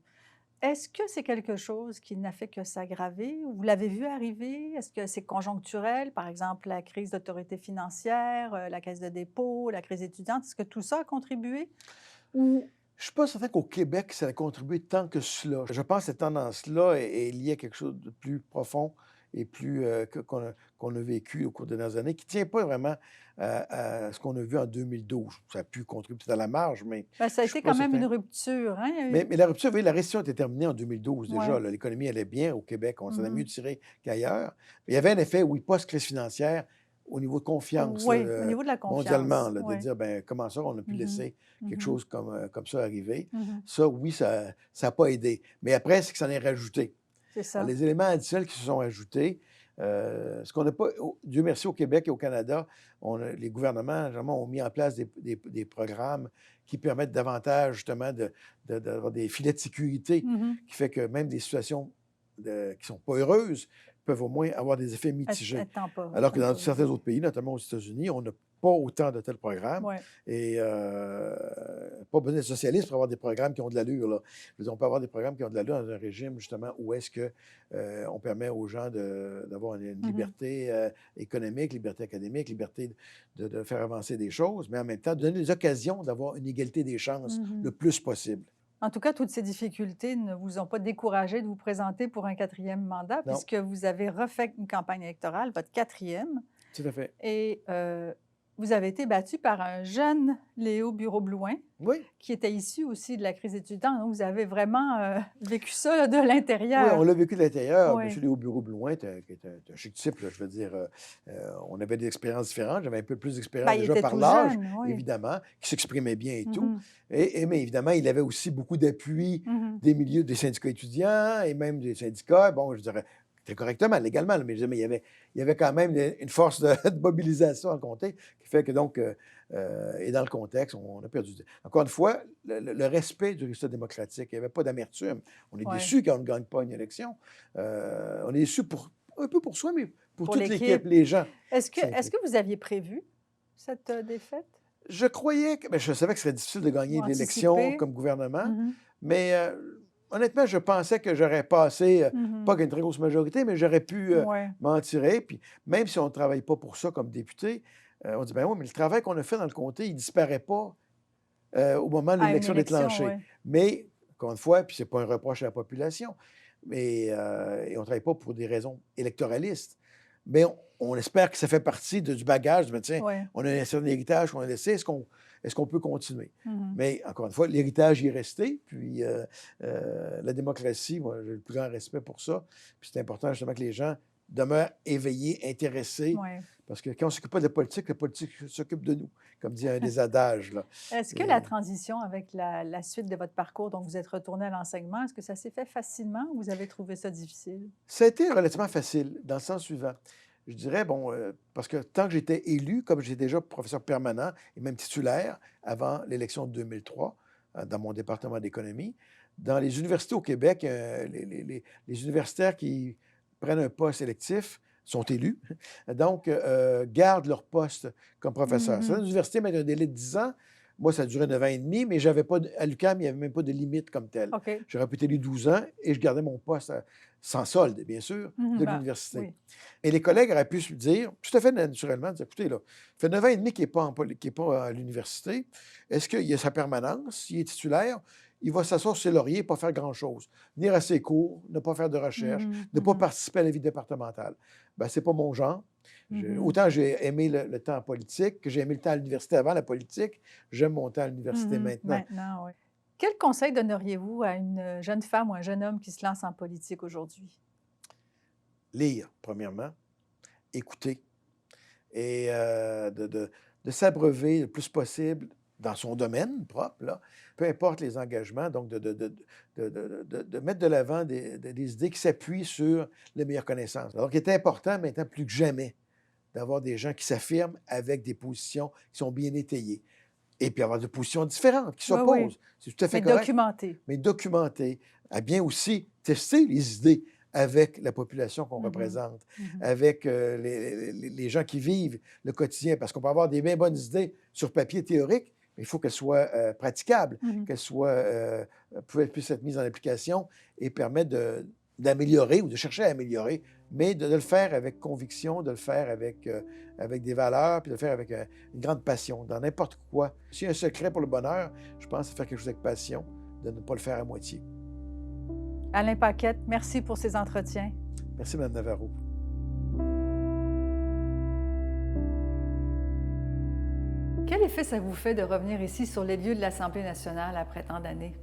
Speaker 1: Est-ce que c'est quelque chose qui n'a fait que s'aggraver? Vous l'avez vu arriver? Est-ce que c'est conjoncturel? Par exemple, la crise d'autorité financière, la caisse de dépôt, la crise étudiante, est-ce que tout ça a contribué? Ou
Speaker 2: Je ne suis pas certain qu'au Québec, ça a contribué tant que cela. Je pense que cette tendance-là est liée à quelque chose de plus profond et plus qu'on a vécu au cours des dernières années, qui ne tient pas vraiment à ce qu'on a vu en 2012. Ça a pu contribuer peut-être à la marge, mais
Speaker 1: ben, ça a
Speaker 2: je ne suis
Speaker 1: été
Speaker 2: pas
Speaker 1: quand même une
Speaker 2: certain.
Speaker 1: rupture, hein?
Speaker 2: Mais la rupture, vous voyez, la récession était terminée en 2012 déjà.
Speaker 1: Ouais.
Speaker 2: Là. L'économie allait bien au Québec. On s'en a mieux
Speaker 1: Mhm.
Speaker 2: tiré qu'ailleurs. Mais il y avait un effet, oui, post-crise financière, au niveau de confiance là,
Speaker 1: Oui, au niveau de la
Speaker 2: mondialement,
Speaker 1: confiance.
Speaker 2: là, de
Speaker 1: Oui.
Speaker 2: dire, ben comment ça, on a pu
Speaker 1: Mhm.
Speaker 2: laisser quelque
Speaker 1: Mhm.
Speaker 2: chose comme ça arriver.
Speaker 1: Mhm.
Speaker 2: Ça, oui, ça n'a pas aidé. Mais après, c'est que ça en est rajouté.
Speaker 1: C'est
Speaker 2: Alors,
Speaker 1: ça.
Speaker 2: les éléments additionnels qui se sont ajoutés, ce qu'on n'a pas, Dieu merci, au Québec et au Canada, les gouvernements généralement, ont mis en place des programmes qui permettent davantage, justement, d'avoir des filets de sécurité,
Speaker 1: Mhm.
Speaker 2: qui fait que même des situations qui ne sont pas heureuses peuvent au moins avoir des effets mitigés. Alors que dans certains autres pays, notamment aux États-Unis, on n'a pas autant de tels programmes
Speaker 1: Ouais.
Speaker 2: et pas besoin d'être socialiste pour avoir des programmes qui ont de l'allure. Là. Je veux dire, on peut avoir des programmes qui ont de l'allure dans un régime, justement, où est-ce que on permet aux gens d'avoir une
Speaker 1: Mhm.
Speaker 2: liberté économique, liberté académique, liberté de faire avancer des choses, mais en même temps, de donner des occasions d'avoir une égalité des chances
Speaker 1: Mhm.
Speaker 2: le plus possible.
Speaker 1: En tout cas, toutes ces difficultés ne vous ont pas découragé de vous présenter pour un 4e mandat,
Speaker 2: Non,
Speaker 1: puisque vous avez refait une campagne électorale, votre 4e,
Speaker 2: tout à fait.
Speaker 1: et vous avez été battu par un jeune Léo Bureau-Blouin,
Speaker 2: Oui.
Speaker 1: qui était issu aussi de la crise étudiante. Donc, vous avez vraiment vécu ça là, de
Speaker 2: Oui, on
Speaker 1: l'intérieur.
Speaker 2: l'a vécu de l'intérieur.
Speaker 1: Oui.
Speaker 2: M. Léo Bureau-Blouin qui est un chic type, là, je veux dire. On avait des expériences différentes. J'avais un peu plus d'expérience
Speaker 1: Ben, il
Speaker 2: déjà
Speaker 1: était
Speaker 2: par
Speaker 1: tout
Speaker 2: l'âge,
Speaker 1: jeune, oui.
Speaker 2: évidemment, qui s'exprimait bien et tout.
Speaker 1: Mhm.
Speaker 2: Mais évidemment, il avait aussi beaucoup d'appui
Speaker 1: Mhm.
Speaker 2: des milieux des syndicats étudiants et même des syndicats. Bon, je dirais, très correctement, légalement, là, mais, je disais, mais il y avait quand même une force de mobilisation à compter qui fait que donc, et dans le contexte, on a perdu. Encore une fois, le respect du résultat démocratique, il n'y avait pas d'amertume. On est
Speaker 1: Ouais.
Speaker 2: déçu quand on ne gagne pas une élection. On est déçu un peu pour soi, mais pour
Speaker 1: Pour
Speaker 2: toute
Speaker 1: l'équipe.
Speaker 2: l'équipe, les gens.
Speaker 1: Est-ce
Speaker 2: qui
Speaker 1: que,
Speaker 2: sont
Speaker 1: est-ce que vous aviez prévu cette défaite?
Speaker 2: Je croyais que. Je savais que ce serait difficile de gagner
Speaker 1: Ou
Speaker 2: l'élection
Speaker 1: anticipé?
Speaker 2: comme gouvernement,
Speaker 1: Mhm.
Speaker 2: mais honnêtement, je pensais que j'aurais passé,
Speaker 1: Mhm.
Speaker 2: pas qu'une très grosse majorité, mais j'aurais pu
Speaker 1: Ouais.
Speaker 2: m'en tirer. Puis même si on ne travaille pas pour ça comme député, on dit, ben oui, mais le travail qu'on a fait dans le comté, il ne disparaît pas au moment de
Speaker 1: À une
Speaker 2: l'élection
Speaker 1: élection,
Speaker 2: déclenchée.
Speaker 1: ouais.
Speaker 2: Mais, encore une fois, puis ce n'est pas un reproche à la population, mais et on ne travaille pas pour des raisons électoralistes. Mais on espère que ça fait partie du bagage. Mais tiens,
Speaker 1: Ouais.
Speaker 2: on a un certain héritage qu'on a laissé. Est-ce qu'on peut continuer?
Speaker 1: Mhm.
Speaker 2: Mais encore une fois, l'héritage y est resté. Puis la démocratie, moi, j'ai le plus grand respect pour ça. Puis c'est important justement que les gens demeurent éveillés, intéressés.
Speaker 1: Ouais.
Speaker 2: Parce que quand on ne s'occupe pas de la politique s'occupe de nous, comme dit un des adages. Là.
Speaker 1: Est-ce que
Speaker 2: Et-
Speaker 1: la transition avec la suite de votre parcours, donc vous êtes retourné à l'enseignement, est-ce que ça s'est fait facilement ou vous avez trouvé ça difficile?
Speaker 2: Ça a été relativement facile, dans le sens suivant. Je dirais, bon, parce que tant que j'étais élu, comme j'étais déjà professeur permanent et même titulaire avant l'élection de 2003, dans mon département d'économie, dans les universités au Québec, les universitaires qui prennent un poste électif sont élus, donc gardent leur poste comme professeur.
Speaker 1: Mhm.
Speaker 2: Certaines universités mettent un délai de 10 ans. Moi, ça a duré 9 ans et demi, mais j'avais pas à l'UQAM, il n'y avait même pas de limite comme telle.
Speaker 1: OK.
Speaker 2: J'aurais pu être élu 12 ans et je gardais mon poste sans solde, bien sûr,
Speaker 1: Mhm.
Speaker 2: de
Speaker 1: Ben,
Speaker 2: l'université.
Speaker 1: oui.
Speaker 2: Et les collègues auraient pu se dire, tout à fait naturellement, dire, écoutez, là, ça fait 9 ans et demi qu'il n'est pas à l'université. Est-ce qu'il a sa permanence? S'il est titulaire, il va s'asseoir sur ses lauriers et pas faire grand-chose. Venir à ses cours, ne pas faire de recherche,
Speaker 1: Mhm.
Speaker 2: ne pas
Speaker 1: Mhm.
Speaker 2: participer à la vie départementale. Ben, c'est pas mon genre.
Speaker 1: Mhm.
Speaker 2: Autant j'ai aimé le temps en politique, que j'ai aimé le temps à l'université avant la politique, j'aime mon temps à l'université
Speaker 1: Mhm.
Speaker 2: maintenant.
Speaker 1: Maintenant, oui. Quel conseil donneriez-vous à une jeune femme ou un jeune homme qui se lance en politique aujourd'hui?
Speaker 2: Lire, premièrement, écouter et de s'abreuver le plus possible dans son domaine propre, là, peu importe les engagements, donc de mettre de l'avant des idées qui s'appuient sur les meilleures connaissances. Alors, il est important maintenant plus que jamais d'avoir des gens qui s'affirment avec des positions qui sont bien étayées. Et puis avoir des positions différentes qui
Speaker 1: Oui,
Speaker 2: s'opposent.
Speaker 1: oui.
Speaker 2: C'est tout à fait
Speaker 1: Mais
Speaker 2: correct.
Speaker 1: documenté.
Speaker 2: Mais documenter, à bien aussi tester les idées avec la population qu'on
Speaker 1: Mhm.
Speaker 2: représente,
Speaker 1: Mhm.
Speaker 2: avec les gens qui vivent le quotidien. Parce qu'on peut avoir des bien bonnes idées sur papier théorique, mais il faut qu'elles soient praticables,
Speaker 1: Mhm.
Speaker 2: qu'elles puissent être mises en application et permettre d'améliorer ou de chercher à améliorer, mais de le faire avec conviction, de le faire avec des valeurs, puis de le faire avec une grande passion, dans n'importe quoi. S'il y a un secret pour le bonheur, je pense que c'est faire quelque chose avec passion, de ne pas le faire à moitié.
Speaker 1: Alain Paquette, merci pour ces entretiens.
Speaker 2: Merci, Mme Navarro.
Speaker 1: Quel effet ça vous fait de revenir ici sur les lieux de l'Assemblée nationale après tant d'années?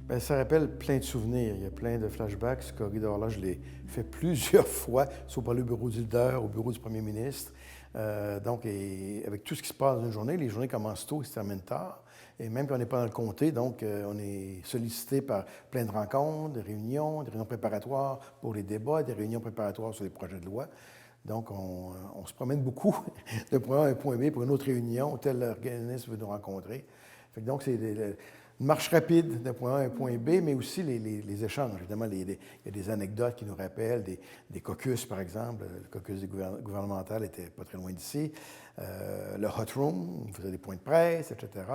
Speaker 5: Bien, ça rappelle plein de souvenirs. Il y a plein de flashbacks. Ce corridor-là, je l'ai fait plusieurs fois, soit par le bureau du leader, au bureau du premier ministre. Donc, avec tout ce qui se passe dans une journée, les journées commencent tôt et se terminent tard. Et même quand on n'est pas dans le comté, donc on est sollicité par plein de rencontres, des réunions préparatoires pour les débats, des réunions préparatoires sur les projets de loi. Donc, on se promène beaucoup de point A à un point B pour une autre réunion, tel organisme veut nous rencontrer. Fait que donc, c'est une marche rapide d'un point A à un point B, mais aussi les échanges. Évidemment, il y a des anecdotes qui nous rappellent, des caucus, par exemple. Le caucus gouvernemental n'était pas très loin d'ici. Le hot room, on faisait des points de presse, etc.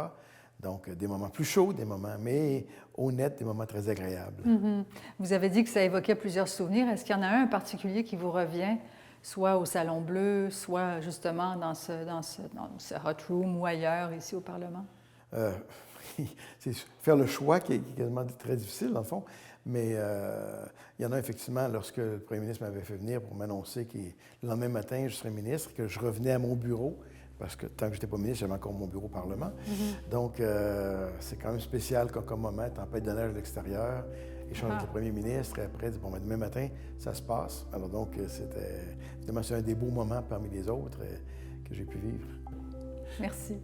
Speaker 5: Donc, des moments plus chauds, des moments, mais honnêtes, des moments très agréables.
Speaker 1: Mm-hmm. Vous avez dit que ça évoquait plusieurs souvenirs. Est-ce qu'il y en a un en particulier qui vous revient, soit au Salon Bleu, soit justement dans ce hot room ou ailleurs, ici au Parlement?
Speaker 5: C'est faire le choix qui est quasiment très difficile, dans le fond. Mais il y en a effectivement, lorsque le premier ministre m'avait fait venir pour m'annoncer que le lendemain matin, je serais ministre, que je revenais à mon bureau, parce que tant que je n'étais pas ministre, j'avais encore mon bureau au Parlement. Mm-hmm. Donc, c'est quand même spécial comme moment, tempête de neige à l'extérieur, échange avec le premier ministre, et après, bon, demain matin, ça se passe. Alors donc, évidemment, c'est un des beaux moments parmi les autres que j'ai pu vivre.
Speaker 1: Merci.